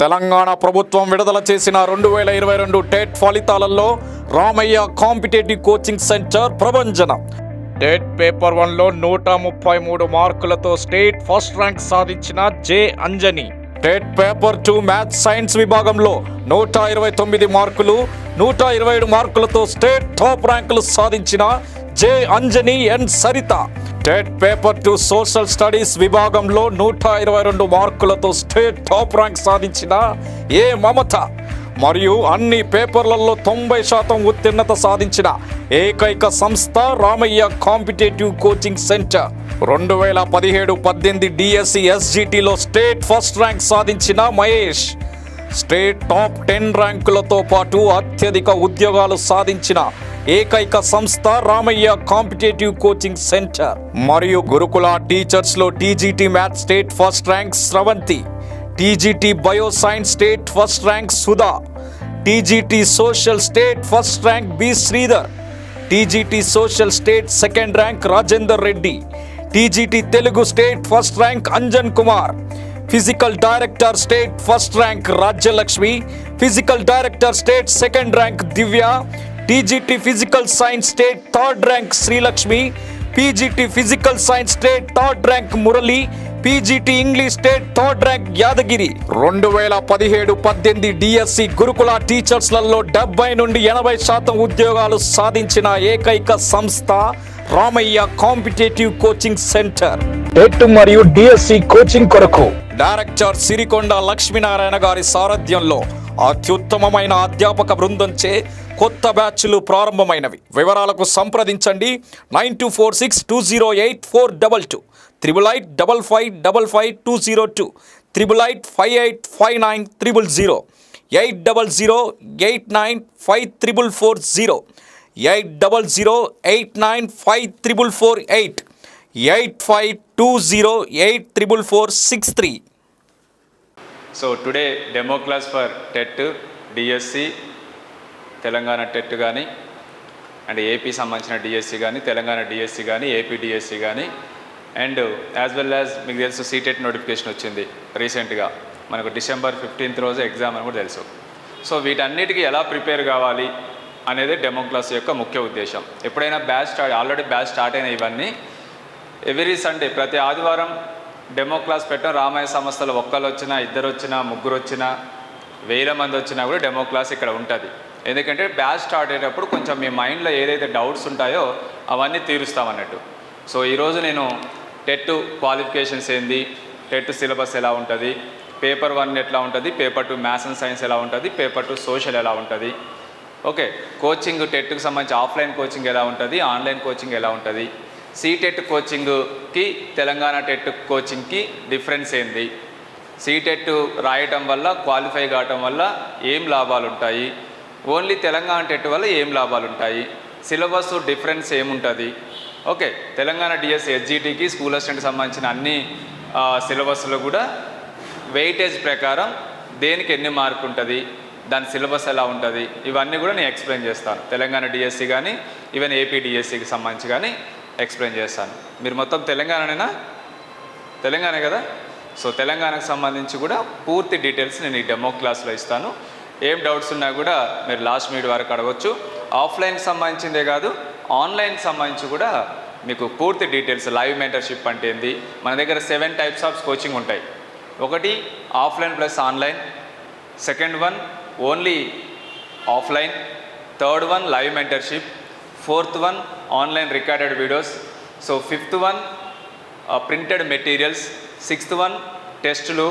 తెలంగాణ ప్రభుత్వం విడుదల చేసిన 2022 టెట్ ఫలితాలలో రామయ్య కాంపిటేటివ్ కోచింగ్ సెంటర్ ప్రభంజనం. టెట్ పేపర్ 1లో 133 మార్కులతో స్టేట్ ఫస్ట్ ర్యాంక్ సాధించిన J Anjani. TET paper 2 maths science విభాగంలో 129 మార్కులు, 127 మార్కులతో స్టేట్ టాప్ ర్యాంకులు సాధించిన J Anjani N Saritha. TET paper 2 social studies విభాగంలో 122 మార్కులతో స్టేట్ టాప్ ర్యాంక్ సాధించిన ఏ మమత. మరియు అన్ని పేపర్లలో 90% ఉత్తీర్ణత సాధించిన ఏకైక సంస్థ Ramayya competitive coaching centre. 2017-18 DSC ఎస్జిటిలో స్టేట్ ఫస్ట్ ర్యాంక్ సాధించిన మహేష్. స్టేట్ టాప్ 10 ర్యాంకులతో పాటు అత్యధిక ఉద్యోగాలు సాధించిన ఏకైక సంస్థ రామయ్య కాంపిటేటివ్ కోచింగ్ సెంటర్. మరియు గురుకుల టీచర్స్లో TGT maths state first rank Sravanthi, TGT bio science state first rank Sudha, TGT social state first rank B Sridhar, TGT social state second rank Rajender Reddy, TGT Telugu state first rank Anjan Kumar, physical director state first rank Rajyalakshmi, physical director state second rank Divya, TGT physical science state third rank Srilakshmi, PGT physical science state third rank Murali, PGT English state third rank Yadagiri. 2017-18 DSC Gurukula టీచర్స్లలో 70 నుండి 80% ఉద్యోగాలు సాధించిన ఏకైక సంస్థ Ramayya competitive coaching centre. TET మరియు DSC coaching కొరకు director Sirikonda Lakshminarayana గారి సారథ్యంలో అత్యుత్తమమైన అధ్యాపక బృందంచే కొత్త బ్యాచ్లు ప్రారంభమైనవి. వివరాలకు సంప్రదించండి 9246208422, 8855555202, 88585900, 8008954440, 8008954448, 8520844463. So today demo class for TET, DSC, Telangana TET కానీ అండ్ ఏపీ సంబంధించిన డిఎస్సి కానీ, తెలంగాణ డిఎస్సి కానీ, ఏపీ డిఎస్సి కానీ, అండ్ యాజ్ వెల్ యాజ్ మీకు తెలుసు సీటెట్ నోటిఫికేషన్ వచ్చింది రీసెంట్గా. మనకు December 15th రోజు ఎగ్జామ్ అని కూడా తెలుసు. సో వీటన్నిటికీ ఎలా ప్రిపేర్ కావాలి అనేది డెమో క్లాస్ యొక్క ముఖ్య ఉద్దేశం. ఎప్పుడైనా ఆల్రెడీ బ్యాచ్ స్టార్ట్ అయిన ఇవన్నీ ఎవ్రీ సండే ప్రతి ఆదివారం డెమో క్లాస్ పెట్టడం. రామయ్య సంస్థలో ఒక్కరు వచ్చినా, ఇద్దరు వచ్చినా, ముగ్గురు వచ్చినా, 1000 మంది వచ్చినా కూడా డెమో క్లాస్ ఇక్కడ ఉంటుంది. ఎందుకంటే బ్యాచ్ స్టార్ట్ అయ్యేటప్పుడు కొంచెం మీ మైండ్లో ఏదైతే డౌట్స్ ఉంటాయో అవన్నీ తీరుస్తామన్నట్టు. సో ఈరోజు నేను టెట్ క్వాలిఫికేషన్స్ ఏంది, టెట్ సిలబస్ ఎలా ఉంటుంది, పేపర్ 1 ఎట్లా ఉంటుంది, పేపర్ 2 మ్యాథ్స్ అండ్ సైన్స్ ఎలా ఉంటుంది, పేపర్ 2 సోషల్ ఎలా ఉంటుంది, ఓకే, కోచింగ్ టెట్కి సంబంధించి ఆఫ్లైన్ కోచింగ్ ఎలా ఉంటుంది, ఆన్లైన్ కోచింగ్ ఎలా ఉంటుంది, సీటెట్ కోచింగ్కి తెలంగాణ టెట్ కోచింగ్కి డిఫరెన్స్ ఏంది, సీటెట్ రాయటం వల్ల క్వాలిఫై కావటం వల్ల ఏం లాభాలు ఉంటాయి, ఓన్లీ తెలంగాణ టెట్ వల్ల ఏం లాభాలు ఉంటాయి, సిలబస్ డిఫరెన్స్ ఏముంటుంది, ఓకే, తెలంగాణ డిఎస్సి ఎస్జిటికి స్కూల్ అసిస్టెంట్కి సంబంధించిన అన్ని సిలబస్లో కూడా వెయిటేజ్ ప్రకారం దేనికి ఎన్ని మార్కు ఉంటుంది, దాని సిలబస్ ఎలా ఉంటుంది, ఇవన్నీ కూడా నేను ఎక్స్ప్లెయిన్ చేస్తాను. తెలంగాణ డిఎస్సి కానీ ఈవెన్ ఏపీ డిఎస్సికి సంబంధించి కానీ ఎక్స్ప్లెయిన్ చేస్తాను. మీరు మొత్తం తెలంగాణ కదా. సో తెలంగాణకు సంబంధించి కూడా పూర్తి డీటెయిల్స్ నేను ఈ డెమో క్లాస్లో ఇస్తాను. ఏం డౌట్స్ ఉన్నా కూడా మీరు లాస్ట్ మినిట్ వరకు అడగవచ్చు. ఆఫ్లైన్కి సంబంధించిందే కాదు, ఆన్లైన్కి సంబంధించి కూడా మీకు పూర్తి డీటెయిల్స్, లైవ్ మెంటర్షిప్ అంటే ఏంది, మన దగ్గర 7 types ఆఫ్ కోచింగ్ ఉంటాయి. ఒకటి offline plus online, second one only offline, third one live mentorship, fourth one online recorded videos, so fifth one printed materials, sixth one టెస్టులు,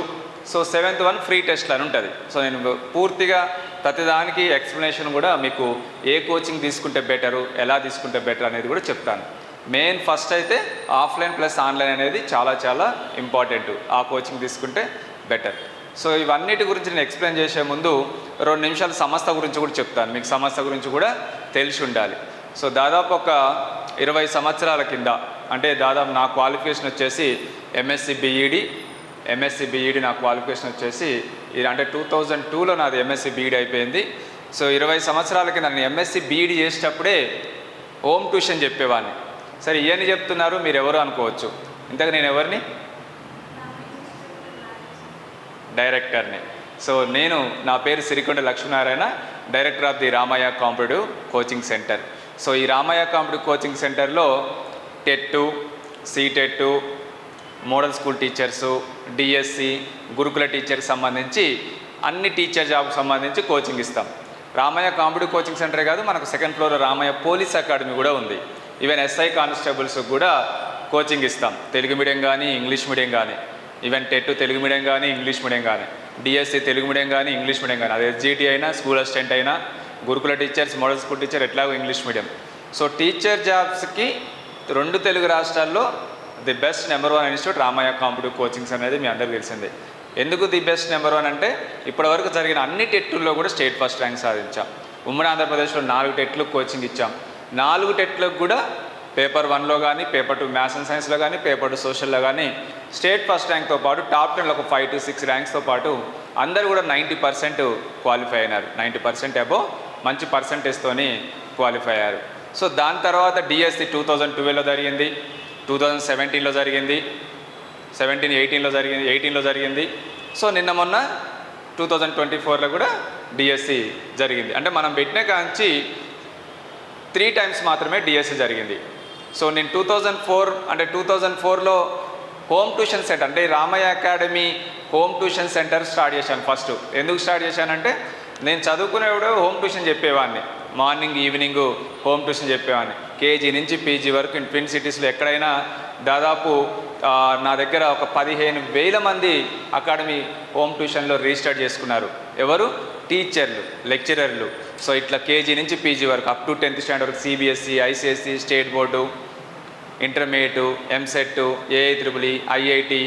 సో 7th వన్ ఫ్రీ టెస్ట్లు అని ఉంటుంది. సో నేను పూర్తిగా ప్రతిదానికి explanation కూడా మీకు ఏ కోచింగ్ తీసుకుంటే బెటరు, ఎలా తీసుకుంటే బెటర్ అనేది కూడా చెప్తాను. మెయిన్ ఫస్ట్ అయితే ఆఫ్లైన్ ప్లస్ ఆన్లైన్ అనేది చాలా చాలా ఇంపార్టెంట్. ఆ కోచింగ్ తీసుకుంటే బెటర్. సో ఇవన్నిటి గురించి నేను ఎక్స్ప్లెయిన్ చేసే ముందు 2 నిమిషాలు సంస్థ గురించి కూడా చెప్తాను. మీకు సంస్థ గురించి కూడా తెలిసి ఉండాలి. సో దాదాపు ఒక 20 సంవత్సరాల కింద, అంటే దాదాపు నా క్వాలిఫికేషన్ వచ్చేసి ఎంఎస్సి బీఈడి నా క్వాలిఫికేషన్ వచ్చేసి అంటే 2002లో నాది ఎంఎస్సి బీఈడి అయిపోయింది. సో 20 సంవత్సరాల కింద నేను ఎంఎస్సి బీఈడి చేసేటప్పుడే హోమ్ ట్యూషన్ చెప్పేవాడిని. సరే ఇవన్నీ చెప్తున్నారు మీరు ఎవరు అనుకోవచ్చు. ఇంతకు నేను ఎవరిని? డైరెక్టర్ని. సో నా పేరు Sirikonda Lakshminarayana, director of the Ramayya competitive coaching centre. So ఈ రామయ్య కాంపిటేటివ్ కోచింగ్ సెంటర్లో TET, CTET, model school teachers, DSC, Gurukula టీచర్కి సంబంధించి అన్ని టీచర్ జాబ్కి సంబంధించి కోచింగ్ ఇస్తాం. రామయ్య కాంపిటేటివ్ కోచింగ్ సెంటరే కాదు, మనకు సెకండ్ ఫ్లోర్లో రామయ్య పోలీస్ అకాడమీ కూడా ఉంది. ఈవెన్ ఎస్ఐ కానిస్టేబుల్స్ కూడా కోచింగ్ ఇస్తాం, తెలుగు మీడియం కానీ ఇంగ్లీష్ మీడియం కానీ. ఈవెన్ టెట్ తెలుగు మీడియం కానీ ఇంగ్లీష్ మీడియం కానీ, డిఎస్సి తెలుగు మీడియం కానీ ఇంగ్లీష్ మీడియం కానీ, అది ఎస్జిటి అయినా స్కూల్ అసిస్టెంట్ అయినా, Gurukula teachers, model school teacher ఎట్లాగో ఇంగ్లీష్ మీడియం. సో టీచర్ జాబ్స్కి 2 తెలుగు రాష్ట్రాల్లో the best number 1 institute Ramayya competitive coachings అనేది మీ అందరికీ తెలిసిందే. ఎందుకు ది బెస్ట్ నెంబర్ 1 అంటే ఇప్పటివరకు జరిగిన అన్ని టెట్టుల్లో కూడా స్టేట్ ఫస్ట్ ర్యాంక్ సాధించాం. ఉమ్మడి ఆంధ్రప్రదేశ్లో 4 టెట్లకు కోచింగ్ ఇచ్చాం. 4 టెట్లకు కూడా పేపర్ 1లో కానీ, పేపర్ 2 మ్యాథ్స్ అండ్ సైన్స్లో కానీ, పేపర్ 2 సోషల్లో కానీ స్టేట్ ఫస్ట్ ర్యాంక్తో పాటు టాప్ 10లో ఒక 5 to 6 ర్యాంక్స్తో పాటు అందరూ కూడా 90% క్వాలిఫై అయినారు. 90% అబోవ్ మంచి పర్సంటేజ్తోని క్వాలిఫై అయ్యారు. సో దాని తర్వాత డిఎస్సి 2012లో జరిగింది, 2017లో జరిగింది, 18లో జరిగింది. సో నిన్న మొన్న 2024లో కూడా డిఎస్సి జరిగింది. అంటే మనం పెట్టిన కాంచి 3 times మాత్రమే డిఎస్సి జరిగింది. సో నేను 2004లో హోమ్ ట్యూషన్ సెంటర్ అంటే Ramayya academy home tuition centre start చేశాను. ఫస్ట్ ఎందుకు స్టార్ట్ చేశానంటే నేను చదువుకునేప్పుడు హోమ్ ట్యూషన్ చెప్పేవాడిని. మార్నింగ్ ఈవినింగ్ హోమ్ ట్యూషన్ చెప్పేవాడిని. కేజీ నుంచి పీజీ వరకు ట్విన్ సిటీస్లో ఎక్కడైనా దాదాపు నా దగ్గర ఒక 15,000 మంది అకాడమీ హోమ్ ట్యూషన్లో రిజిస్టర్ చేసుకున్నారు. ఎవరు? టీచర్లు, లెక్చరర్లు. సో ఇట్లా కేజీ నుంచి పీజీ వరకు అప్ టు 10th స్టాండర్డ్ వరకు CBSE, ICSE, state board, intermediate, EAMCET, AIEEE, IIT,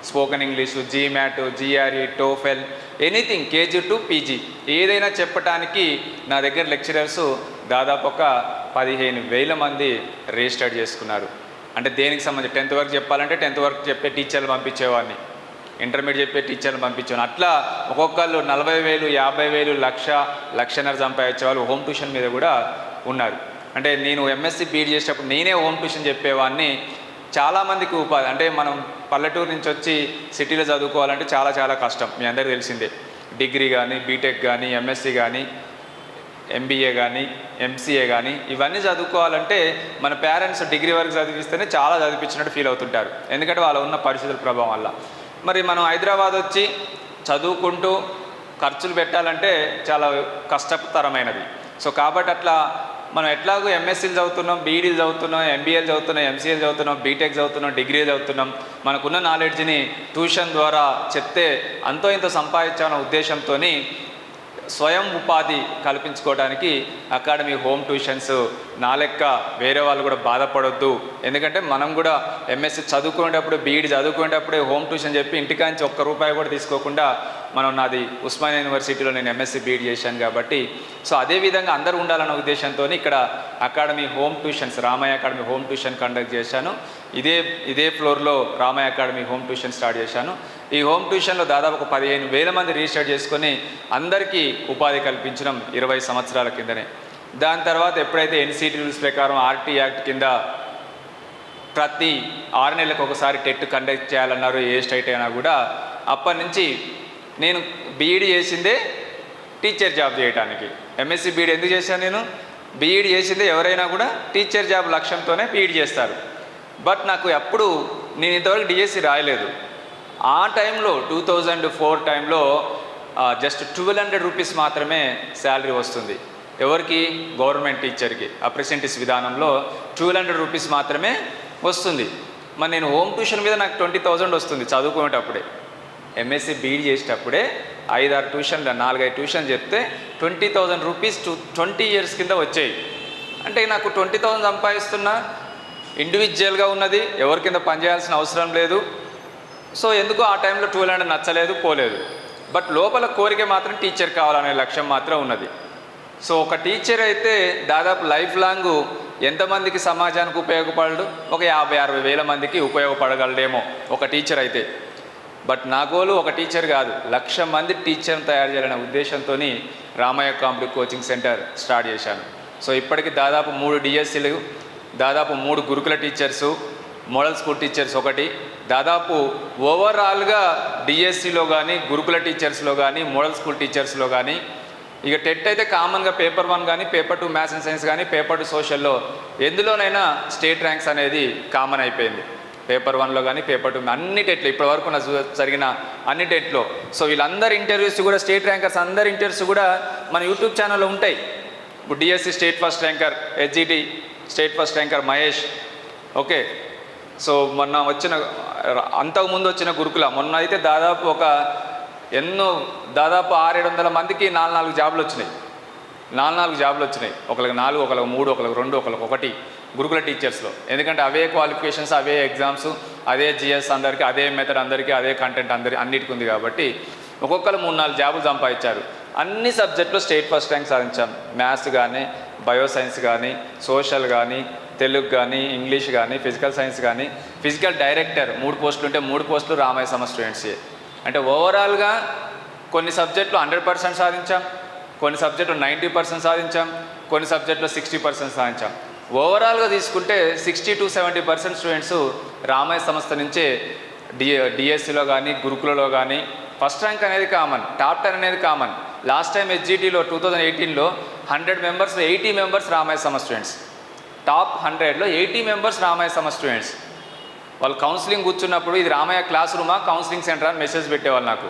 spoken English, GMAT, GRE, TOEFL, anything KG to PG ఏదైనా చెప్పడానికి నా దగ్గర లెక్చరర్స్ దాదాపు ఒక 15,000 మంది రిజిస్టర్ చేసుకున్నారు. అంటే దేనికి సంబంధించి 10th వరకు చెప్పాలంటే 10th వరకు చెప్పే టీచర్లు పంపించేవాడిని, ఇంటర్మీడియట్ చెప్పే టీచర్లు పంపించేవాడిని. అట్లా ఒక్కొక్కళ్ళు 40,000, 50,000, 1,00,000 సంపాదించే వాళ్ళు హోమ్ ట్యూషన్ మీద కూడా ఉన్నారు. అంటే నేను ఎంఎస్సి బీఈడి చేసేటప్పుడు నేనే హోమ్ ట్యూషన్ చెప్పేవాడిని. చాలామందికి ఉపాధి. అంటే మనం పల్లెటూరు నుంచి వచ్చి సిటీలో చదువుకోవాలంటే చాలా కష్టం, మీ అందరికీ తెలిసిందే. డిగ్రీ కానీ, బీటెక్ కానీ, ఎంఎస్సి కానీ, ఎంబీఏ కానీ, ఎంసీఏ కానీ ఇవన్నీ చదువుకోవాలంటే మన పేరెంట్స్ డిగ్రీ వరకు చదివిస్తేనే చాలా చదివించినట్టు ఫీల్ అవుతుంటారు. ఎందుకంటే వాళ్ళ ఉన్న పరిస్థితుల ప్రభావం వల్ల. మరి మనం హైదరాబాద్ వచ్చి చదువుకుంటూ ఖర్చులు పెట్టాలంటే చాలా కష్టతరమైనది. సో కాబట్టి అట్లా మనం ఎట్లాగో ఎంఎస్సీలు చదువుతున్నాం, బీఈడీలు చదువుతున్నాం, ఎంబీఏలు చదువుతున్నాం, ఎంసీఏలు చదువుతున్నాం, బీటెక్ చదువుతున్నాం, డిగ్రీలు చదువుతున్నాం. మనకున్న నాలెడ్జ్ని ట్యూషన్ ద్వారా చెప్తే అంతో ఇంతో సంపాదించాలన్న ఉద్దేశంతో స్వయం ఉపాధి కల్పించుకోవడానికి అకాడమీ హోమ్ ట్యూషన్స్ నా లెక్క వేరే వాళ్ళు కూడా బాధపడొద్దు. ఎందుకంటే మనం కూడా ఎంఎస్సీ చదువుకునేటప్పుడు, బీఈడీ చదువుకునేటప్పుడే హోమ్ ట్యూషన్ చెప్పి ఇంటికాంచి ₹1 కూడా తీసుకోకుండా నాది ఉస్మానియా యూనివర్సిటీలో నేను ఎంఎస్సీ బీఈడీ చేశాను కాబట్టి సో అదేవిధంగా అందరూ ఉండాలన్న ఉద్దేశంతో ఇక్కడ academy home tuitions, Ramayya academy home tuition conduct చేశాను. ఇదే ఫ్లోర్లో Ramayya academy home tuition start చేశాను. ఈ హోమ్ ట్యూషన్లో దాదాపు ఒక 15,000 మంది రిజిస్టర్ చేసుకొని అందరికీ ఉపాధి కల్పించడం 20 సంవత్సరాల కిందనే. దాని తర్వాత ఎప్పుడైతే ఎన్సీటీ రూల్స్ ప్రకారం ఆర్టీ యాక్ట్ కింద ప్రతి 6 నెలలకు ఒకసారి టెట్ కండక్ట్ చేయాలన్నారు ఏ స్టేట్ అయినా కూడా, అప్పటి నుంచి నేను బీఈడీ చేసిందే టీచర్ జాబ్ చేయడానికి. ఎంఎస్సీ బీఈడీ ఎందుకు చేశాను? నేను బీఈడీ చేసిందే ఎవరైనా కూడా టీచర్ జాబ్ లక్ష్యంతోనే బీఈడీ చేస్తారు. బట్ నాకు ఎప్పుడు నేను ఇంతవరకు డిఎస్సి రాయలేదు. ఆ టైంలో 2004 టైంలో జస్ట్ ₹1,200 మాత్రమే శాలరీ వస్తుంది. ఎవరికి? గవర్నమెంట్ టీచర్కి. అప్రెంటిస్ విధానంలో ₹1,200 మాత్రమే వస్తుంది. మరి నేను హోమ్ ట్యూషన్ మీద నాకు 20,000 వస్తుంది చదువుకునేటప్పుడే. ఎంఎస్సీ బీఈడీ చేసేటప్పుడే 5-6 ట్యూషన్లు, 4-5 ట్యూషన్ చెప్తే ₹20,000 20 years కింద వచ్చాయి. అంటే నాకు 20,000 సంపాదిస్తున్నా, ఇండివిజువల్గా ఉన్నది, ఎవరి కింద పనిచేయాల్సిన అవసరం లేదు. సో ఎందుకో ఆ టైంలో 1200 నచ్చలేదు, పోలేదు. బట్ లోపల కోరిక మాత్రం టీచర్ కావాలనే లక్ష్యం మాత్రం ఉన్నది. సో ఒక టీచర్ అయితే దాదాపు లైఫ్ లాంగ్ ఎంతమందికి సమాజానికి ఉపయోగపడడు? ఒక 50-60 వేల మందికి ఉపయోగపడగలడేమో ఒక టీచర్ అయితే. బట్ నా గోలు ఒక టీచర్ కాదు, 1,00,000 మంది టీచర్ని తయారు చేయాలనే ఉద్దేశంతో Ramayya competitive coaching centre start చేశాను. సో ఇప్పటికి దాదాపు 3 డిఎస్సీలు, దాదాపు 3 గురుకుల టీచర్సు, మోడల్ స్కూల్ టీచర్స్ ఒకటి, దాదాపు ఓవరాల్గా డిఎస్సిలో కానీ గురుకుల టీచర్స్లో కానీ మోడల్ స్కూల్ టీచర్స్లో కానీ ఇక టెట్ అయితే కామన్గా పేపర్ 1 కానీ పేపర్ 2 మ్యాథ్స్ అండ్ సైన్స్ కానీ పేపర్ 2 సోషల్లో ఎందులోనైనా స్టేట్ ర్యాంక్స్ అనేది కామన్ అయిపోయింది. పేపర్ 1లో కానీ పేపర్ 2 అన్ని టెట్లు ఇప్పటివరకు జరిగిన అన్ని టెట్లో. సో వీళ్ళందరి ఇంటర్వ్యూస్ కూడా స్టేట్ ర్యాంకర్స్ అందరి ఇంటర్వ్యూస్ కూడా మన యూట్యూబ్ ఛానల్లో ఉంటాయి. ఇప్పుడు DSC state first ranker, HGT state first ranker Mahesh. Okay, so మొన్న అంతకుముందు వచ్చిన గురుకుల మొన్న అయితే దాదాపు దాదాపు 600-700 మందికి 4 జాబులు వచ్చినాయి. 4 జాబులు వచ్చినాయి. ఒకరికి 4, ఒకరికి 3, ఒకరికి 2, ఒకరికి 1 గురుకుల టీచర్స్లో. ఎందుకంటే అవే క్వాలిఫికేషన్స్, అవే ఎగ్జామ్స్, అదే జిఎస్ అందరికీ, అదే మెథడ్ అందరికీ, అదే కంటెంట్ అన్నిటికి ఉంది కాబట్టి ఒక్కొక్కరు 3-4 జాబులు సంపాదించారు. అన్ని సబ్జెక్టులో స్టేట్ ఫస్ట్ ర్యాంక్ సాధించాం. మ్యాథ్స్ కానీ, బయోసైన్స్ కానీ, సోషల్ కానీ, తెలుగు కానీ, ఇంగ్లీష్ కానీ, ఫిజికల్ సైన్స్ కానీ, ఫిజికల్ డైరెక్టర్ 3 పోస్టులు ఉంటే 3 పోస్టులు రామయ్య సమ స్టూడెంట్సే. అంటే ఓవరాల్గా కొన్ని సబ్జెక్టులు 100% సాధించాం, కొన్ని సబ్జెక్టులు 90% సాధించాం, కొన్ని సబ్జెక్టులో 60% సాధించాం. ఓవరాల్గా తీసుకుంటే 60-70% స్టూడెంట్స్ రామయ్య సంస్థ నుంచే డిఎస్సిలో కానీ గురుకులలో కానీ ఫస్ట్ ర్యాంక్ అనేది కామన్, టాప్ 10 అనేది కామన్. లాస్ట్ టైం హెచ్జిటిలో 2018లో 100 మెంబర్స్లో 80 మెంబర్స్ రామయ్య సమ స్టూడెంట్స్. టాప్ 100లో 80 మెంబర్స్ రామయ్య సమ స్టూడెంట్స్. వాళ్ళు కౌన్సిలింగ్ కూర్చున్నప్పుడు ఇది రామయ్య క్లాస్ రూమా కౌన్సిలింగ్ సెంటరా అని మెసేజ్ పెట్టేవాళ్ళు నాకు.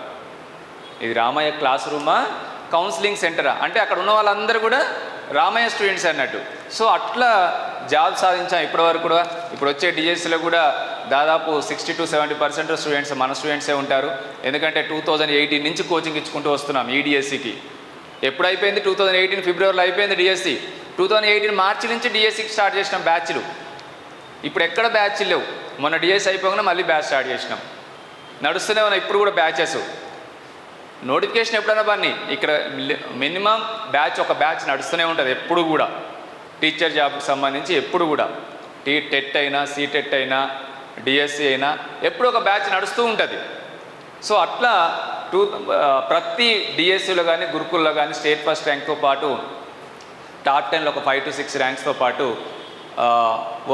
ఇది రామయ్య క్లాస్ రూమా కౌన్సిలింగ్ సెంటరా అంటే అక్కడ ఉన్న వాళ్ళందరూ కూడా రామయ్య స్టూడెంట్స్ అన్నట్టు. సో అట్లా జాబ్ సాధించాం ఇప్పటివరకు కూడా. ఇప్పుడు వచ్చే డిఎస్సిలో కూడా దాదాపు 60-70% స్టూడెంట్స్ మన స్టూడెంట్సే ఉంటారు. ఎందుకంటే 2018 నుంచి కోచింగ్ ఇచ్చుకుంటూ వస్తున్నాం ఈ డిఎస్సికి. ఎప్పుడు అయిపోయింది? 2018 ఫిబ్రవరిలో అయిపోయింది డిఎస్సి. 2018 మార్చి నుంచి డిఎస్సికి స్టార్ట్ చేసినాం బ్యాచ్లు. ఇప్పుడు ఎక్కడ బ్యాచ్లు లేవు. మొన్న డిఎస్సి అయిపోగానే మళ్ళీ బ్యాచ్ స్టార్ట్ చేసినాం. నడుస్తూనే ఉన్నాయి ఇప్పుడు కూడా బ్యాచెస్. నోటిఫికేషన్ ఎప్పుడైనా పని ఇక్కడ మినిమం ఒక బ్యాచ్ నడుస్తూనే ఉంటుంది ఎప్పుడు కూడా. టీచర్ జాబ్కి సంబంధించి ఎప్పుడు కూడా టెట్ అయినా, సీటెట్ అయినా, డిఎస్సి అయినా ఎప్పుడు ఒక బ్యాచ్ నడుస్తూ ఉంటుంది. సో అట్లా ప్రతి డిఎస్సిలో కానీ గురుకుల్లో కానీ స్టేట్ ఫస్ట్ ర్యాంక్తో పాటు టాప్ 10లో ఒక 5-6 ర్యాంక్స్తో పాటు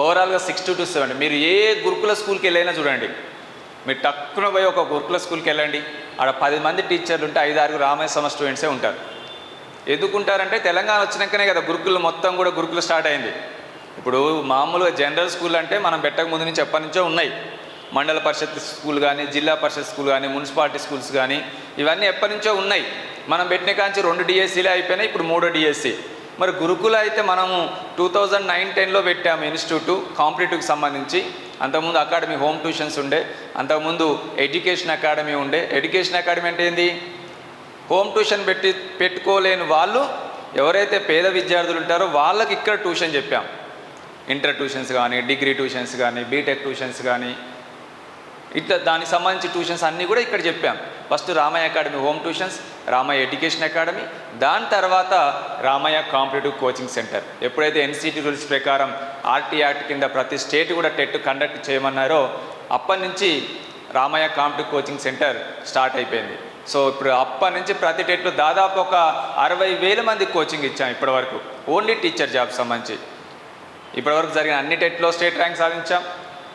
ఓవరాల్గా 60-70. మీరు ఏ గురుకుల స్కూల్కి వెళ్ళైనా చూడండి, మీరు టక్కున పోయి ఒక గురుకుల స్కూల్కి వెళ్ళండి, ఆడ 10 మంది టీచర్లు ఉంటే 5-6 రామయ్య సమ స్టూడెంట్సే ఉంటారు. ఎందుకుంటారంటే తెలంగాణ వచ్చినాకనే కదా గురుకులు మొత్తం కూడా గురుకులు స్టార్ట్ అయింది. ఇప్పుడు మామూలుగా జనరల్ స్కూల్ అంటే మనం పెట్టక ముందు నుంచి ఎప్పటి నుంచో ఉన్నాయి. మండల పరిషత్ స్కూల్ కానీ, జిల్లా పరిషత్ స్కూల్ కానీ, మున్సిపాలిటీ స్కూల్స్ కానీ ఇవన్నీ ఎప్పటి నుంచో ఉన్నాయి. మనం పెట్టిన కాంచి 2 డిఎస్సీలే అయిపోయినాయి, ఇప్పుడు 3వ డిఎస్సి. మరి గురుకుల అయితే మనము 2009-10లో పెట్టాము ఇన్స్టిట్యూట్ కాంపిటేటివ్కి సంబంధించి. అంతకుముందు అకాడమీ హోమ్ ట్యూషన్స్ ఉండే, అంతకుముందు ఎడ్యుకేషన్ అకాడమీ ఉండే. ఎడ్యుకేషన్ అకాడమీ అంటే ఏంది? హోమ్ ట్యూషన్ పెట్టుకోలేని వాళ్ళు ఎవరైతే పేద విద్యార్థులు ఉంటారో వాళ్ళకి ఇక్కడ ట్యూషన్ చెప్పాం. ఇంటర్ ట్యూషన్స్ కానీ, డిగ్రీ ట్యూషన్స్ కానీ, బీటెక్ ట్యూషన్స్ కానీ, ఇట్లా దానికి సంబంధించి ట్యూషన్స్ అన్నీ కూడా ఇక్కడ చెప్పాం. First Ramayya academy home tuitions, Ramayya education academy, దాని తర్వాత రామయ్య కాంపిటేటివ్ కోచింగ్ సెంటర్. ఎప్పుడైతే ఎన్సిటి రూల్స్ ప్రకారం ఆర్టీ యాక్ట్ కింద ప్రతి స్టేట్ కూడా టెట్ కండక్ట్ చేయమన్నారో అప్పటి నుంచి Ramayya competitive coaching centre start అయిపోయింది. సో ఇప్పుడు అప్పటి నుంచి ప్రతి టెట్లో దాదాపు ఒక 60,000 మంది కోచింగ్ ఇచ్చాం ఇప్పటివరకు, ఓన్లీ టీచర్ జాబ్ సంబంధించి. ఇప్పటివరకు జరిగిన అన్ని టెట్లో స్టేట్ ర్యాంక్ సాధించాం,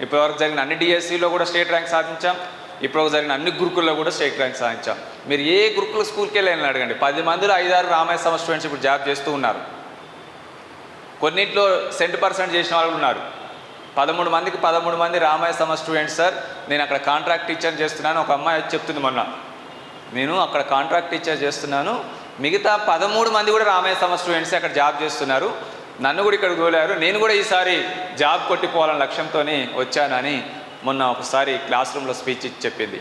ఇప్పటివరకు జరిగిన అన్ని డిఎస్సిలో కూడా స్టేట్ ర్యాంక్ సాధించాం, ఇప్పటివరకు జరిగిన అన్ని గురుకుల్లో కూడా స్టేట్ ర్యాంక్ సాధించాం. మీరు ఏ గురుకుల స్కూల్కి వెళ్ళని అడగండి, 10 మందిలో 5-6 రామయ్య సమ స్టూడెంట్స్ ఇప్పుడు జాబ్ చేస్తూ ఉన్నారు. కొన్నింటిలో 100% చేసిన వాళ్ళు ఉన్నారు. 13 మందికి 13 మంది రామయ్య సమ స్టూడెంట్స్ సార్, నేను అక్కడ కాంట్రాక్ట్ టీచర్ చేస్తున్నాను. ఒక అమ్మాయి వచ్చి చెప్తుంది మొన్న, నేను అక్కడ కాంట్రాక్ట్ టీచర్ చేస్తున్నాను, మిగతా 13 మంది కూడా రామయ్య సమ స్టూడెంట్స్ అక్కడ జాబ్ చేస్తున్నారు, నన్ను కూడా ఇక్కడ తోలారు, నేను కూడా ఈసారి జాబ్ కొట్టిపోవాలనే లక్ష్యంతో వచ్చానని మొన్న ఒకసారి క్లాస్ రూమ్లో స్పీచ్ ఇచ్చి చెప్పింది.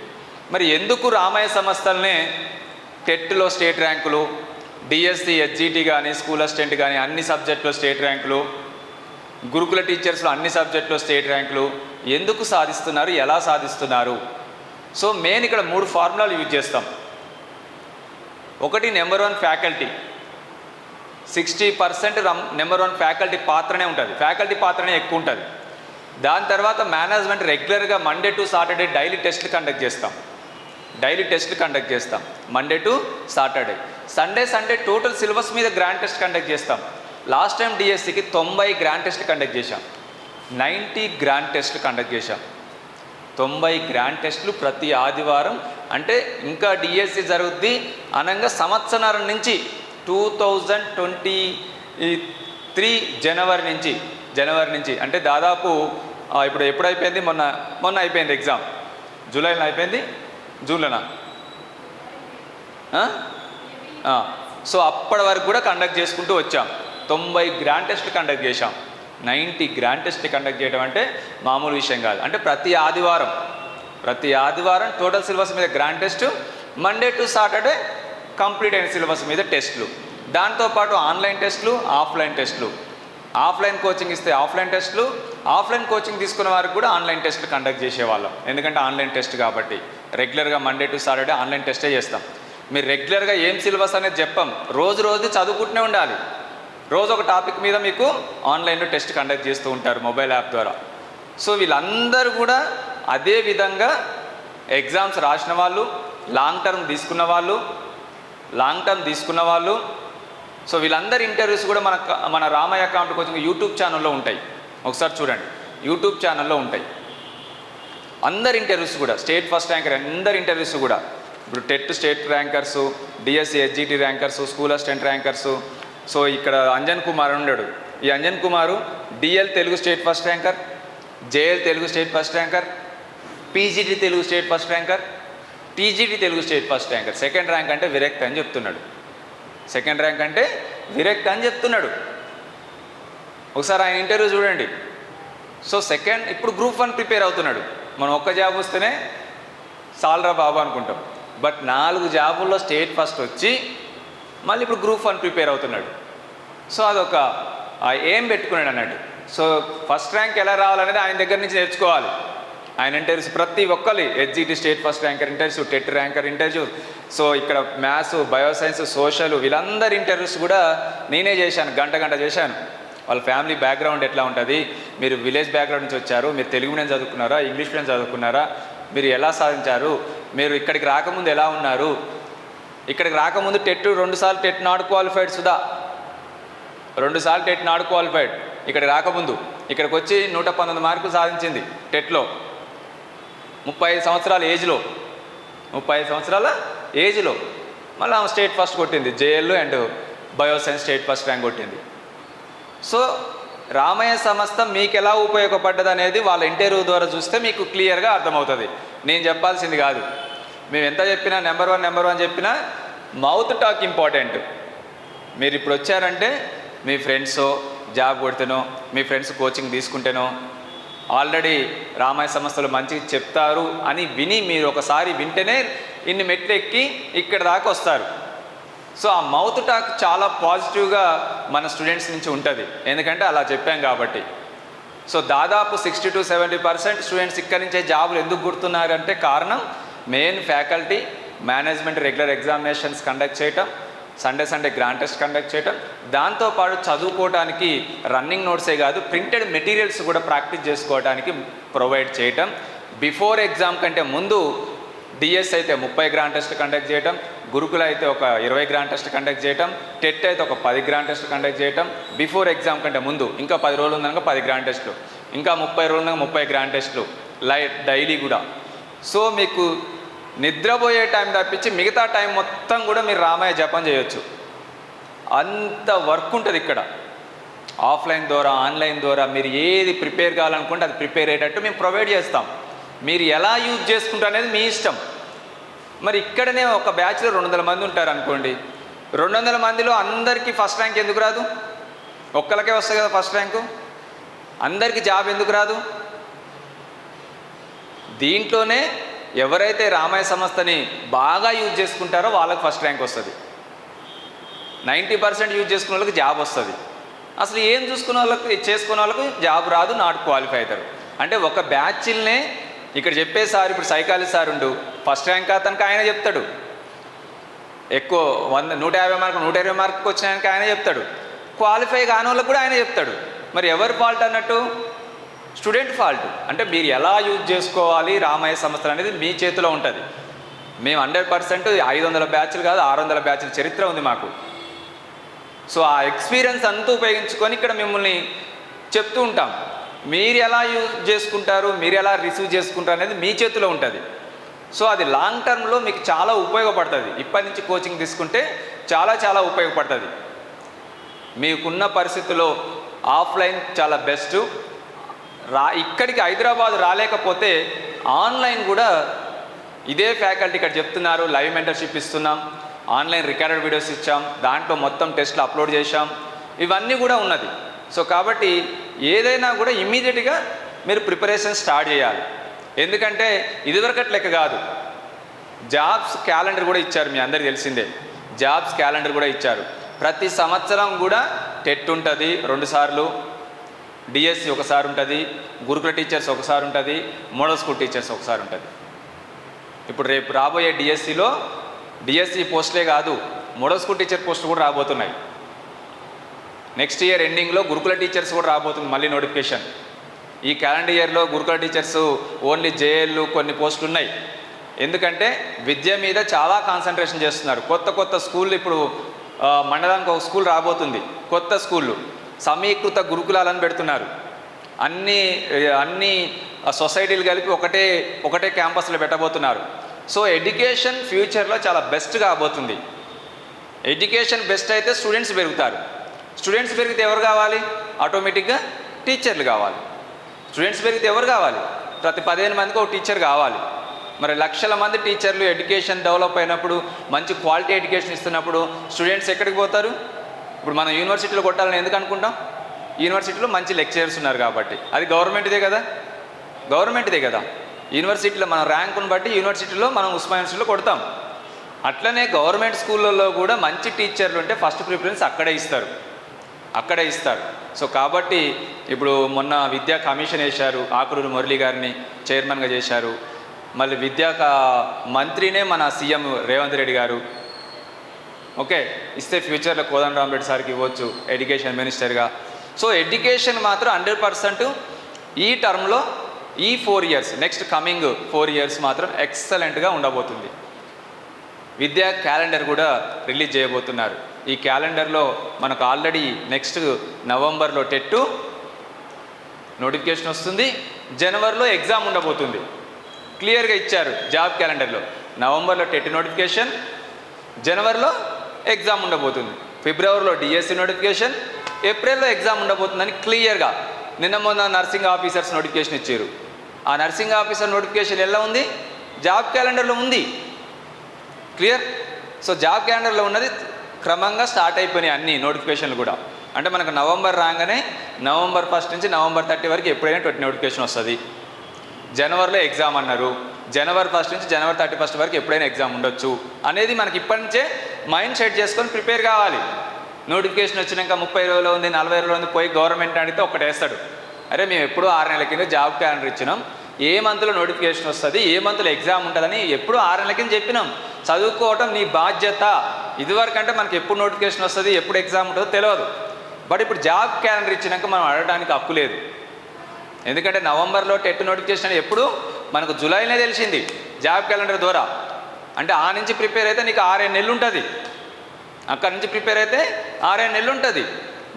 మరి ఎందుకు రామయ్య సంస్థలనే టెట్లో స్టేట్ ర్యాంకులు, డిఎస్సి, హెచ్జిటి కానీ, స్కూల్ అసిస్టెంట్ కానీ అన్ని సబ్జెక్టులో స్టేట్ ర్యాంకులు, గురుకుల టీచర్స్లో అన్ని సబ్జెక్టులో స్టేట్ ర్యాంకులు ఎందుకు సాధిస్తున్నారు, ఎలా సాధిస్తున్నారు? సో మెయిన్ ఇక్కడ 3 ఫార్ములాలు యూజ్ చేస్తాం. ఒకటి నెంబర్ 1 ఫ్యాకల్టీ. 60% నెంబర్ 1 ఫ్యాకల్టీ పాత్రనే ఉంటుంది, ఫ్యాకల్టీ పాత్రనే ఎక్కువ ఉంటుంది. దాని తర్వాత మేనేజ్మెంట్ రెగ్యులర్గా మండే టు సాటర్డే డైలీ టెస్ట్లు కండక్ట్ చేస్తాం, Monday to Saturday. Sunday total syllabus మీద గ్రాండ్ టెస్ట్ కండక్ట్ చేస్తాం. లాస్ట్ టైం డిఎస్సికి 90 గ్రాండ్ టెస్ట్ కండక్ట్ చేశాం. 90 గ్రాండ్ టెస్ట్లు కండక్ట్ చేశాం. 90 గ్రాండ్ టెస్టులు ప్రతి ఆదివారం. అంటే ఇంకా డిఎస్సి జరుగుద్ది అనగా సంవత్సరం నుంచి 2023 జనవరి నుంచి అంటే దాదాపు ఇప్పుడు ఎప్పుడు అయిపోయింది, మొన్న అయిపోయింది ఎగ్జామ్. జూలైలో అయిపోయింది, జూన్లోనా? సో అప్పటి వరకు కూడా కండక్ట్ చేసుకుంటూ వచ్చాం. 90 గ్రాండ్ టెస్ట్లు కండక్ట్ చేశాం. 90 గ్రాండ్ టెస్ట్ కండక్ట్ చేయడం అంటే మామూలు విషయం కాదు. అంటే ప్రతి ఆదివారం టోటల్ సిలబస్ మీద grand test, Monday to Saturday complete అయిన సిలబస్ మీద టెస్టులు, దాంతోపాటు ఆన్లైన్ టెస్టులు, ఆఫ్లైన్ టెస్టులు. ఆఫ్లైన్ కోచింగ్ ఇస్తే ఆఫ్లైన్ టెస్టులు, ఆఫ్లైన్ కోచింగ్ తీసుకున్న వారికి కూడా ఆన్లైన్ టెస్టులు కండక్ట్ చేసేవాళ్ళం. ఎందుకంటే ఆన్లైన్ టెస్ట్ కాబట్టి రెగ్యులర్గా మండే టు సాటర్డే ఆన్లైన్ టెస్టే చేస్తాం. మీరు రెగ్యులర్గా ఏం సిలబస్ అనేది చెప్పాం, రోజు చదువుకుంటూనే ఉండాలి. రోజు ఒక టాపిక్ మీద మీకు ఆన్లైన్లో టెస్ట్ కండక్ట్ చేస్తూ ఉంటారు మొబైల్ యాప్ ద్వారా. సో వీళ్ళందరూ కూడా అదే విధంగా ఎగ్జామ్స్ రాసిన వాళ్ళు, లాంగ్ టర్మ్ తీసుకున్న వాళ్ళు. సో వీళ్ళందరి ఇంటర్వ్యూస్ కూడా మన రామయ్య అకౌంట్ కోచింగ్ యూట్యూబ్ ఛానల్లో ఉంటాయి. ఒకసారి చూడండి, యూట్యూబ్ ఛానల్లో ఉంటాయి. అందరి ఇంటర్వ్యూస్ కూడా, స్టేట్ ఫస్ట్ ర్యాంకర్ అందరి ఇంటర్వ్యూస్ కూడా, ఇప్పుడు TET state rankers, DSC SGT rankers, school assistant rankers. So ఇక్కడ అంజన్ కుమార్ ఉన్నాడు. ఈ Anjan Kumar DL Telugu state first ranker, JL Telugu state first ranker, PGT Telugu state first ranker, TGT Telugu state first ranker. Second rank అంటే విరక్తి అని చెప్తున్నాడు. ఒకసారి ఆయన ఇంటర్వ్యూ చూడండి. సో ఇప్పుడు గ్రూప్ 1 ప్రిపేర్ అవుతున్నాడు. మనం ఒక్క జాబ్ వస్తేనే సాల్రా బాబు అనుకుంటాం. బట్ 4 జాబుల్లో స్టేట్ ఫస్ట్ వచ్చి మళ్ళీ ఇప్పుడు గ్రూప్ 1 ప్రిపేర్ అవుతున్నాడు. సో అదొక ఏం పెట్టుకున్నాడు అన్నట్టు. సో ఫస్ట్ ర్యాంక్ ఎలా రావాలనేది ఆయన దగ్గర నుంచి నేర్చుకోవాలి. ఆయన ఇంటర్వ్యూస్ ప్రతి ఒక్కరి SGT state first ranker interview, TET ranker interview. So ఇక్కడ మ్యాథ్స్, బయోసైన్స్, సోషల్ వీళ్ళందరి ఇంటర్వ్యూస్ కూడా నేనే చేశాను. గంట చేశాను. వాళ్ళ ఫ్యామిలీ బ్యాక్గ్రౌండ్ ఎట్లా ఉంటుంది, మీరు విలేజ్ బ్యాక్గ్రౌండ్ నుంచి వచ్చారు, మీరు తెలుగు మీడియం చదువుకున్నారా, ఇంగ్లీష్ మీడియం చదువుకున్నారా, మీరు ఎలా సాధించారు, మీరు ఇక్కడికి రాకముందు ఎలా ఉన్నారు, ఇక్కడికి రాకముందు టెట్ 2 సార్లు టెట్ నాట్ క్వాలిఫైడ్, సుధా 2 సార్లు టెట్ నాట్ క్వాలిఫైడ్. ఇక్కడికి రాకముందు ఇక్కడికి వచ్చి 119 మార్కులు సాధించింది టెట్లో. 35 సంవత్సరాల ఏజ్లో మళ్ళీ ఆమె స్టేట్ ఫస్ట్ కొట్టింది. JL and bioscience state first rank కొట్టింది. సో రామయ్య సంస్థ మీకు ఎలా ఉపయోగపడ్డది అనేది వాళ్ళ ఇంటర్వ్యూ ద్వారా చూస్తే మీకు క్లియర్గా అర్థమవుతుంది. నేను చెప్పాల్సింది కాదు. మేము ఎంత చెప్పినా నెంబర్ వన్ చెప్పినా మౌత్ టాక్ ఇంపార్టెంట్. మీరు ఇప్పుడు వచ్చారంటే మీ ఫ్రెండ్సో జాబ్ కొడితేనో, మీ ఫ్రెండ్స్ కోచింగ్ తీసుకుంటేనో, ఆల్రెడీ రామయ్య సంస్థలు మంచిగా చెప్తారు అని విని మీరు ఒకసారి వింటేనే ఇన్ని మెట్లు ఎక్కి ఇక్కడ దాకా వస్తారు. సో ఆ మౌత్ టాక్ చాలా పాజిటివ్గా మన స్టూడెంట్స్ నుంచి ఉంటుంది. ఎందుకంటే అలా చెప్పాం కాబట్టి. సో దాదాపు 60 to 70% స్టూడెంట్స్ ఇక్కడి నుంచే జాబులు ఎందుకు గుర్తున్నారంటే కారణం main faculty, management regular examinations conduct చేయటం, సండే గ్రాండ్ టెస్ట్ కండక్ట్ చేయటం, దాంతోపాటు చదువుకోవడానికి రన్నింగ్ నోట్సే కాదు ప్రింటెడ్ మెటీరియల్స్ కూడా ప్రాక్టీస్ చేసుకోవడానికి ప్రొవైడ్ చేయటం. బిఫోర్ ఎగ్జామ్ కంటే ముందు డిఎస్ అయితే 30 గ్రాండ్ టెస్ట్ కండక్ట్ చేయటం, గురుకుల అయితే ఒక 20 గ్రాండ్ టెస్ట్ కండక్ట్ చేయటం, టెట్ అయితే ఒక 10 గ్రాండ్ టెస్ట్ కండక్ట్ చేయటం. బిఫోర్ ఎగ్జామ్ కంటే ముందు ఇంకా 10 రోజులు ఉందనగా 10 గ్రాండ్ టెస్టులు, ఇంకా 30 రోజులు ఉందనగా 30 గ్రాండ్ టెస్టులు డైలీ కూడా. సో మీకు నిద్రపోయే టైం తప్పించి మిగతా టైం మొత్తం కూడా మీరు రామయ్య జపం చేయొచ్చు. అంత వర్క్ ఉంటుంది ఇక్కడ. ఆఫ్లైన్ ద్వారా, ఆన్లైన్ ద్వారా మీరు ఏది ప్రిపేర్ కావాలనుకుంటే అది ప్రిపేర్ అయ్యేటట్టు మేము ప్రొవైడ్ చేస్తాం. మీరు ఎలా యూజ్ చేసుకుంటారు అనేది మీ ఇష్టం. మరి ఇక్కడనే ఒక బ్యాచ్లో 200 మంది ఉంటారు అనుకోండి. 200 మందిలో అందరికీ ఫస్ట్ ర్యాంక్ ఎందుకు రాదు? ఒక్కరికే వస్తుంది కదా ఫస్ట్ ర్యాంకు. అందరికీ జాబ్ ఎందుకు రాదు? దీంట్లోనే ఎవరైతే రామయ్య సంస్థని బాగా యూజ్ చేసుకుంటారో వాళ్ళకి ఫస్ట్ ర్యాంక్ వస్తుంది. 90% యూజ్ చేసుకున్న వాళ్ళకి జాబ్ వస్తుంది. అసలు ఏం చేసుకున్న వాళ్ళకి జాబ్ రాదు, నాట్ క్వాలిఫై అవుతారు. అంటే ఒక బ్యాచ్ల్నే ఇక్కడ చెప్పే సార్, ఇప్పుడు సైకాలజీ సార్ ఉండు, ఫస్ట్ ర్యాంక్ అతనికి ఆయన చెప్తాడు. ఎక్కువ 150 మార్కు 120 మార్కుకి వచ్చినానికి ఆయన చెప్తాడు. క్వాలిఫై కాని వాళ్ళకి కూడా ఆయన చెప్తాడు. మరి ఎవరి ఫాల్ట్ అన్నట్టు? Student fault. అంటే మీరు ఎలా యూజ్ చేసుకోవాలి రామయ్య సంస్థలు అనేది మీ చేతిలో ఉంటుంది. మేము 100% 500 బ్యాచ్లు కాదు 600 బ్యాచ్ల చరిత్ర ఉంది మాకు. సో ఆ ఎక్స్పీరియన్స్ అంతా ఉపయోగించుకొని ఇక్కడ మిమ్మల్ని చెప్తూ ఉంటాం. మీరు ఎలా యూజ్ చేసుకుంటారు, మీరు ఎలా రిసీవ్ చేసుకుంటారు అనేది మీ చేతిలో ఉంటుంది. సో అది లాంగ్ టర్మ్లో మీకు చాలా ఉపయోగపడుతుంది. ఇప్పటి నుంచి కోచింగ్ తీసుకుంటే చాలా ఉపయోగపడుతుంది. మీకున్న పరిస్థితుల్లో ఆఫ్లైన్ చాలా బెస్ట్. ఇక్కడికి హైదరాబాద్ రాలేకపోతే ఆన్లైన్ కూడా ఇదే ఫ్యాకల్టీ ఇక్కడ చెప్తున్నారు, లైవ్ మెంటర్షిప్ ఇస్తున్నాం, ఆన్లైన్ రికార్డెడ్ వీడియోస్ ఇచ్చాం, దాంట్లో మొత్తం టెస్ట్లు అప్లోడ్ చేశాం, ఇవన్నీ కూడా ఉన్నది. సో కాబట్టి ఏదైనా కూడా ఇమ్మీడియట్గా మీరు ప్రిపరేషన్ స్టార్ట్ చేయాలి. ఎందుకంటే ఇదివరకటి లెక్క కాదు. జాబ్స్ క్యాలెండర్ కూడా ఇచ్చారు, మీ అందరికీ తెలిసిందే. జాబ్స్ క్యాలెండర్ కూడా ఇచ్చారు. ప్రతి సంవత్సరం కూడా టెట్ ఉంటుంది 2 సార్లు, డిఎస్సి ఒకసారి ఉంటుంది, గురుకుల టీచర్స్ ఒకసారి ఉంటుంది, మోడల్ స్కూల్ టీచర్స్ ఒకసారి ఉంటుంది. ఇప్పుడు రేపు రాబోయే డిఎస్సిలో డిఎస్సి పోస్టులే కాదు, మోడల్ స్కూల్ టీచర్ పోస్టులు కూడా రాబోతున్నాయి. నెక్స్ట్ ఇయర్ ఎండింగ్లో గురుకుల టీచర్స్ కూడా రాబోతుంది మళ్ళీ నోటిఫికేషన్. ఈ క్యాలెండర్ ఇయర్లో గురుకుల టీచర్స్ ఓన్లీ జేఎల్ కొన్ని పోస్టులు ఉన్నాయి. ఎందుకంటే విద్య మీద చాలా కాన్సన్ట్రేషన్ చేస్తున్నారు. కొత్త స్కూళ్ళు ఇప్పుడు మండలానికి ఒక స్కూల్ రాబోతుంది, కొత్త స్కూళ్ళు సమీకృత గురుకులాలను పెడుతున్నారు. అన్ని సొసైటీలు కలిపి ఒకటే క్యాంపస్లో పెట్టబోతున్నారు. సో ఎడ్యుకేషన్ ఫ్యూచర్లో చాలా బెస్ట్ కాబోతుంది. ఎడ్యుకేషన్ బెస్ట్ అయితే స్టూడెంట్స్ పెరుగుతారు. స్టూడెంట్స్ పెరిగితే ఎవరు కావాలి? ఆటోమేటిక్గా టీచర్లు కావాలి. స్టూడెంట్స్ పెరిగితే ఎవరు కావాలి? ప్రతి 15 మందికి ఒక టీచర్ కావాలి. మరి లక్షల మంది టీచర్లు ఎడ్యుకేషన్ డెవలప్ అయినప్పుడు, మంచి క్వాలిటీ ఎడ్యుకేషన్ ఇస్తున్నప్పుడు స్టూడెంట్స్ ఎక్కడికి పోతారు? ఇప్పుడు మనం యూనివర్సిటీలో కొట్టాలని ఎందుకు అనుకుంటాం? యూనివర్సిటీలో మంచి లెక్చరర్స్ ఉన్నారు కాబట్టి. అది గవర్నమెంట్దే కదా. యూనివర్సిటీలో మన ర్యాంకును బట్టి యూనివర్సిటీలో మనం ఉస్మానియా యూనివర్సిటీలో కొడతాం. అట్లనే గవర్నమెంట్ స్కూళ్ళల్లో కూడా మంచి టీచర్లు ఉంటే ఫస్ట్ ప్రిఫరెన్స్ అక్కడే ఇస్తారు. సో కాబట్టి ఇప్పుడు మొన్న విద్యా కమిషన్ వేశారు, ఆకురూరి మురళి గారిని చైర్మన్గా చేశారు. మళ్ళీ మంత్రినే మన సీఎం రేవంత్ రెడ్డి గారు. ఓకే, ఇస్తే ఫ్యూచర్లో కోదండరామరెడ్డి సార్కి ఇవ్వచ్చు ఎడ్యుకేషన్ మినిస్టర్గా. సో ఎడ్యుకేషన్ మాత్రం 100% ఈ టర్మ్లో ఈ 4 ఇయర్స్, నెక్స్ట్ కమింగ్ 4 ఇయర్స్ మాత్రం ఎక్సలెంట్గా ఉండబోతుంది. విద్యా క్యాలెండర్ కూడా రిలీజ్ చేయబోతున్నారు. ఈ క్యాలెండర్లో మనకు ఆల్రెడీ నెక్స్ట్ నవంబర్లో టెట్ నోటిఫికేషన్ వస్తుంది, జనవరిలో ఎగ్జామ్ ఉండబోతుంది. క్లియర్గా ఇచ్చారు జాబ్ క్యాలెండర్లో. నవంబర్లో టెట్ నోటిఫికేషన్, జనవరిలో ఎగ్జామ్ ఉండబోతుంది, ఫిబ్రవరిలో డిఎస్సి నోటిఫికేషన్, ఏప్రిల్లో ఎగ్జామ్ ఉండబోతుందని క్లియర్గా మొన్న నర్సింగ్ ఆఫీసర్స్ నోటిఫికేషన్ ఇచ్చారు. ఆ నర్సింగ్ ఆఫీసర్ నోటిఫికేషన్ ఎలా ఉంది? జాబ్ క్యాలెండర్లో ఉంది. క్లియర్. సో జాబ్ క్యాలెండర్లో ఉన్నది క్రమంగా స్టార్ట్ అయిపోయినాయి అన్ని నోటిఫికేషన్లు కూడా. అంటే మనకు నవంబర్ రాగానే నవంబర్ 1 నుంచి నవంబర్ 30 వరకు ఎప్పుడైనా నోటిఫికేషన్ వస్తుంది. జనవరిలో ఎగ్జామ్ అన్నారు, జనవరి 1 నుంచి జనవరి 31 వరకు ఎప్పుడైనా ఎగ్జామ్ ఉండొచ్చు అనేది మనకి ఇప్పటి నుంచే మైండ్ సెట్ చేసుకొని ప్రిపేర్ కావాలి. నోటిఫికేషన్ వచ్చినాక 30 రోజులు ఉంది, 40 రోజులు ఉంది, పోయి గవర్నమెంట్ అడిగితే ఒకటి వేస్తాడు. అరే మేము ఎప్పుడూ 6 నెలల కింద జాబ్ క్యాలెండర్ ఇచ్చినాం, ఏ మంత్లో నోటిఫికేషన్ వస్తుంది, ఏ మంత్లో ఎగ్జామ్ ఉంటుందని ఎప్పుడు 6 నెలల కింద చెప్పినాం. చదువుకోవటం నీ బాధ్యత. ఇదివరకు అంటే మనకి ఎప్పుడు నోటిఫికేషన్ వస్తుంది, ఎప్పుడు ఎగ్జామ్ ఉంటుందో తెలియదు. బట్ ఇప్పుడు జాబ్ క్యాలెండర్ ఇచ్చినాక మనం అడగడానికి హక్కు లేదు. ఎందుకంటే నవంబర్లో టెట్ నోటిఫికేషన్ ఎప్పుడు మనకు జూలైలోనే తెలిసింది జాబ్ క్యాలెండర్ ద్వారా. అంటే ఆ నుంచి ప్రిపేర్ అయితే నీకు 6-7 నెలలు ఉంటుంది, అక్కడి నుంచి ప్రిపేర్ అయితే 6-7 నెలలు ఉంటుంది.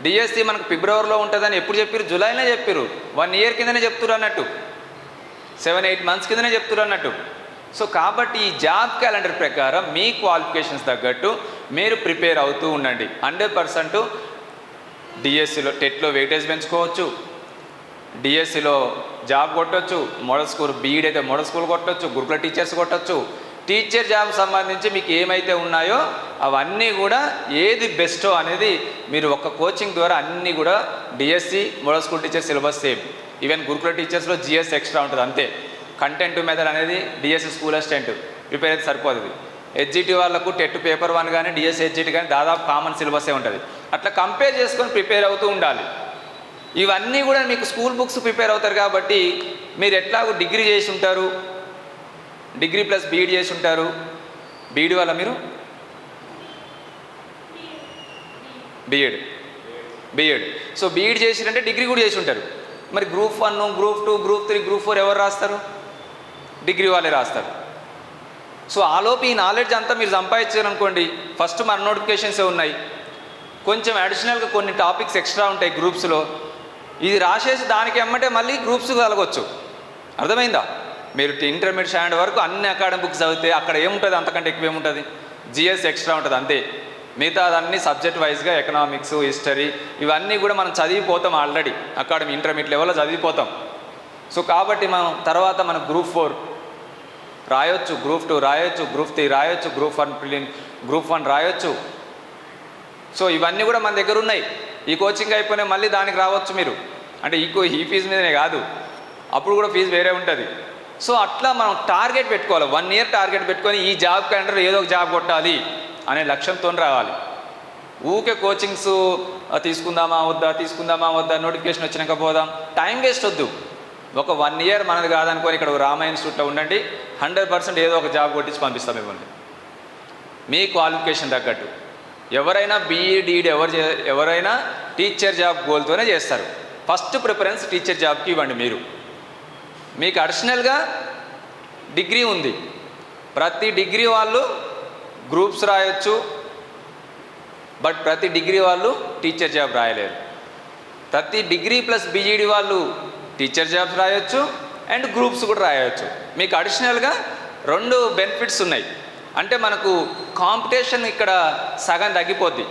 డిఎస్సి మనకు ఫిబ్రవరిలో ఉంటుందని ఎప్పుడు చెప్పారు? జూలైలోనే చెప్పారు. 1 ఇయర్ కిందనే చెప్తున్నారు అన్నట్టు, 7-8 మంత్స్ కిందనే చెప్తున్నారు అన్నట్టు. సో కాబట్టి ఈ జాబ్ క్యాలెండర్ ప్రకారం మీ క్వాలిఫికేషన్స్ తగ్గట్టు మీరు ప్రిపేర్ అవుతూ ఉండండి. 100% డిఎస్సిలో టెట్లో వెయిటేజ్ పెంచుకోవచ్చు, డిఎస్సిలో జాబ్ కొట్టవచ్చు, మోడల్ స్కూల్ బీఈడ్ అయితే మోడల్ స్కూల్ కొట్టవచ్చు, గురుకుల టీచర్స్ కొట్టవచ్చు. టీచర్ జాబ్ సంబంధించి మీకు ఏమైతే ఉన్నాయో అవన్నీ కూడా ఏది బెస్టో అనేది మీరు ఒక కోచింగ్ ద్వారా అన్నీ కూడా DSC model school teacher syllabus same. Even గురుకుల టీచర్స్లో జిఎస్ ఎక్స్ట్రా ఉంటుంది అంతే. కంటెంట్ మెథడ్ అనేది డిఎస్సి స్కూల్ అసిస్టెంట్ ప్రిపేర్ అయితే సరిపోతుంది. హెచ్జిటి వాళ్ళకు టెట్ పేపర్ 1 కానీ డిఎస్సి హెచ్జిటి కానీ దాదాపు కామన్ సిలబసే ఉంటుంది. అట్లా కంపేర్ చేసుకొని ప్రిపేర్ అవుతూ ఉండాలి. ఇవన్నీ కూడా మీకు స్కూల్ బుక్స్ ప్రిపేర్ అవుతారు కాబట్టి మీరు ఎట్లాగో డిగ్రీ చేసి ఉంటారు, డిగ్రీ ప్లస్ బీఈడ్ చేసి ఉంటారు. బీఈడ్ వల్ల మీరు బీఎడ్ సో బీఈడ్ చేసిరంటే డిగ్రీ కూడా చేసి ఉంటారు. మరి గ్రూప్ 1, గ్రూప్ 2, గ్రూప్ 3, గ్రూప్ 4 ఎవరు రాస్తారు? డిగ్రీ వాళ్ళే రాస్తారు. సో ఆలోపు ఈ నాలెడ్జ్ అంతా మీరు సంపాదించారనుకోండి, ఫస్ట్ మన నోటిఫికేషన్సే ఉన్నాయి, కొంచెం అడిషనల్గా కొన్ని టాపిక్స్ ఎక్స్ట్రా ఉంటాయి గ్రూప్స్లో, ఇది రాసేసి దానికి ఎమ్మటే మళ్ళీ గ్రూప్స్ కలగొచ్చు. అర్థమైందా? మీరు ఇంటర్మీడియట్ స్టాండర్డ్ వరకు అన్ని అకాడమిక్ బుక్స్ చదివితే అక్కడ ఏముంటుంది, అంతకంటే ఎక్కువ ఏముంటుంది, జిఎస్ ఎక్స్ట్రా ఉంటుంది అంతే. మిగతా అన్ని సబ్జెక్ట్ వైజ్గా ఎకనామిక్స్, హిస్టరీ ఇవన్నీ కూడా మనం చదివిపోతాం ఆల్రెడీ, అకాడమీ ఇంటర్మీడియట్ లెవెల్లో చదివిపోతాం. సో కాబట్టి మనం తర్వాత మనం గ్రూప్ 4 రాయొచ్చు, గ్రూప్ 2 రాయొచ్చు, గ్రూప్ 3 రాయొచ్చు, గ్రూప్ 1 రాయొచ్చు. సో ఇవన్నీ కూడా మన దగ్గర ఉన్నాయి. ఈ కోచింగ్ అయిపోయినా మళ్ళీ దానికి రావచ్చు మీరు. అంటే ఈ ఫీజు మీదనే కాదు, అప్పుడు కూడా ఫీజు వేరే ఉంటుంది. సో అట్లా మనం టార్గెట్ పెట్టుకోవాలి, 1 ఇయర్ టార్గెట్ పెట్టుకొని ఈ జాబ్ క్యాలెండర్ ఏదో ఒక జాబ్ కొట్టాలి అనే లక్ష్యంతో రావాలి. ఊకే కోచింగ్స్ తీసుకుందామా వద్దా, నోటిఫికేషన్ వచ్చినాక పోదాం, టైం వేస్ట్ వద్దు. ఒక 1 ఇయర్ మనది కాదనుకొని ఇక్కడ రామా ఇన్స్టిట్యూట్లో ఉండండి, 100% ఏదో ఒక జాబ్ కొట్టించి పంపిస్తాం మిమ్మల్ని మీ క్వాలిఫికేషన్ తగ్గట్టు. ఎవరైనా బీఈ ఎవరైనా టీచర్ జాబ్ గోల్తోనే చేస్తారు. ఫస్ట్ ప్రిఫరెన్స్ టీచర్ జాబ్కి ఇవ్వండి. మీకు అడిషనల్గా డిగ్రీ ఉంది, ప్రతి డిగ్రీ వాళ్ళు గ్రూప్స్ రాయొచ్చు, బట్ ప్రతి డిగ్రీ వాళ్ళు టీచర్ జాబ్ రాయలేరు. ప్రతి డిగ్రీ ప్లస్ బీఈడి వాళ్ళు టీచర్ జాబ్స్ రాయొచ్చు అండ్ గ్రూప్స్ కూడా రాయొచ్చు. మీకు అడిషనల్గా 2 బెనిఫిట్స్ ఉన్నాయి. అంటే మనకు కాంపిటీషన్ ఇక్కడ సగం తగ్గిపోద్ది.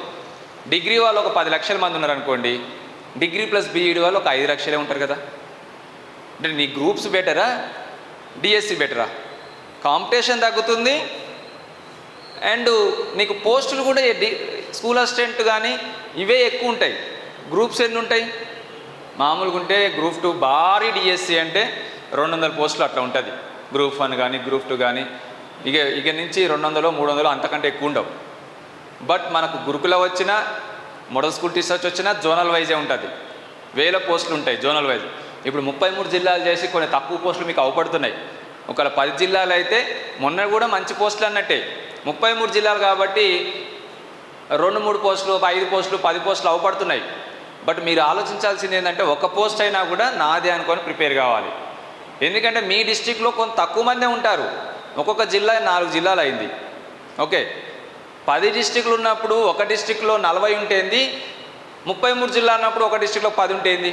డిగ్రీ వాళ్ళు ఒక 10 లక్షల మంది ఉన్నారనుకోండి, డిగ్రీ ప్లస్ బీఈడి వాళ్ళు ఒక 5 లక్షలే ఉంటారు కదా. అంటే నీ గ్రూప్స్ బెటరా, డిఎస్సి బెటరా? కాంపిటీషన్ తగ్గుతుంది అండ్ నీకు పోస్టులు కూడా స్కూల్ అసిస్టెంట్ కానీ ఇవే ఎక్కువ ఉంటాయి. గ్రూప్స్ ఎన్ని ఉంటాయి? మామూలుగా ఉంటే గ్రూప్ 2 భారీ డిఎస్సి అంటే 200 పోస్టులు అట్లా ఉంటుంది. గ్రూప్ 1 కానీ గ్రూప్ 2 కానీ ఇక నుంచి 200, 300 అంతకంటే ఎక్కువ ఉండవు. బట్ మనకు గురుకుల వచ్చినా, మోడల్ స్కూల్ టీచర్స్ వచ్చినా జోనల్ వైజే ఉంటుంది, 1000 పోస్టులు ఉంటాయి జోనల్ వైజ్. ఇప్పుడు 33 జిల్లాలు చేసి కొన్ని తక్కువ పోస్టులు మీకు అవపడుతున్నాయి. ఒకవేళ 10 జిల్లాలు అయితే మొన్న కూడా మంచి పోస్టులు అన్నట్టే. 33 జిల్లాలు కాబట్టి 2-3 పోస్టులు, 5 పోస్టులు, 10 పోస్టులు అవపడుతున్నాయి. బట్ మీరు ఆలోచించాల్సింది ఏంటంటే ఒక పోస్ట్ అయినా కూడా నాదే అనుకొని ప్రిపేర్ కావాలి. ఎందుకంటే మీ డిస్టిక్లో కొంత తక్కువ మందే ఉంటారు. ఒక్కొక్క జిల్లా 4 జిల్లాలు అయింది. ఓకే, 10 డిస్టిక్లు ఉన్నప్పుడు ఒక డిస్టిక్లో 40 ఉంటేంది, 33 జిల్లా అన్నప్పుడు ఒక డిస్టిక్లో 10 ఉంటేంది,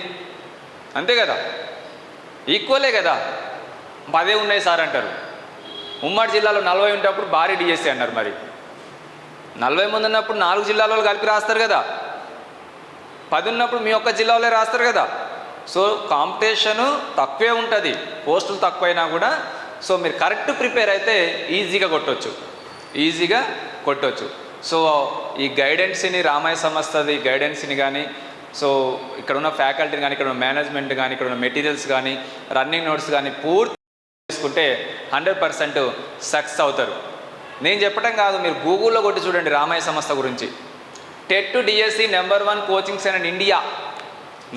అంతే కదా, ఈక్వలే కదా. 10 ఉన్నాయి సార్ అంటారు. ఉమ్మడి జిల్లాలో 40 ఉంటప్పుడు భారీ డిఎస్సి అన్నారు. మరి 40 మంది ఉన్నప్పుడు 4 జిల్లాలో కలిపి రాస్తారు కదా, 10 ఉన్నప్పుడు మీ ఒక్క జిల్లాలో రాస్తారు కదా. సో కాంపిటీషను తక్కువే ఉంటుంది, పోస్టులు తక్కువైనా కూడా. సో మీరు కరెక్ట్ ప్రిపేర్ అయితే ఈజీగా కొట్టవచ్చు. సో ఈ గైడెన్స్ని రామాయ సంస్థది గైడెన్స్ని కానీ, సో ఇక్కడ ఉన్న ఫ్యాకల్టీని కానీ, ఇక్కడ ఉన్న మేనేజ్మెంట్ కానీ, ఇక్కడ ఉన్న మెటీరియల్స్ కానీ, రన్నింగ్ నోట్స్ కానీ పూర్తి చేసుకుంటే 100% సక్సెస్ అవుతారు. నేను చెప్పడం కాదు, మీరు గూగుల్లో కొట్టి చూడండి రామాయ సంస్థ గురించి. TET DSC #1 coaching centre in India,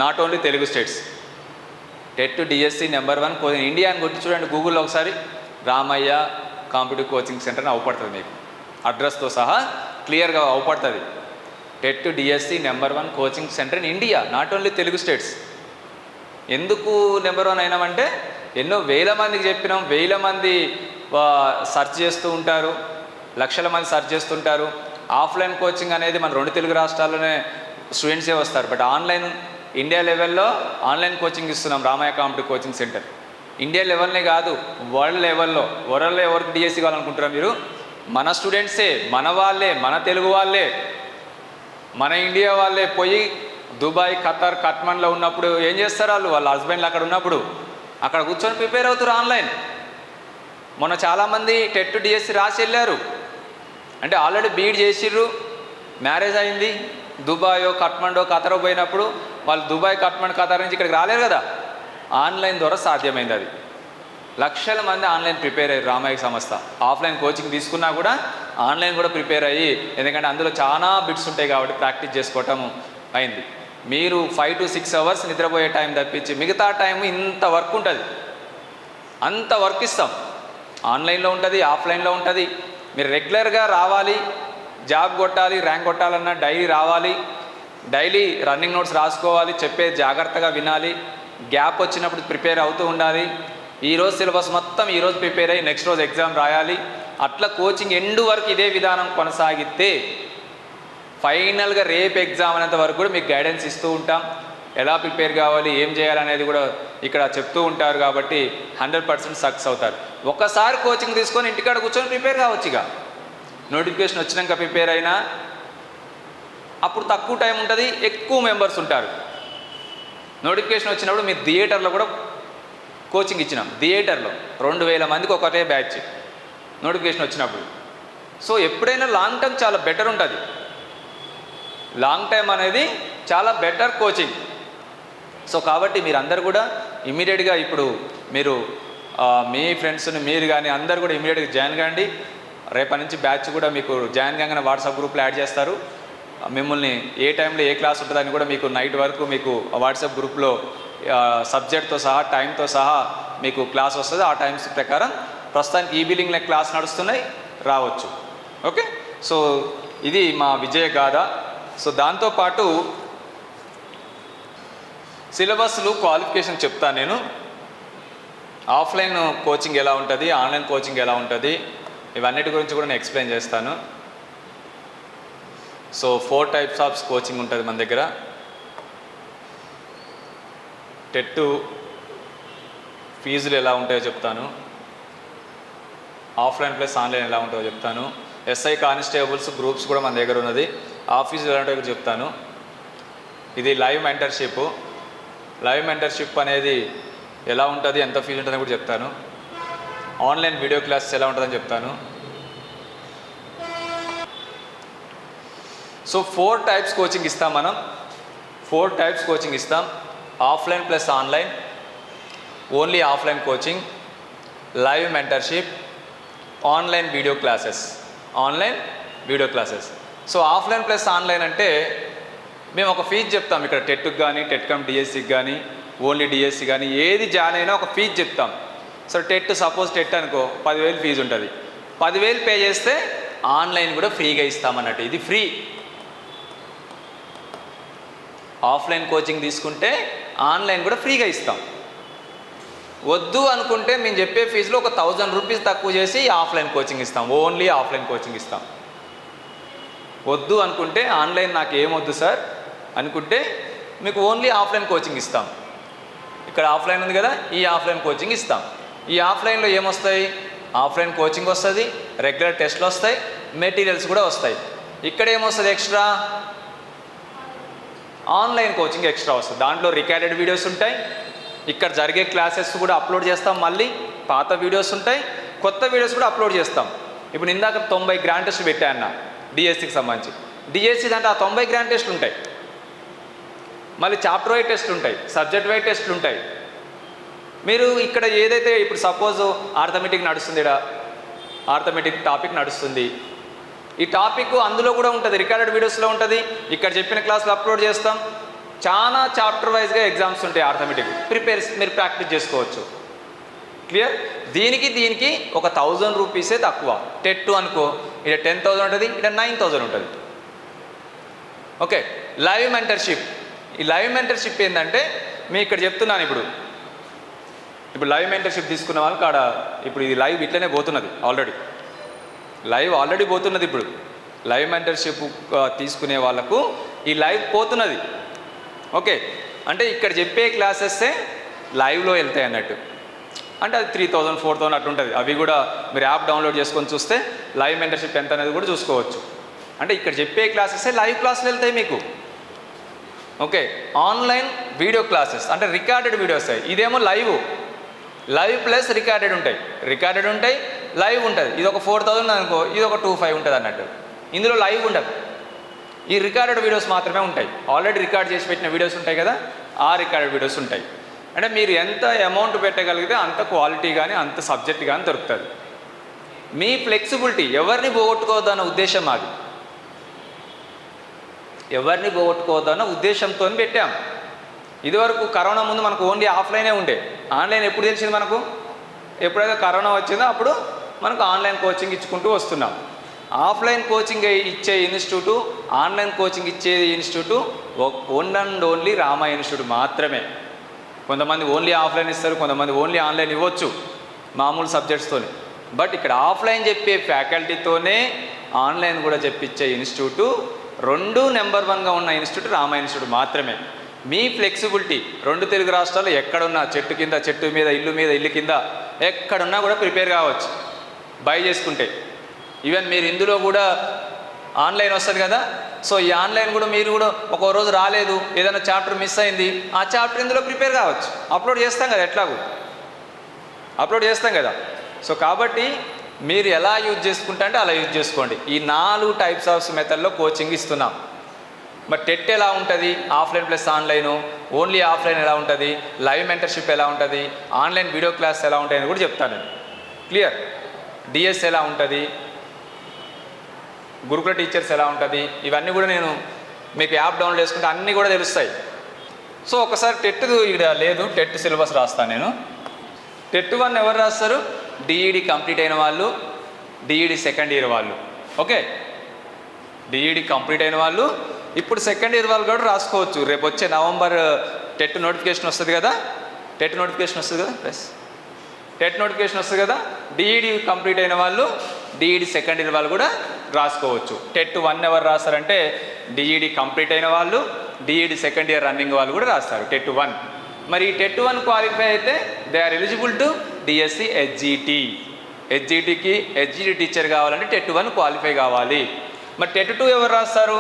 not only Telugu states. TET DSC #1 coaching India అని కొట్టి చూడండి గూగుల్లో ఒకసారి. రామయ్య కాంపిటేటివ్ కోచింగ్ సెంటర్ అని అవపడుతుంది, మీకు అడ్రస్తో సహా క్లియర్గా అవపడుతుంది. TET DSC #1 coaching centre in India, not only Telugu states. ఎందుకు #1 అయినామంటే ఎన్నో వేల మందికి చెప్పినాం, 1000 మంది సెర్చ్ చేస్తూ ఉంటారు, లక్షల మంది సెర్చ్ చేస్తుంటారు. ఆఫ్లైన్ కోచింగ్ అనేది మన 2 తెలుగు రాష్ట్రాల్లోనే స్టూడెంట్సే వస్తారు. బట్ ఆన్లైన్ ఇండియా లెవెల్లో ఆన్లైన్ కోచింగ్ ఇస్తున్నాం Ramaiah competitive coaching centre. India లెవెల్నే కాదు, వరల్డ్ లెవెల్లో. వరల్డ్లో ఎవరికి డిఎస్సి కావాలనుకుంటారా మీరు? మన స్టూడెంట్సే, మన వాళ్ళే, మన తెలుగు వాళ్ళే, మన ఇండియా వాళ్ళే పోయి దుబాయ్, ఖతార్, కట్మండ్లో ఉన్నప్పుడు ఏం చేస్తారు వాళ్ళ హస్బెండ్లు అక్కడ ఉన్నప్పుడు అక్కడ కూర్చొని ప్రిపేర్ అవుతారు ఆన్లైన్. మొన్న చాలామంది టెట్ డిఎస్సి రాసి వెళ్ళారు. అంటే ఆల్రెడీ బీఈడి చేసిర్రు, మ్యారేజ్ అయింది, దుబాయో, కట్మండో, ఖతరో పోయినప్పుడు వాళ్ళు దుబాయ్, కట్మండ్, ఖతార్ నుంచి ఇక్కడికి రాలేరు కదా, ఆన్లైన్ ద్వారా సాధ్యమైంది. అది లక్షల మంది ఆన్లైన్ ప్రిపేర్ అయ్యారు రామయ్య సంస్థ. ఆఫ్లైన్ కోచింగ్ తీసుకున్నా కూడా ఆన్లైన్ కూడా ప్రిపేర్ అయ్యి, ఎందుకంటే అందులో చాలా బిట్స్ ఉంటాయి కాబట్టి ప్రాక్టీస్ చేసుకోవటం అయింది. మీరు 5 to 6 అవర్స్ నిద్రపోయే టైం తప్పించి మిగతా టైం ఇంత వర్క్ ఉంటుంది, అంత వర్క్ ఇస్తాం. ఆన్లైన్లో ఉంటుంది, ఆఫ్లైన్లో ఉంటుంది. మీరు రెగ్యులర్గా రావాలి, జాబ్ కొట్టాలి, ర్యాంక్ కొట్టాలన్నా డైలీ రావాలి, డైలీ రన్నింగ్ నోట్స్ రాసుకోవాలి, చెప్పేది జాగ్రత్తగా వినాలి, గ్యాప్ వచ్చినప్పుడు ప్రిపేర్ అవుతూ ఉండాలి. ఈరోజు సిలబస్ మొత్తం ఈరోజు ప్రిపేర్ అయ్యి నెక్స్ట్ రోజు ఎగ్జామ్ రాయాలి. అట్లా కోచింగ్ ఎండ్ వరకు ఇదే విధానం కొనసాగితే ఫైనల్గా రేపు ఎగ్జామ్ అనేంత వరకు కూడా మీకు గైడెన్స్ ఇస్తూ ఉంటాం. ఎలా ప్రిపేర్ కావాలి, ఏం చేయాలనేది కూడా ఇక్కడ చెప్తూ ఉంటారు కాబట్టి 100% సక్సెస్ అవుతారు. ఒక్కసారి కోచింగ్ తీసుకొని ఇంటికాడ కూర్చొని ప్రిపేర్ కావచ్చు. ఇక నోటిఫికేషన్ వచ్చినాక ప్రిపేర్ అయినా అప్పుడు తక్కువ టైం ఉంటుంది, ఎక్కువ మెంబర్స్ ఉంటారు. నోటిఫికేషన్ వచ్చినప్పుడు మీరు థియేటర్లో కూడా కోచింగ్ ఇచ్చినాం. థియేటర్లో 2000 మందికి ఒకటే బ్యాచ్ నోటిఫికేషన్ వచ్చినప్పుడు. సో ఎప్పుడైనా లాంగ్ టర్మ్ చాలా బెటర్ ఉంటుంది. లాంగ్ టైం అనేది చాలా బెటర్ కోచింగ్. సో కాబట్టి మీరందరూ కూడా ఇమీడియట్గా ఇప్పుడు మీరు మీ ఫ్రెండ్స్ని మీరు కానీ అందరు కూడా ఇమీడియట్గా జాయిన్ కాండి. రేపటి నుంచి బ్యాచ్ కూడా మీకు జాయిన్ కాగానే వాట్సాప్ గ్రూప్లో యాడ్ చేస్తారు. మిమ్మల్ని ఏ టైంలో ఏ క్లాస్ ఉంటుందని కూడా మీకు నైట్ వరకు మీకు వాట్సాప్ గ్రూప్లో సబ్జెక్ట్తో సహా టైంతో సహా మీకు క్లాస్ వస్తుంది. ఆ టైమ్స్ ప్రకారం ప్రస్తుతానికి ఈ బిల్లింగ్లో క్లాస్ నడుస్తున్నాయి, రావచ్చు. ఓకే, సో ఇది మా విజయ గాథ. సో దాంతోపాటు సిలబస్లు క్వాలిఫికేషన్ చెప్తాను నేను. ఆఫ్లైన్ కోచింగ్ ఎలా ఉంటుంది, ఆన్లైన్ కోచింగ్ ఎలా ఉంటుంది, ఇవన్నిటి గురించి కూడా నేను ఎక్స్ప్లెయిన్ చేస్తాను. సో 4 టైప్స్ ఆఫ్ కోచింగ్ ఉంటుంది మన దగ్గర. టెట్ ఫీజులు ఎలా ఉంటాయో చెప్తాను, ఆఫ్లైన్ ప్లస్ ఆన్లైన్ ఎలా ఉంటుందో చెప్తాను. ఎస్ఐ కానిస్టేబుల్స్ గ్రూప్స్ కూడా మన దగ్గర ఉన్నది, ఆ ఫీజులు ఎలా ఉంటాయో చెప్తాను. ఇది లైవ్ మెంటర్షిప్. లైవ్ మెంటర్షిప్ అనేది ఎలా ఉంటుంది, ఎంత ఫీజు ఉంటుందని కూడా చెప్తాను. ఆన్లైన్ వీడియో క్లాసెస్ ఎలా ఉంటుందని చెప్తాను. సో 4 టైప్స్ కోచింగ్ ఇస్తాం మనం. 4 టైప్స్ కోచింగ్ ఇస్తాం. Offline plus online, only offline coaching, live mentorship, online video classes. Online video classes. So offline plus online అంటే మేము ఒక ఫీజు చెప్తాం. ఇక్కడ టెట్కి కానీ, టెట్ కమ్ డిఎస్సికి కానీ, ఓన్లీ డిఎస్సి కానీ ఏది జాయిన్ అయినా ఒక ఫీజు చెప్తాం. సో టెట్ సపోజ్ టెట్ అనుకో 10,000 ఫీజు ఉంటుంది. 10,000 పే చేస్తే ఆన్లైన్ కూడా ఫ్రీగా ఇస్తామన్నట్టు. ఇది ఫ్రీ. ఆఫ్లైన్ కోచింగ్ తీసుకుంటే ఆన్లైన్ కూడా ఫ్రీగా ఇస్తాం. వద్దు అనుకుంటే మేము చెప్పే ఫీజులో ఒక 1000 రూపీస్ తక్కువ చేసి ఆఫ్లైన్ కోచింగ్ ఇస్తాం. ఓన్లీ ఆఫ్లైన్ కోచింగ్ ఇస్తాం. వద్దు అనుకుంటే ఆన్లైన్ నాకు ఏమొద్దు సార్ అనుకుంటే మీకు ఓన్లీ ఆఫ్లైన్ కోచింగ్ ఇస్తాం. ఇక్కడ ఆఫ్లైన్ ఉంది కదా, ఈ ఆఫ్లైన్ కోచింగ్ ఇస్తాం. ఈ ఆఫ్లైన్లో ఏమొస్తాయి, ఆఫ్లైన్ కోచింగ్ వస్తుంది, రెగ్యులర్ టెస్ట్లు వస్తాయి, మెటీరియల్స్ కూడా వస్తాయి. ఇక్కడ ఏమొస్తుంది ఎక్స్ట్రా, ఆన్లైన్ కోచింగ్ ఎక్స్ట్రా వస్తుంది. దాంట్లో రికార్డెడ్ వీడియోస్ ఉంటాయి, ఇక్కడ జరిగే క్లాసెస్ కూడా అప్లోడ్ చేస్తాం, మళ్ళీ పాత వీడియోస్ ఉంటాయి, కొత్త వీడియోస్ కూడా అప్లోడ్ చేస్తాం. ఇప్పుడు ఇందాక 90 గ్రాండ్ టెస్ట్ పెట్టాను డిఎస్సికి సంబంధించి. డిఎస్సి దాంట్లో ఆ 90 గ్రాండ్ టెస్ట్లు ఉంటాయి, మళ్ళీ చాప్టర్ వైజ్ టెస్ట్లు ఉంటాయి, సబ్జెక్ట్ వైజ్ టెస్ట్లు ఉంటాయి. మీరు ఇక్కడ ఏదైతే ఇప్పుడు సపోజ్ ఆర్థమెటిక్ నడుస్తుంది, ఇక్కడ ఆర్థమెటిక్ టాపిక్ నడుస్తుంది, ఈ టాపిక్ అందులో కూడా ఉంటుంది, రికార్డెడ్ వీడియోస్లో ఉంటుంది, ఇక్కడ చెప్పిన క్లాసులు అప్లోడ్ చేస్తాం. చాలా చాప్టర్ వైజ్గా ఎగ్జామ్స్ ఉంటాయి. ఆర్థమెటిక్ మీరు ప్రాక్టీస్ చేసుకోవచ్చు. క్లియర్. దీనికి ఒక 1000 రూపీసే తక్కువ. టెట్ అనుకో ఇక్కడ 10,000 ఉంటుంది, ఇక్కడ 9,000 ఉంటుంది. ఓకే. Live mentorship. ఈ లైవ్ మెంటర్షిప్ ఏంటంటే మీ ఇక్కడ చెప్తున్నాను. ఇప్పుడు లైవ్ మెంటర్షిప్ తీసుకున్న వాళ్ళకి కాడ ఇప్పుడు ఇది లైవ్ ఇట్లనే పోతున్నది, ఆల్రెడీ పోతున్నది. ఇప్పుడు లైవ్ మెంటర్షిప్ తీసుకునే వాళ్ళకు ఈ లైవ్ పోతున్నది. ఓకే. అంటే ఇక్కడ చెప్పే క్లాసెస్సే లైవ్లో వెళ్తాయి అన్నట్టు. అంటే అది 3,000 4,000 అట్లా ఉంటుంది. అవి కూడా మీరు యాప్ డౌన్లోడ్ చేసుకొని చూస్తే లైవ్ మెంటర్షిప్ ఎంత అనేది కూడా చూసుకోవచ్చు. అంటే ఇక్కడ చెప్పే క్లాసెస్సే లైవ్ క్లాసులు వెళ్తాయి మీకు. ఓకే. ఆన్లైన్ వీడియో క్లాసెస్ అంటే రికార్డెడ్ వీడియోస్. ఇదేమో లైవ్ ప్లస్ రికార్డెడ్ ఉంటాయి, లైవ్ ఉంటుంది. ఇది ఒక 4,000 అనుకో, ఇది ఒక 2,500 ఉంటుంది అన్నట్టు. ఇందులో లైవ్ ఉండదు, ఈ రికార్డెడ్ వీడియోస్ మాత్రమే ఉంటాయి. ఆల్రెడీ రికార్డ్ చేసి పెట్టిన వీడియోస్ ఉంటాయి కదా, ఆ రికార్డెడ్ వీడియోస్ ఉంటాయి. అంటే మీరు ఎంత అమౌంట్ పెట్టగలిగితే అంత క్వాలిటీ కానీ అంత సబ్జెక్ట్ కానీ దొరుకుతుంది. మీ ఫ్లెక్సిబిలిటీ, ఎవరిని పోగొట్టుకోవద్దన్న ఉద్దేశం మాది. ఎవరిని పోగొట్టుకోవద్దన్న ఉద్దేశంతో పెట్టాం. ఇదివరకు కరోనా ముందు మనకు ఓన్లీ ఆఫ్లైనే ఉండే. ఆన్లైన్ ఎప్పుడు తెలిసింది మనకు? ఎప్పుడైతే కరోనా వచ్చిందో అప్పుడు మనకు ఆన్లైన్ కోచింగ్ ఇచ్చుకుంటూ వస్తున్నాం. ఆఫ్లైన్ కోచింగ్ ఇచ్చే ఇన్స్టిట్యూటు, ఆన్లైన్ కోచింగ్ ఇచ్చే institute one and only Rama institute మాత్రమే. కొంతమంది ఓన్లీ ఆఫ్లైన్ ఇస్తారు, కొంతమంది ఓన్లీ ఆన్లైన్ ఇవ్వచ్చు మామూలు సబ్జెక్ట్స్తోనే. బట్ ఇక్కడ ఆఫ్లైన్ చెప్పే ఫ్యాకల్టీతోనే ఆన్లైన్ కూడా చెప్పించే ఇన్స్టిట్యూటు, 2 నెంబర్ 1గా ఉన్న ఇన్స్టిట్యూట్ రామ ఇన్స్టిట్యూట్ మాత్రమే. మీ ఫ్లెక్సిబిలిటీ 2 తెలుగు రాష్ట్రాలు ఎక్కడున్నా, చెట్టు కింద, చెట్టు మీద, ఇల్లు మీద, ఇల్లు కింద, ఎక్కడున్నా కూడా ప్రిపేర్ కావచ్చు బై చేసుకుంటే. ఈవెన్ మీరు ఇందులో కూడా ఆన్లైన్ వస్తుంది కదా, సో ఈ ఆన్లైన్ కూడా మీరు కూడా ఒక రోజు రాలేదు, ఏదైనా చాప్టర్ మిస్ అయింది, ఆ చాప్టర్ ఇందులో ప్రిపేర్ కావచ్చు. అప్లోడ్ చేస్తాం కదా, ఎట్లాగూ అప్లోడ్ చేస్తాం కదా. సో కాబట్టి మీరు ఎలా యూజ్ చేసుకుంటా అంటే అలా యూజ్ చేసుకోండి. ఈ 4 టైప్స్ ఆఫ్ మెథడ్లో కోచింగ్ ఇస్తున్నాం. మరి టెట్ ఎలా ఉంటుంది, offline plus online, only offline ఎలా ఉంటుంది, లైవ్ మెంటర్షిప్ ఎలా ఉంటుంది, ఆన్లైన్ వీడియో క్లాస్ ఎలా ఉంటాయి అని కూడా చెప్తాను. క్లియర్? డిఎస్ ఎలా ఉంటుంది, గురుకుల టీచర్స్ ఎలా ఉంటుంది, ఇవన్నీ కూడా నేను మీకు యాప్ డౌన్లోడ్ చేసుకుంటే అన్నీ కూడా తెలుస్తాయి. సో ఒకసారి టెట్ ఇక్కడ లేదు, టెట్ సిలబస్ రాస్తాను నేను. టెట్ 1 ఎవరు రాస్తారు? డిఈడి కంప్లీట్ అయిన వాళ్ళు, డిఈడి సెకండ్ ఇయర్ వాళ్ళు. ఓకే, డిఈడి కంప్లీట్ అయిన వాళ్ళు, ఇప్పుడు సెకండ్ ఇయర్ వాళ్ళు కూడా రాసుకోవచ్చు. రేపు వచ్చే నవంబర్ టెట్ నోటిఫికేషన్ వస్తుంది కదా, టెట్ నోటిఫికేషన్ వస్తుంది కదా, ప్లస్ టెట్ నోటిఫికేషన్ వస్తుంది కదా, డిఈడి కంప్లీట్ అయిన వాళ్ళు, డిఈడి సెకండ్ ఇయర్ వాళ్ళు కూడా రాసుకోవచ్చు. టెట్ 1 ఎవరు రాస్తారంటే డిఈడి కంప్లీట్ అయిన వాళ్ళు, డిఈడి సెకండ్ ఇయర్ రన్నింగ్ వాళ్ళు కూడా రాస్తారు టెట్ 1. మరి ఈ టెట్ 1 క్వాలిఫై అయితే they are eligible to DSC HGT. హెచ్జిటికి హెచ్జిటి టీచర్ కావాలంటే టెట్ 1 క్వాలిఫై కావాలి. మరి టెట్ 2 ఎవరు రాస్తారు?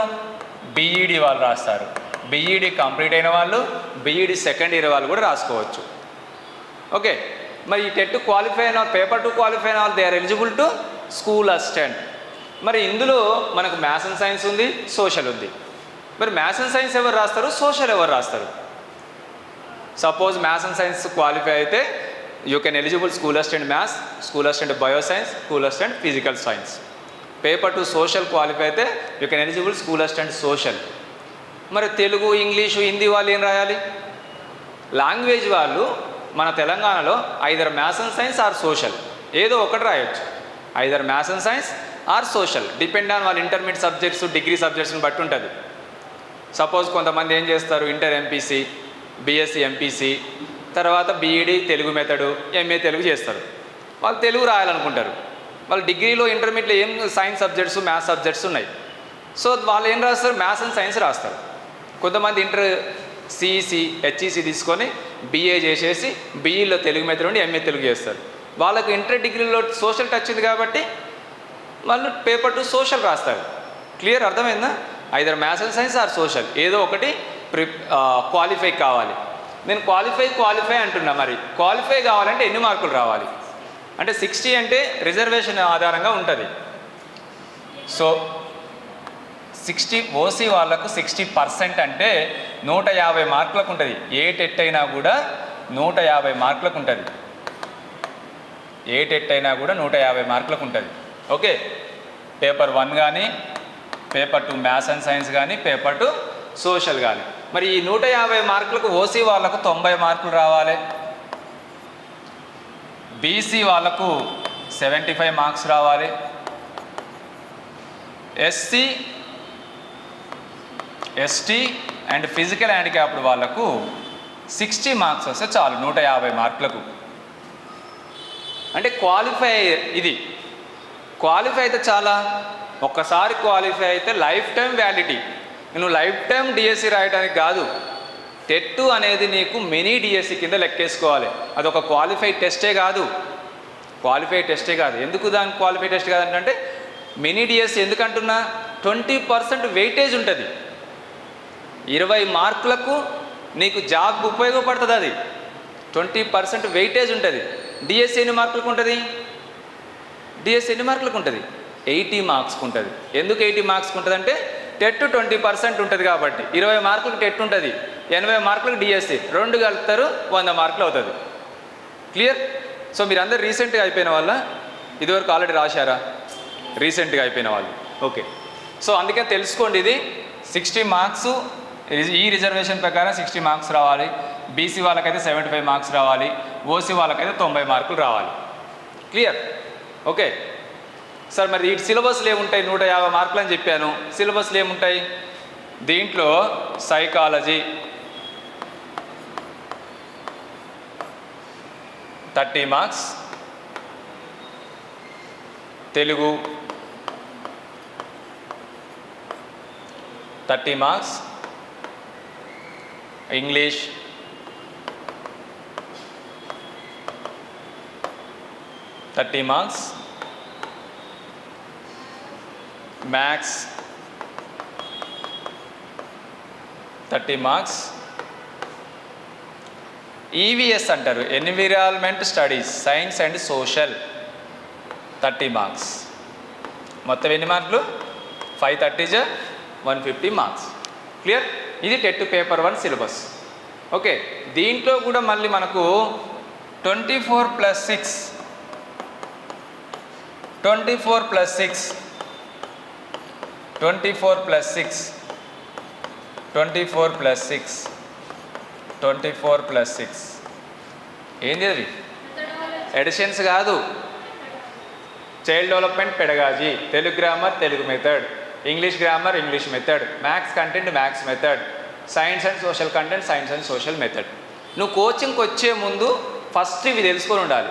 బీఈడి వాళ్ళు రాస్తారు. బీఈడి కంప్లీట్ అయిన వాళ్ళు, బీఈడి సెకండ్ ఇయర్ వాళ్ళు కూడా రాసుకోవచ్చు. ఓకే, మరి ఈ టెట్ క్వాలిఫై అయిన పేపర్ 2 క్వాలిఫై అయిన వాళ్ళు they are eligible to school assistant. మరి ఇందులో మనకు మ్యాథ్స్ అండ్ సైన్స్ ఉంది, సోషల్ ఉంది. మరి మ్యాథ్స్ అండ్ సైన్స్ ఎవరు రాస్తారు, సోషల్ ఎవరు రాస్తారు? Suppose maths and science qualify అయితే you can eligible school assistant maths, school assistant bio science, school assistant physical science. Paper 2 social qualify అయితే you can eligible school assistant social. మరి Telugu, English, Hindi వాళ్ళు ఏం రాయాలి? లాంగ్వేజ్ వాళ్ళు మన తెలంగాణలో either maths and science or social, ఏదో ఒకటి రాయొచ్చు. Either maths and science or social, depend on వాళ్ళ ఇంటర్మీడియట్ సబ్జెక్ట్స్, డిగ్రీ సబ్జెక్ట్స్ని బట్టి ఉంటుంది. సపోజ్ కొంతమంది ఏం చేస్తారు, ఇంటర్ ఎంపీసీ, బీఎస్సీ ఎంపీసీ, తర్వాత BEd Telugu method, MA Telugu చేస్తారు. వాళ్ళు తెలుగు రాయాలనుకుంటారు. వాళ్ళు డిగ్రీలో, ఇంటర్మీడియట్లో ఏం సైన్స్ సబ్జెక్ట్స్, మ్యాథ్స్ సబ్జెక్ట్స్ ఉన్నాయి. సో వాళ్ళు ఏం రాస్తారు, మ్యాథ్స్ అండ్ సైన్స్ రాస్తారు. కొంతమంది ఇంటర్ సిఈసి, హెచ్ఈసి తీసుకొని బీఏ చేసేసి బీఈలో తెలుగు మెథడ్ ఉండి ఎంఏ తెలుగు చేస్తారు. వాళ్ళకు ఇంటర్ డిగ్రీలో సోషల్ టచ్ ఉంది కాబట్టి వాళ్ళు పేపర్ 2 సోషల్ రాస్తారు. క్లియర్? అర్థమైందా? Either maths and science or social, ఏదో ఒకటి క్వాలిఫై కావాలి. నేను క్వాలిఫై అంటున్నా. మరి క్వాలిఫై కావాలంటే ఎన్ని మార్కులు రావాలి అంటే 60 అంటే రిజర్వేషన్ ఆధారంగా ఉంటుంది. సో 60 ఓసీ వాళ్ళకు 60% అంటే 150 మార్కులకు ఉంటుంది. ఏ టెట్ అయినా కూడా 150 మార్కులకు ఉంటుంది. ఏ టెట్ అయినా కూడా 150 మార్కులకు ఉంటుంది. ఓకే, పేపర్ 1 కానీ, పేపర్ 2 మ్యాథ్స్ అండ్ సైన్స్ కానీ, పేపర్ 2 సోషల్ కానీ. మరి ఈ 150 మార్కులకు ఓసీ వాళ్ళకు 90 మార్కులు రావాలి, బీసీ వాళ్ళకు 75 మార్క్స్ రావాలి, SC, ST and physical handicapped వాళ్ళకు 60 మార్క్స్ వస్తే చాలు 150 మార్కులకు. అంటే క్వాలిఫై, ఇది క్వాలిఫై అయితే చాలా. ఒక్కసారి క్వాలిఫై అయితే లైఫ్ టైం వ్యాలిడిటీ. నువ్వు లైఫ్ టైం డిఎస్సి రాయడానికి కాదు, టెట్ అనేది నీకు మినీ డిఎస్సి కింద లెక్కేసుకోవాలి. అదొక క్వాలిఫై టెస్టే కాదు, క్వాలిఫై టెస్టే కాదు. ఎందుకు దానికి క్వాలిఫై టెస్ట్ కాదంటే మినీ డిఎస్సి ఎందుకంటున్నా, 20% వెయిటేజ్ ఉంటుంది. 20 మార్కులకు నీకు జాబ్కి ఉపయోగపడుతుంది. అది 20% వెయిటేజ్ ఉంటుంది. డిఎస్సి ఎన్ని మార్కులకు ఉంటుంది? డిఎస్సి ఎన్ని మార్కులకు ఉంటుంది? 80 మార్క్స్కి ఉంటుంది. ఎందుకు 80 మార్క్స్కి ఉంటుంది అంటే టెట్ 20% ఉంటుంది కాబట్టి 20 మార్కులకు టెట్ ఉంటుంది, 80 మార్కులకు డిఎస్సి, 2 కలుపుతారు, 100 మార్కులు అవుతుంది. క్లియర్? సో మీరందరూ రీసెంట్గా అయిపోయిన వాళ్ళ, ఇదివరకు ఆల్రెడీ రాశారా? రీసెంట్గా అయిపోయిన వాళ్ళు. ఓకే, సో అందుకే తెలుసుకోండి, ఇది 60 మార్క్స్ ఈ రిజర్వేషన్ ప్రకారం 60 మార్క్స్ రావాలి. బీసీ వాళ్ళకైతే 75 మార్క్స్ రావాలి, ఓసీ వాళ్ళకైతే 90 మార్కులు రావాలి. క్లియర్? ఓకే సార్, మరి ఈ సిలబస్లు ఏముంటాయి? 150 మార్కులు అని చెప్పాను. సిలబస్లు ఏముంటాయి దీంట్లో? Psychology 30 marks, Telugu 30 marks, English, thirty marks, maths 30 marks, EVS అంటారు, environment studies, science and social 30 marks. మొత్తం ఎన్ని మార్కులు? 530 150 మార్క్స్. క్లియర్? ఇది టెట్ పేపర్ 1 సిలబస్. ఓకే, దీంట్లో కూడా మళ్ళీ మనకు 24 + 6 24 + 6 24 + 6 24 + 6 24 + 6 ఏంది అది? ఎడిషన్స్ కాదు, child development pedagogy, Telugu grammar Telugu method, English grammar English method, maths content maths method, science and social content science and social method. నువ్వు కోచింగ్కి వచ్చే ముందు ఫస్ట్ ఇవి తెలుసుకొని ఉండాలి.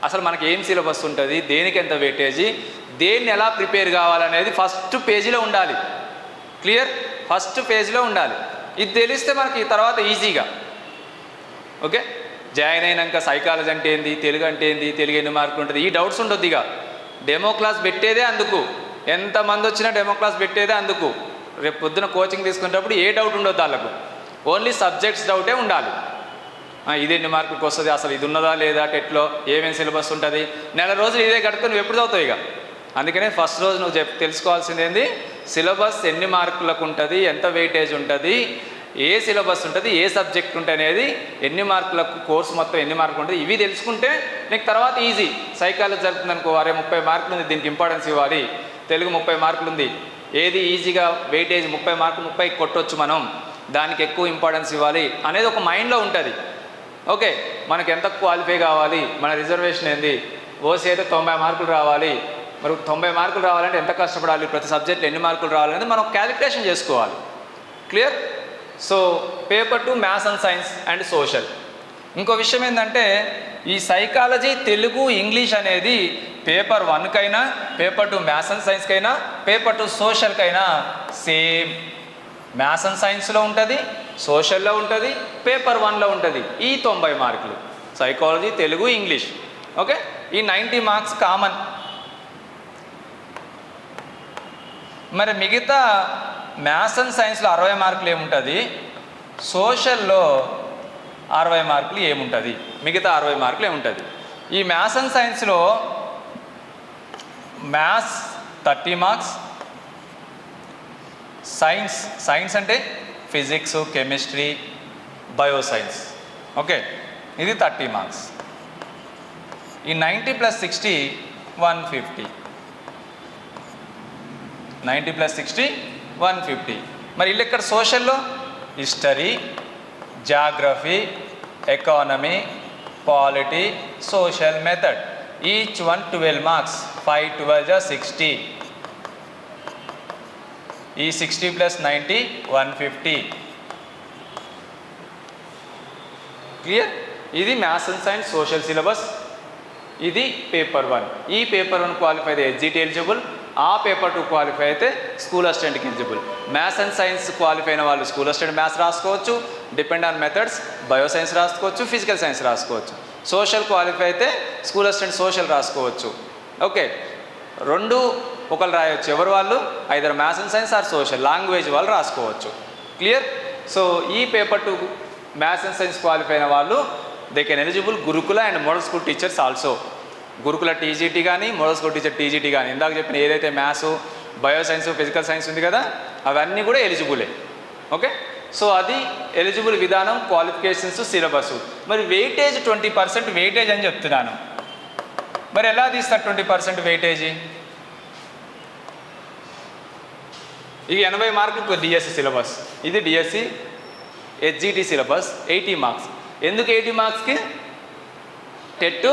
అసలు మనకి ఏం సిలబస్ ఉంటుంది, దేనికి ఎంత వెయిటేజీ, దేన్ని ఎలా ప్రిపేర్ కావాలనేది ఫస్ట్ పేజీలో ఉండాలి. క్లియర్? ఫస్ట్ పేజీలో ఉండాలి. ఇది తెలిస్తే మనకి తర్వాత ఈజీగా. ఓకే, జాయిన్ అయినాక సైకాలజీ అంటే ఏంది, తెలుగు అంటే ఏంది, తెలుగు ఎన్ని మార్కులు ఉంటుంది, ఈ డౌట్స్ ఉండొద్దు. ఇక డెమో క్లాస్ పెట్టేదే అందుకు, ఎంతమంది వచ్చినా డెమో క్లాస్ పెట్టేదే అందుకు. రేపు పొద్దున కోచింగ్ తీసుకునేటప్పుడు ఏ డౌట్ ఉండొద్దు వాళ్ళకు, ఓన్లీ సబ్జెక్ట్స్ డౌటే ఉండాలి. ఇది ఎన్ని మార్కులకు వస్తుంది, అసలు ఇది ఉన్నదా లేదా, టెట్లో ఏమేమి సిలబస్ ఉంటుంది, నెల రోజులు ఇదే కట్టుకొని నువ్వు ఎప్పుడు చదువుతావు ఇక. అందుకనే ఫస్ట్ రోజు నువ్వు తెలుసుకోవాల్సింది ఏంది, సిలబస్ ఎన్ని మార్కులకు ఉంటుంది, ఎంత వెయిటేజ్ ఉంటుంది, ఏ సిలబస్ ఉంటుంది, ఏ సబ్జెక్ట్ ఉంటుంది అనేది, ఎన్ని మార్కులకు కోర్సు మొత్తం ఎన్ని మార్కులు ఉంటుంది, ఇవి తెలుసుకుంటే నీకు తర్వాత ఈజీ. సైకాలజీ జరుగుతుంది అనుకో, అరే 30 మార్కులు ఉంది, దీనికి ఇంపార్టెన్స్ ఇవ్వాలి. తెలుగు 30 మార్కులు ఉంది, ఏది ఈజీగా వెయిటేజ్ 30 మార్కులు 30 కొట్టొచ్చు మనం, దానికి ఎక్కువ ఇంపార్టెన్స్ ఇవ్వాలి అనేది ఒక మైండ్లో ఉంటుంది. ఓకే, మనకి ఎంత క్వాలిఫై కావాలి, మన రిజర్వేషన్ ఏంది, ఓసీ అయితే 90 మార్కులు రావాలి, మరి 90 మార్కులు రావాలంటే ఎంత కష్టపడాలి, ప్రతి సబ్జెక్ట్లో ఎన్ని మార్కులు రావాలనేది మనం క్యాలిక్యులేషన్ చేసుకోవాలి. Clear? So paper 2 maths and science and social. ఇంకో విషయం ఏంటంటే, ఈ సైకాలజీ తెలుగు ఇంగ్లీష్ అనేది పేపర్ 1కైనా, పేపర్ 2 మ్యాథ్స్ అండ్ సైన్స్కైనా, పేపర్ 2 సోషల్కైనా సేమ్. మ్యాథ్స్ అండ్ సైన్స్లో ఉంటుంది, సోషల్లో ఉంటుంది, పేపర్ 1లో ఉంటుంది. ఈ 90 మార్కులు సైకాలజీ తెలుగు ఇంగ్లీష్. ఓకే, ఈ 90 మార్క్స్ కామన్. మరి మిగతా మ్యాథ్స్ అండ్ సైన్స్లో 60 మార్కులు ఏముంటుంది, సోషల్లో 60 మార్కులు ఏముంటుంది, మిగతా 60 మార్కులు ఏముంటుంది. ఈ మ్యాథ్స్ అండ్ సైన్స్లో మ్యాథ్స్ 30 మార్క్స్, సైన్స్ అంటే ఫిజిక్స్, కెమిస్ట్రీ, బయోసైన్స్. ఓకే, ఇది 30 మార్క్స్. ఈ 90 + 60 150. 90 + 60 150. మరి ఇల్లు ఇక్కడ సోషల్లో history, geography, economy, polity, social method, each one 12 marks. 5 12 60. ఈ 60 + 90 150. క్లియర్? ఇది maths and science social syllabus. ఇది పేపర్ 1. ఈ పేపర్ 1 క్వాలిఫై అయితే ఎస్జిటి ఎలిజిబుల్, ఆ పేపర్ 2 క్వాలిఫై అయితే స్కూల్ అసిస్టెంట్కి eligible. Maths and science qualify అయిన వాళ్ళు స్కూల్ అసిస్టెంట్ మ్యాథ్స్ రాసుకోవచ్చు, డిపెండ్ ఆన్ మెథడ్స్ బయోసైన్స్ రాసుకోవచ్చు, ఫిజికల్ సైన్స్ రాసుకోవచ్చు. సోషల్ క్వాలిఫై అయితే స్కూల్ అసిస్టెంట్ సోషల్ రాసుకోవచ్చు. ఓకే, 2 ఒకరు రాయొచ్చు. ఎవరు వాళ్ళు? Either maths and science or social, language వాళ్ళు రాసుకోవచ్చు. క్లియర్? సో ఈ paper 2 maths and science qualify అయిన వాళ్ళు దే కెన్ ఎలిజిబుల్ గురుకుల and model school teachers also. గురుకుల టీజీటీ కానీ, మోడల్ స్కూల్ టీచర్ టీజీటీ కానీ, ఇందాక చెప్పిన ఏదైతే మ్యాథ్స్, బయోసైన్స్, ఫిజికల్ సైన్స్ ఉంది కదా, అవన్నీ కూడా ఎలిజిబులే. ఓకే, సో అది ఎలిజిబుల్ విధానం, క్వాలిఫికేషన్స్, సిలబస్. మరి వెయిటేజ్ 20% వెయిటేజ్ అని చెప్తున్నాను. మరి ఎలా తీస్తారు 20% వెయిటేజీ? ఇది 80 మార్కులకు డిఎస్సి సిలబస్, ఇది డిఎస్సి హెచ్జిటి సిలబస్ 80 మార్క్స్. ఎందుకు 80 మార్క్స్కి? టెట్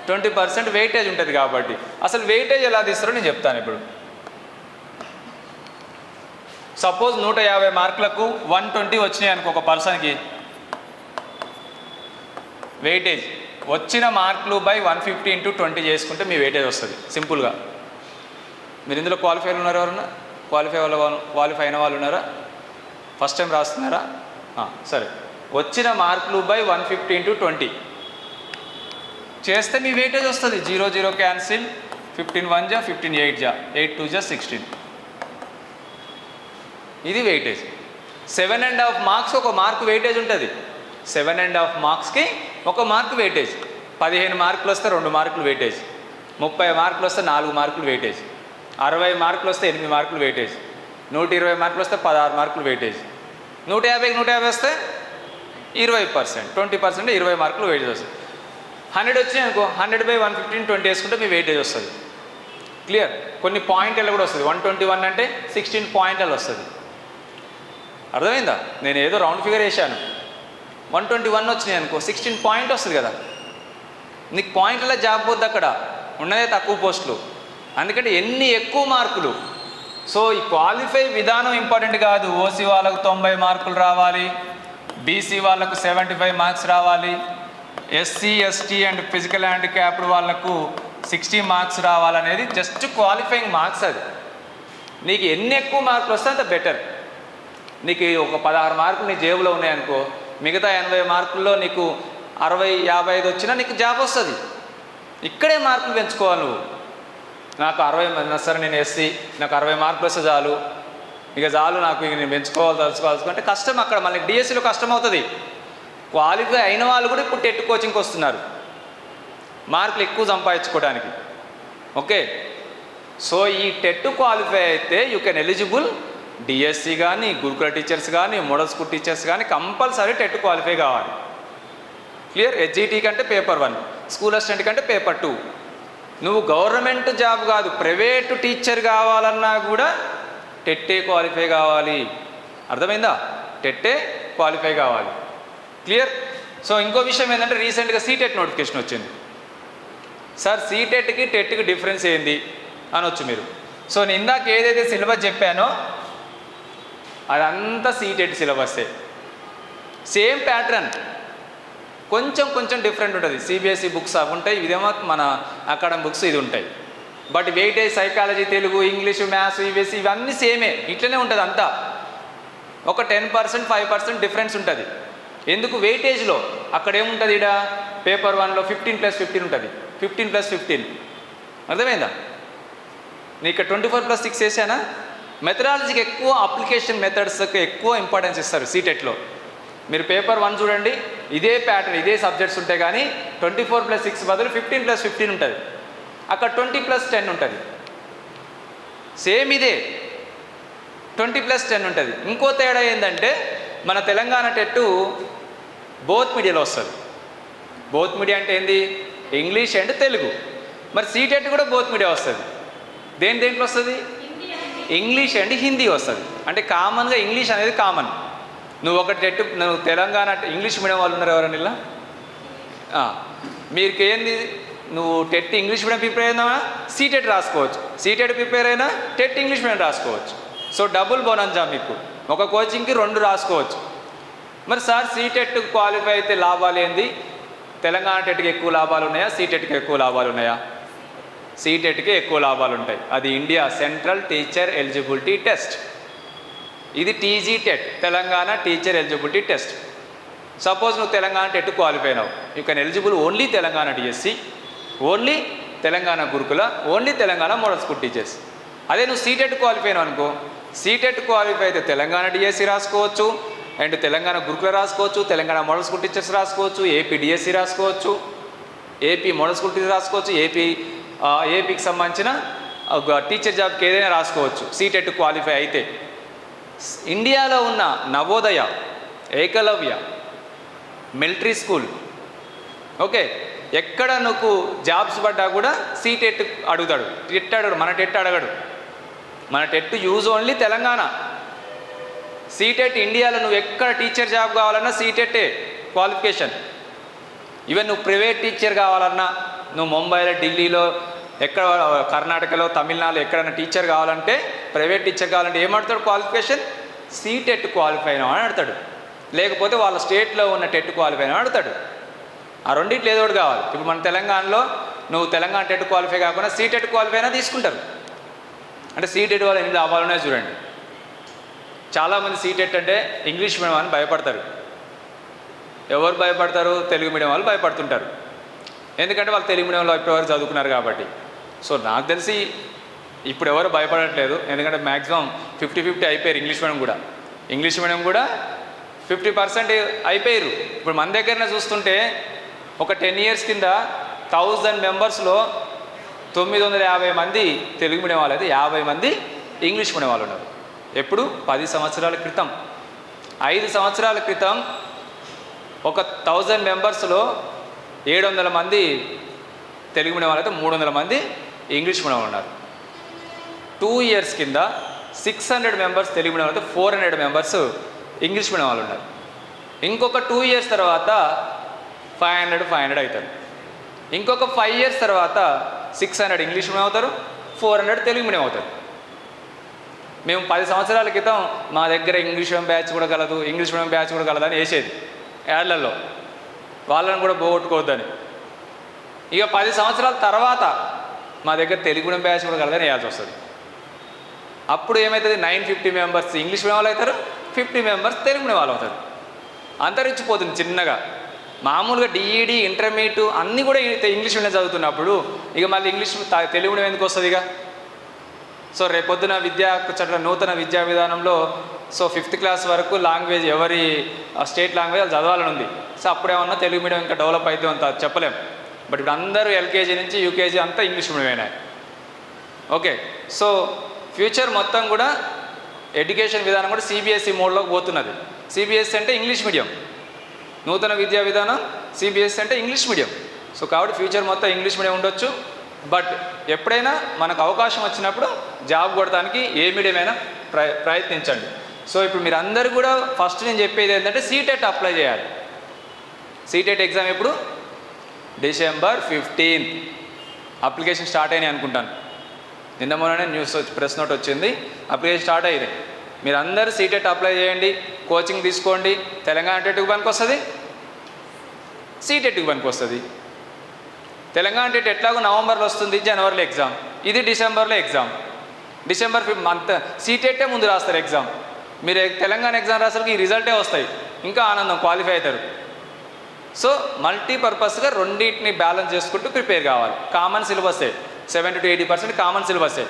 20% వెయిటేజ్ ఉంటుంది కాబట్టి. అసలు వెయిటేజ్ ఎలా తీస్తారో నేను చెప్తాను ఇప్పుడు. సపోజ్ 150 మార్కులకు 120 వచ్చినాయి అనుకో ఒక పర్సన్కి, వెయిటేజ్ వచ్చిన మార్కులు బై 150 × 20 చేసుకుంటే మీ వెయిటేజ్ వస్తుంది సింపుల్గా. మీరు ఇందులో క్వాలిఫై ఉన్నారు ఎవరన్నా? క్వాలిఫై అయిన వాళ్ళు ఉన్నారా? ఫస్ట్ టైం రాస్తున్నారా? సరే, వచ్చిన మార్కులు బై 150 × 20 చేస్తే మీ వెయిటేజ్ వస్తుంది. 0 0 క్యాన్సిల్, 15 1 జా, 15 8 జా, 8 2 జా 16. ఇది వెయిటేజ్. 7.5 మార్క్స్ ఒక మార్కు వెయిటేజ్ ఉంటుంది. 7.5 మార్క్స్కి ఒక మార్కు వెయిటేజ్. 15 మార్కులు వస్తే 2 మార్కులు వెయిటేజ్. 30 మార్కులు వస్తే 4 మార్కులు వెయిటేజ్. 60 మార్కులు వస్తే 8 మార్కులు వెయిటేజ్. 120 మార్కులు వస్తే 16 మార్కులు వెయిటేజ్. 150కి 150 వస్తే 20%, 20% 20 మార్కులు వెయిటేజ్ వస్తుంది. 100 వచ్చినాయి అనుకో, 100/150 20 వేసుకుంటే మీ వెయిటేజ్ వస్తుంది. క్లియర్? కొన్ని పాయింట్లలో కూడా వస్తుంది. 121 అంటే 16 పాయింట్లలో వస్తుంది. అర్థమైందా? నేను ఏదో రౌండ్ ఫిగర్ వేసాను. 121 వచ్చినాయి అనుకో, 16 పాయింట్ వస్తుంది కదా. నీకు పాయింట్లలో జాబ్ పోద్ది, అక్కడ ఉన్నదే తక్కువ పోస్టులు. అందుకంటే ఎన్ని ఎక్కువ మార్కులు. సో ఈ క్వాలిఫై విధానం ఇంపార్టెంట్ కాదు. ఓసీ వాళ్ళకు 90 మార్కులు రావాలి, బీసీ వాళ్ళకు 75 మార్క్స్ రావాలి, SC ST and physical handicapped వాళ్ళకు 60 మార్క్స్ రావాలనేది జస్ట్ క్వాలిఫైయింగ్ మార్క్స్. అది నీకు ఎన్ని ఎక్కువ మార్కులు వస్తే అంత బెటర్. నీకు ఒక 16 మార్కులు నీ జేబులో ఉన్నాయనుకో, మిగతా 80 మార్కుల్లో నీకు 60 55 వచ్చినా నీకు జాబ్ వస్తుంది. ఇక్కడే మార్కులు పెంచుకోవాలి నువ్వు. నాకు 60 సరే, నేను ఎస్సీ, నాకు 60 మార్కులు వస్తే చాలు, ఇక చాలు నాకు, ఇక నేను తెలుసుకోవాల్సుకుంటే కష్టం. అక్కడ మళ్ళీ డిఎస్సిలో కష్టం అవుతుంది. క్వాలిఫై అయిన వాళ్ళు కూడా ఇప్పుడు టెట్ కోచింగ్కి వస్తున్నారు మార్కులు ఎక్కువ సంపాదించుకోవడానికి. ఓకే, సో ఈ టెట్ క్వాలిఫై అయితే యూ కెన్ ఎలిజిబుల్ డిఎస్సి కానీ, గురుకుల టీచర్స్ కానీ, మోడల్ స్కూల్ టీచర్స్ కానీ కంపల్సరీ టెట్ క్వాలిఫై కావాలి. క్లియర్? హెచ్జిటి కంటే పేపర్ 1, స్కూల్ అసిస్టెంట్ కంటే పేపర్ 2. నువ్వు గవర్నమెంట్ జాబ్ కాదు, ప్రైవేటు టీచర్ కావాలన్నా కూడా టెట్టే క్వాలిఫై కావాలి. అర్థమైందా? టెట్టే క్వాలిఫై కావాలి. క్లియర్? సో ఇంకో విషయం ఏంటంటే, రీసెంట్గా సీటెట్ నోటిఫికేషన్ వచ్చింది. సార్ సీటెట్కి టెట్కి డిఫరెన్స్ ఏంది అనొచ్చు మీరు. సో నేను ఇందాక ఏదైతే సిలబస్ చెప్పానో అదంతా సీటెట్ సిలబస్సే, సేమ్ ప్యాటర్న్, కొంచెం కొంచెం డిఫరెంట్ ఉంటుంది. సిబిఎస్ఈ బుక్స్ అవి ఉంటాయి, ఇదేమో మన అకాడమిక్ బుక్స్ ఇది ఉంటాయి. But weightage psychology, Telugu, English, maths, ఈవీఎస్సీ ఇవన్నీ సేమే, ఇట్లనే ఉంటుంది అంతా. ఒక 10% 5% డిఫరెన్స్ ఉంటుంది. ఎందుకు? వెయిటేజ్లో అక్కడ ఏముంటుంది, ఇక్కడ పేపర్ 1లో 15+15 ఉంటుంది, 15+15. అర్థమైందా? నేను ఇక్కడ 24+6 వేసానా? మెథడాలజీకి ఎక్కువ, అప్లికేషన్ మెథడ్స్కి ఎక్కువ ఇంపార్టెన్స్ ఇస్తారు సీటెట్లో. మీరు పేపర్ 1 చూడండి, ఇదే ప్యాటర్న్, ఇదే సబ్జెక్ట్స్ ఉంటాయి, కానీ 24+6 బదులు 15+15 ఉంటుంది. అక్కడ 20+10 ఉంటుంది. సేమ్ ఇదే 20+10 ఉంటుంది. ఇంకో తేడా ఏంటంటే, మన తెలంగాణ టెట్టు బోత్ మీడియాలో వస్తుంది. బోత్ మీడియా అంటే ఏంది? English and Telugu. మరి సీటెట్ కూడా బోత్ మీడియా వస్తుంది. దేంట్లో వస్తుంది? ఇంగ్లీష్ అండ్ హిందీ వస్తుంది. అంటే కామన్గా ఇంగ్లీష్ అనేది కామన్. నువ్వు ఒక టెట్, నువ్వు తెలంగాణ ఇంగ్లీష్ మీడియం వాళ్ళు ఉన్నారు ఎవరన్నా ఇలా? మీకు ఏంది, నువ్వు టెట్ ఇంగ్లీష్ మీడియం ప్రిపేర్ అయినా సీటెట్ రాసుకోవచ్చు, సీటెట్ ప్రిపేర్ అయినా టెట్ ఇంగ్లీష్ మీడియం రాసుకోవచ్చు. సో డబుల్ బోనస్జా మీకు, ఒక కోచింగ్కి 2 రాసుకోవచ్చు. మరి సార్ సీటెట్ క్వాలిఫై అయితే లాభాలు ఏంది? తెలంగాణ టెట్కి ఎక్కువ లాభాలు ఉన్నాయా, సీటెట్కి ఎక్కువ లాభాలు ఉన్నాయా? సీటెట్కి ఎక్కువ లాభాలు ఉంటాయి. అది India central teacher eligibility test. ఇది TG TET, Telangana teacher eligibility test. Suppose నువ్వు తెలంగాణ టెట్ క్వాలిఫై అయినావు, you can eligible only Telangana DSC, only Telangana Gurukul, only Telangana model school teachers. అదే నువ్వు సీటెట్ క్వాలిఫై అయినావు అనుకో, సీటెట్ క్వాలిఫై అయితే తెలంగాణ డిఎస్సి రాసుకోవచ్చు, అండ్ తెలంగాణ గురుకుల రాసుకోవచ్చు, తెలంగాణ మోడల్ స్కూల్ టీచర్స్ రాసుకోవచ్చు, ఏపీ డిఎస్సి రాసుకోవచ్చు, ఏపీ మోడల్ స్కూల్ టీచర్ రాసుకోవచ్చు, ఏపీకి సంబంధించిన టీచర్ జాబ్కి ఏదైనా రాసుకోవచ్చు సీటెట్ క్వాలిఫై అయితే. ఇండియాలో ఉన్న Navodaya, Eklavya, military school, okay, ఎక్కడ నువ్వు జాబ్స్ పడ్డా కూడా సీటెట్ అడుగుతాడు. టెట్ అడగడు, మన టెట్ అడగడు. మన TET use only Telangana. CTET ఇండియాలో నువ్వు ఎక్కడ టీచర్ జాబ్ కావాలన్నా సీటెట్టే క్వాలిఫికేషన్. ఈవెన్ నువ్వు ప్రైవేట్ టీచర్ కావాలన్నా, నువ్వు ముంబైలో, ఢిల్లీలో, ఎక్కడ కర్ణాటకలో, తమిళనాడులో ఎక్కడైనా టీచర్ కావాలంటే, ప్రైవేట్ టీచర్ కావాలంటే ఏమడతాడు క్వాలిఫికేషన్? సీటెట్ క్వాలిఫై అయినా అని అడతాడు. లేకపోతే వాళ్ళ స్టేట్లో ఉన్న టెట్ క్వాలిఫై అయినా అడతాడు. ఆ రెండింటిలో ఏదో ఒకటి కావాలి. ఇప్పుడు మన తెలంగాణలో నువ్వు తెలంగాణ టెట్ క్వాలిఫై కాకుండా సీటెట్ క్వాలిఫై అయినా తీసుకుంటారు. అంటే సీటెట్ వల్ల ఎన్ని లాభాలు ఉన్నాయో చూడండి. చాలామంది సీటెట్ అంటే ఇంగ్లీష్ మీడియం అని భయపడతారు. ఎవరు భయపడతారు? తెలుగు మీడియం వాళ్ళు భయపడుతుంటారు. ఎందుకంటే వాళ్ళు తెలుగు మీడియంలో ఇప్పటివరకు చదువుకున్నారు కాబట్టి. సో నాకు తెలిసి ఇప్పుడు ఎవరు భయపడట్లేదు, ఎందుకంటే మ్యాక్సిమం 50-50 అయిపోయారు. ఇంగ్లీష్ మీడియం కూడా 50% అయిపోయారు. ఇప్పుడు మన దగ్గరనే చూస్తుంటే ఒక 10 years కింద 1000 మెంబర్స్లో 950 మంది తెలుగు మీడియం వాళ్ళు అయితే 50 మంది ఇంగ్లీష్ మీడియం వాళ్ళు ఉన్నారు. ఎప్పుడు? 10 సంవత్సరాల క్రితం. 5 సంవత్సరాల క్రితం ఒక 1000 మెంబర్స్లో 700 మంది తెలుగు మీడియం వాళ్ళు అయితే 300 మంది ఇంగ్లీష్ మీడియం ఉన్నారు. 2 years కింద 600 మెంబర్స్ తెలుగు మీడియం అయితే 400 మెంబర్స్ ఇంగ్లీష్ మీడియం వాళ్ళు ఉన్నారు. ఇంకొక 2 years తర్వాత 500 అవుతారు. ఇంకొక 5 years తర్వాత 600 ఇంగ్లీష్ మీడియం అవుతారు, 400 తెలుగు మీడియం అవుతారు. మేము 10 సంవత్సరాల క్రితం మా దగ్గర ఇంగ్లీష్ మీడియం బ్యాచ్ కూడా కలదు అని వేసేది యాడ్లలో, వాళ్ళని కూడా పోగొట్టుకోవద్దని. ఇక 10 సంవత్సరాల తర్వాత మా దగ్గర తెలుగు మీడియం బ్యాచ్ కూడా కలదని వేయాల్సి వస్తుంది. అప్పుడు ఏమవుతుంది? 950 మెంబర్స్ ఇంగ్లీష్ మీడియం వాళ్ళు అవుతారు, 50 మెంబర్స్ తెలుగు మీడియం వాళ్ళు అవుతారు. అంతరించిపోతుంది చిన్నగా. మామూలుగా డిఈడి ఇంటర్మీడియట్ అన్నీ కూడా ఇంగ్లీష్ మీడియం చదువుతున్నప్పుడు ఇక మళ్ళీ తెలుగు మీడియం ఎందుకు వస్తుంది? ఇక సో రేపొద్దున నూతన విద్యా విధానంలో 5th క్లాస్ వరకు లాంగ్వేజ్ ఎవరి స్టేట్ లాంగ్వేజ్ అది చదవాలని ఉంది. సో అప్పుడేమన్నా తెలుగు మీడియం ఇంకా డెవలప్ అయితే అంత చెప్పలేం. బట్ ఇప్పుడు అందరూ ఎల్కేజీ నుంచి యూకేజీ అంతా ఇంగ్లీష్ మీడియం అయినాయి. ఓకే, సో ఫ్యూచర్ మొత్తం కూడా ఎడ్యుకేషన్ విధానం కూడా సిబిఎస్ఈ మోడ్లోకి పోతున్నది. సిబిఎస్ఈ అంటే ఇంగ్లీష్ మీడియం, నూతన విద్యా విధానం సిబిఎస్ఈ అంటే ఇంగ్లీష్ మీడియం. సో కాబట్టి ఫ్యూచర్ మొత్తం ఇంగ్లీష్ మీడియం ఉండొచ్చు. బట్ ఎప్పుడైనా మనకు అవకాశం వచ్చినప్పుడు జాబ్ కొడటానికి ఏ మీడియం అయినా ప్రయత్నించండి. సో ఇప్పుడు మీరు అందరూ కూడా ఫస్ట్ నేను చెప్పేది ఏంటంటే సీటెట్ అప్లై చేయాలి. సీటెట్ ఎగ్జామ్ ఎప్పుడు? December 15th అప్లికేషన్ స్టార్ట్ అయినాయి అనుకుంటాను. నిన్న మొన్ననే ప్రెస్ నోట్ వచ్చింది, అప్లికేషన్ స్టార్ట్ అయ్యింది. మీరు అందరూ సీటెట్ అప్లై చేయండి, కోచింగ్ తీసుకోండి. తెలంగాణ టెట్కి పనికి వస్తుంది, సీటెట్కి పనికి వస్తుంది. తెలంగాణ టెట్ ఎట్లాగో నవంబర్లో వస్తుంది, జనవరిలో ఎగ్జామ్. ఇది డిసెంబర్లో ఎగ్జామ్. డిసెంబర్ మంత్ సీటెట్టే ముందు రాస్తారు ఎగ్జామ్. మీరు తెలంగాణ ఎగ్జామ్ రాసరికి ఈ రిజల్టే వస్తాయి, ఇంకా ఆనందం, క్వాలిఫై అవుతారు. సో మల్టీపర్పస్గా రెండింటిని బ్యాలెన్స్ చేసుకుంటూ ప్రిపేర్ కావాలి. కామన్ సిలబస్సే, 70 to 80% కామన్ సిలబస్సే.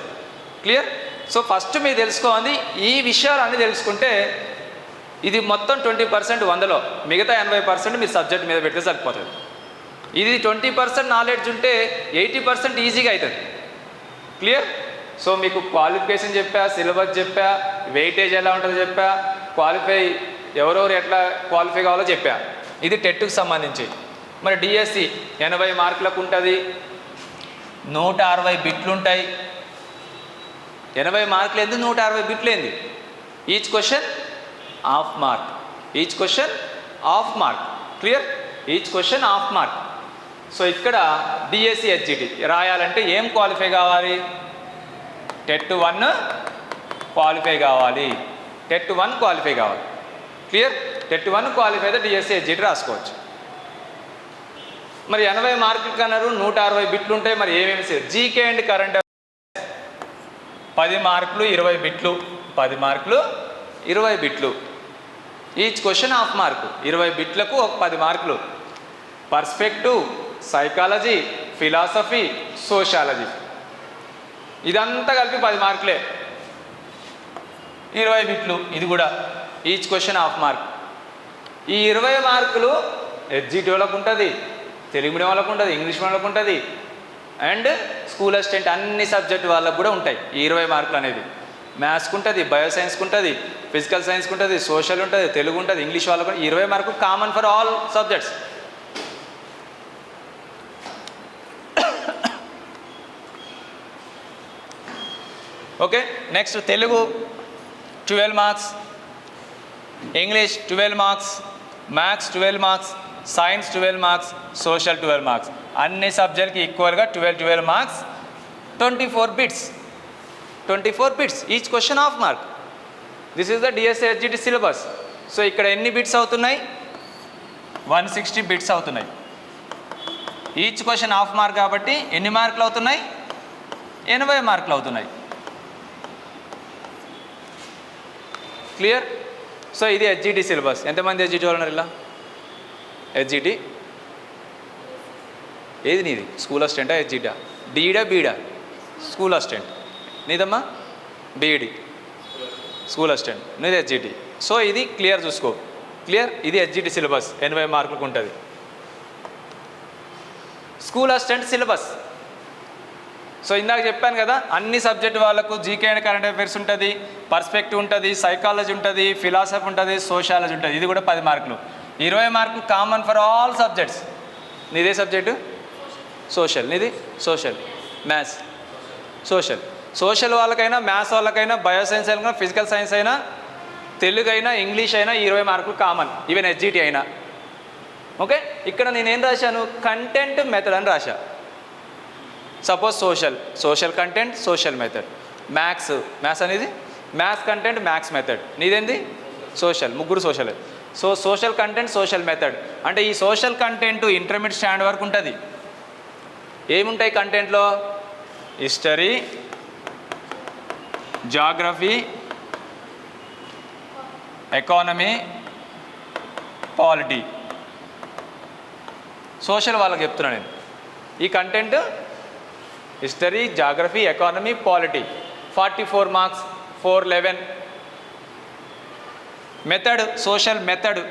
క్లియర్? సో ఫస్ట్ మీరు తెలుసుకోవాలి ఈ విషయాలన్నీ తెలుసుకుంటే ఇది మొత్తం 20% 100లో, మిగతా 80% మీ సబ్జెక్ట్ మీద పెడితే సరిపోతుంది. ఇది 20% నాలెడ్జ్ ఉంటే 80% ఈజీగా అవుతుంది. క్లియర్? సో మీకు క్వాలిఫికేషన్ చెప్పా, సిలబస్ చెప్పా, వెయిటేజ్ ఎలా ఉంటుందో చెప్పా, క్వాలిఫై ఎవరెవరు ఎట్లా క్వాలిఫై కావాలో చెప్పా. ఇది టెట్కి సంబంధించి. మరి డిఎస్సి 80 మార్కులకు ఉంటుంది, 160 బిట్లు ఉంటాయి. 80 మార్కులు ఏంది, 160 బిట్లు ఏంది? Each question half mark. Clear? Each question half mark. So ఇక్కడ డిఎస్సి హెచ్జిటి రాయాలంటే ఏం క్వాలిఫై కావాలి? టెట్ 1 క్వాలిఫై కావాలి. క్లియర్? టెట్ 1 క్వాలిఫై అయితే డిఎస్సి హెచ్జిటి రాసుకోవచ్చు. మరి 80 మార్కులు కన్నారు, 160 బిట్లు ఉంటాయి. మరి ఏమేమి జీకే అండ్ కరెంట్ 10 మార్కులు 20 బిట్లు, 10 మార్కులు 20 బిట్లు. ఈచ్ క్వశ్చన్ హాఫ్ మార్కు, 20 బిట్లకు ఒక 10 మార్కులు. పర్స్పెక్టివ్, సైకాలజీ, ఫిలాసఫీ, సోషాలజీ ఇదంతా కలిపి 10 మార్కులే, 20 బిట్లు. ఇది కూడా ఈచ్ క్వశ్చన్ హాఫ్ మార్క్. ఈ 20 మార్కులు హెచ్జిటి వాళ్ళకు ఉంటుంది, తెలుగు మీడియం వాళ్ళకు ఉంటుంది, ఇంగ్లీష్ వాళ్ళకు ఉంటుంది, అండ్ స్కూల్ అసిస్టెంట్ అన్ని సబ్జెక్ట్ వాళ్ళకు కూడా ఉంటాయి. ఈ 20 మార్కులు అనేది మ్యాథ్స్కి ఉంటుంది, బయోసైన్స్కి ఉంటుంది, ఫిజికల్ సైన్స్కి ఉంటుంది, సోషల్ ఉంటుంది, తెలుగు ఉంటుంది, ఇంగ్లీష్ వాళ్ళకు కూడా 20 మార్కులు common for all subjects. Okay, next Telugu 12 marks, English 12 marks, maths 12 marks, science 12 marks, social 12 marks. అన్ని సబ్జెక్ట్కి ఈక్వల్గా 12 marks, 24 bits each question half mark. This is the DSC HGT syllabus. So ఇక్కడ ఎన్ని బిట్స్ అవుతున్నాయి? 160 బిట్స్ అవుతున్నాయి. ఈచ్ క్వశ్చన్ హాఫ్ మార్క్ కాబట్టి ఎన్ని మార్కులు అవుతున్నాయి? 80 మార్కులు అవుతున్నాయి. క్లియర్. సో ఇది హెచ్జిటి సిలబస్. ఎంతమంది హెచ్జిటి వాళ్ళు ఉన్నారు ఇలా? హెచ్జిటి ఏది నీది? స్కూల్ అసిస్టెంటా హెచ్జిటా? డీడా బీడా? School assistant. నీదమ్మా బీఈడి స్కూల్ అసిస్టెంట్, నీది హెచ్జిటి. సో ఇది క్లియర్ చూసుకో. క్లియర్. ఇది హెచ్జిటి సిలబస్ 80 మార్కులకు ఉంటుంది. School assistant syllabus. సో ఇందాక చెప్పాను కదా, అన్ని సబ్జెక్ట్ వాళ్ళకు జీకే అండ్ కరెంట్ అఫైర్స్ ఉంటుంది, పర్స్పెక్టివ్ ఉంటుంది, సైకాలజీ ఉంటుంది, ఫిలాసఫీ ఉంటుంది, సోషాలజీ ఉంటుంది. ఇది కూడా 10 మార్కులు. 20 మార్కులు కామన్ ఫర్ ఆల్ సబ్జెక్ట్స్. నీదే సబ్జెక్టు? సోషల్. నీది సోషల్. మ్యాథ్స్. సోషల్. సోషల్ వాళ్ళకైనా, మ్యాథ్స్ వాళ్ళకైనా, బయోసైన్స్ అయినా, ఫిజికల్ సైన్స్ అయినా, తెలుగు అయినా, ఇంగ్లీష్ అయినా 20 మార్కులు కామన్. ఈవెన్ హెచ్జిటి అయినా. ఓకే. ఇక్కడ నేనేం రాశాను? కంటెంట్ మెథడ్ అని రాశా. Suppose social content, social method. Maths అనేది మ్యాథ్స్ కంటెంట్, మ్యాథ్స్ మెథడ్. నీదేంది? సోషల్. ముగ్గురు social. So social content, social method. అంటే ఈ సోషల్ కంటెంట్ ఇంటర్మీడియట్ స్టాండర్డ్ వరకు ఉంటుంది. ఏముంటాయి కంటెంట్లో? History, geography, economy, polity. Social వాళ్ళకి చెప్తున్నాను నేను. ఈ content history, geography, economy, polity 44 marks, 411. Method, social method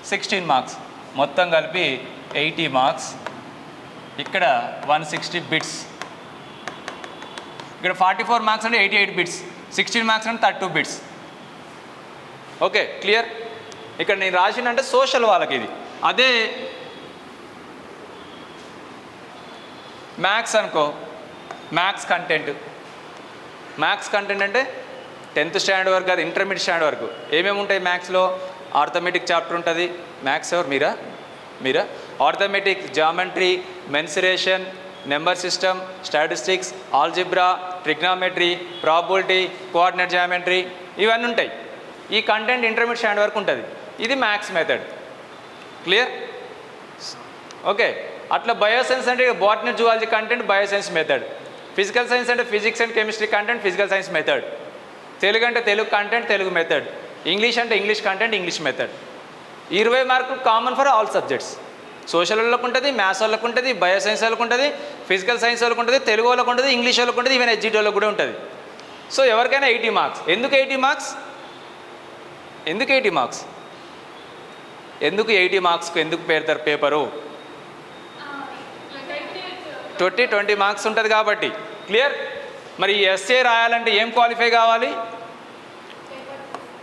16 marks. మొత్తం కలిపి 80 మార్క్స్. ఇక్కడ 160 బిట్స్. ఇక్కడ 44 మార్క్స్ అంటే 88 బిట్స్. 16 మార్క్స్ అంటే 32 బిట్స్. ఓకే. క్లియర్. ఇక్కడ నేను రాసిందంటే సోషల్ వాళ్ళకి ఇది. అదే మ్యాథ్స్ అనుకో, మ్యాథ్స్ కంటెంట్ అంటే 10th స్టాండర్డ్ వరకు, అది ఇంటర్మీడియట్ స్టాండర్డ్ వరకు ఏమేమి ఉంటాయి మ్యాథ్స్లో? ఆర్థమెటిక్ చాప్టర్ ఉంటుంది. మ్యాథ్స్ ఎవరు? మీరా? Arithmetic, geometry, mensuration, number system, statistics, algebra, trigonometry, probability, coordinate geometry, ఇవన్నీ ఉంటాయి. ఈ కంటెంట్ ఇంటర్మీడియట్ స్టాండర్డ్ వరకు ఉంటుంది. ఇది మ్యాథ్స్ మెథడ్. క్లియర్. ఓకే. అట్లా బయోసైన్స్ అంటే botany, zoology content, bioscience method. Physical science అంటే physics and chemistry content, physical science method. Telugu అంటే Telugu content, Telugu method. English అంటే ఇంగ్లీష్ కంటెంట్, ఇంగ్లీష్ మెథడ్. 20 మార్కులు common for all subjects. Social వాళ్ళకు ఉంటుంది, maths వాళ్ళకు ఉంటుంది, బయోసైన్స్ వాళ్ళకు ఉంటుంది, ఫిజికల్ సైన్స్ వాళ్ళకు ఉంటుంది, తెలుగు వాళ్ళకు ఉంటుంది, ఇంగ్లీష్ వాళ్ళకు ఉంటుంది, ఈవెన్ హెచ్జిటి వాళ్ళకు కూడా ఉంటుంది. సో ఎవరికైనా 80 మార్క్స్. ఎందుకు 80 మార్క్స్? ఎందుకు 80 మార్క్స్? ఎందుకు 80 మార్క్స్కు ఎందుకు పెడతారు పేపరు? 20 మార్క్స్ ఉంటుంది కాబట్టి. క్లియర్. మరి ఎస్ఏ రాయాలంటే ఏం క్వాలిఫై కావాలి?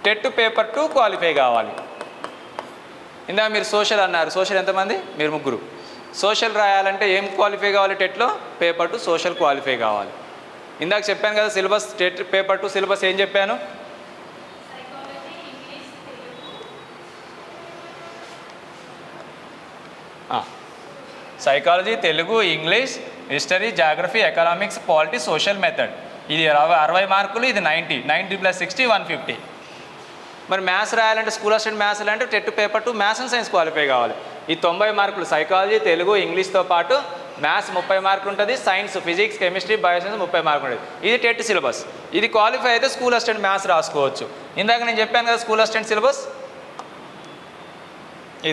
టెట్ పేపర్ 2 క్వాలిఫై కావాలి. ఇందాక మీరు సోషల్ అన్నారు. సోషల్ ఎంతమంది? మీరు ముగ్గురు. సోషల్ రాయాలంటే ఏం క్వాలిఫై కావాలి? టెట్లో పేపర్ 2 సోషల్ క్వాలిఫై కావాలి. ఇందాక చెప్పాను కదా సిలబస్, టెట్ పేపర్ 2 సిలబస్ ఏం చెప్పాను? Psychology, Telugu, English, history, geography, economics, polity, social method. ఇది 60 మార్కులు. ఇది 90 + 60 150. మరి మ్యాథ్స్ రాయాలంటే స్కూల్ అసిస్టెంట్ మ్యాథ్స్ అంటే TET paper 2 maths and science qualify కావాలి. ఈ 90 మార్కులు సైకాలజీ, తెలుగు, ఇంగ్లీష్తో పాటు మ్యాథ్స్ 30 మార్కులు ఉంటుంది, సైన్స్, ఫిజిక్స్, కెమిస్ట్రీ, బయోసైన్స్ 30 మార్కులు ఉంటుంది. ఇది టెట్ సిలబస్. ఇది క్వాలిఫై అయితే స్కూల్ అసిస్టెంట్ మ్యాథ్స్ రాసుకోవచ్చు. ఇందాక నేను చెప్పాను కదా స్కూల్ అసిస్టెంట్ సిలబస్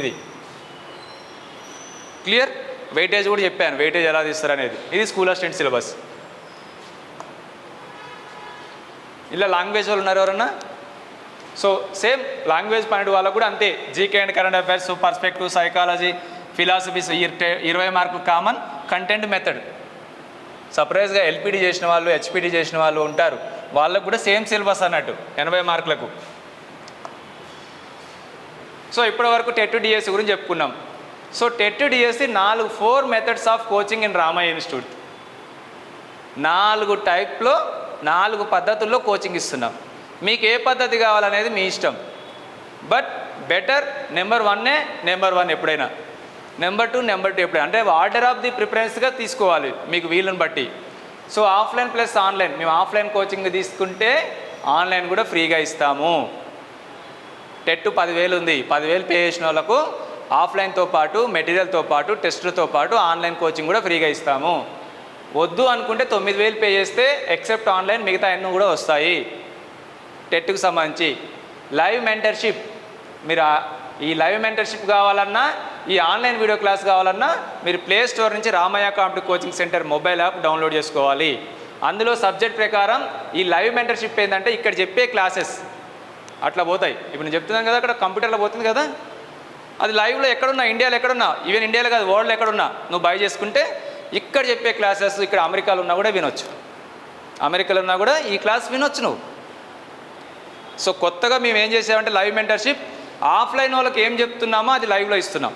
ఇది. క్లియర్. వెయిటేజ్ కూడా చెప్పాను, వెయిటేజ్ ఎలా తీస్తారు అనేది. ఇది స్కూల్ అసిస్టెంట్ సిలబస్. ఇలా లాంగ్వేజ్ వాళ్ళు ఉన్నారు ఎవరన్నా? సో సేమ్ లాంగ్వేజ్ 12 వాళ్ళకు కూడా అంతే. GK and current affairs, perspective, psychology, philosophies 20 మార్కులు కామన్. కంటెంట్ మెథడ్ సపరేట్గా ఎల్పిడి చేసిన వాళ్ళు, హెచ్పిడి చేసిన వాళ్ళు ఉంటారు. వాళ్ళకు కూడా సేమ్ సిలబస్ అన్నట్టు 80 మార్కులకు. సో ఇప్పటివరకు టెట్ డిఎస్సి గురించి చెప్పుకున్నాం. So TET DSC 4 methods of coaching in Ramayya institute. 4 టైప్లో 4 పద్ధతుల్లో కోచింగ్ ఇస్తున్నాం. మీకు ఏ పద్ధతి కావాలనేది మీ ఇష్టం. బట్ బెటర్ నెంబర్ 1 ఎప్పుడైనా, నెంబర్ 2 ఎప్పుడైనా, అంటే ఆర్డర్ ఆఫ్ ది ప్రిఫరెన్స్గా తీసుకోవాలి మీకు వీలుని బట్టి. So offline plus online. మేము ఆఫ్లైన్ కోచింగ్ తీసుకుంటే ఆన్లైన్ కూడా ఫ్రీగా ఇస్తాము. టెట్ 10,000 ఉంది. 10,000 పే చేసిన వాళ్ళకు ఆఫ్లైన్తో పాటు, మెటీరియల్తో పాటు, టెస్టులతో పాటు ఆన్లైన్ కోచింగ్ కూడా ఫ్రీగా ఇస్తాము. వద్దు అనుకుంటే 9,000 పే చేస్తే ఎక్సెప్ట్ ఆన్లైన్ మిగతా అన్నీ కూడా వస్తాయి. టెట్కు సంబంధించి లైవ్ మెంటర్షిప్. మీరు ఈ లైవ్ మెంటర్షిప్ కావాలన్నా, ఈ ఆన్లైన్ వీడియో క్లాస్ కావాలన్నా మీరు ప్లే స్టోర్ నుంచి Ramayya competitive coaching centre mobile app download చేసుకోవాలి. అందులో సబ్జెక్ట్ ప్రకారం ఈ లైవ్ మెంటర్షిప్ ఏంటంటే ఇక్కడ చెప్పే క్లాసెస్ అట్లా పోతాయి. ఇప్పుడు నేను చెప్తున్నాను కదా, అక్కడ కంప్యూటర్లో పోతుంది కదా, అది లైవ్లో ఎక్కడున్నా, ఇండియాలో ఎక్కడున్నా, ఈవెన్ ఇండియాలో కాదు వరల్డ్లో ఎక్కడున్నా నువ్వు బై చేసుకుంటే ఇక్కడ చెప్పే క్లాసెస్ ఇక్కడ అమెరికాలో ఉన్నా కూడా వినొచ్చు. అమెరికాలో ఉన్నా కూడా ఈ క్లాస్ వినొచ్చు నువ్వు. సో కొత్తగా మేము ఏం చేసామంటే లైవ్ మెంటర్షిప్ ఆఫ్లైన్ వాళ్ళకి ఏం చెప్తున్నామో అది లైవ్లో ఇస్తున్నాం.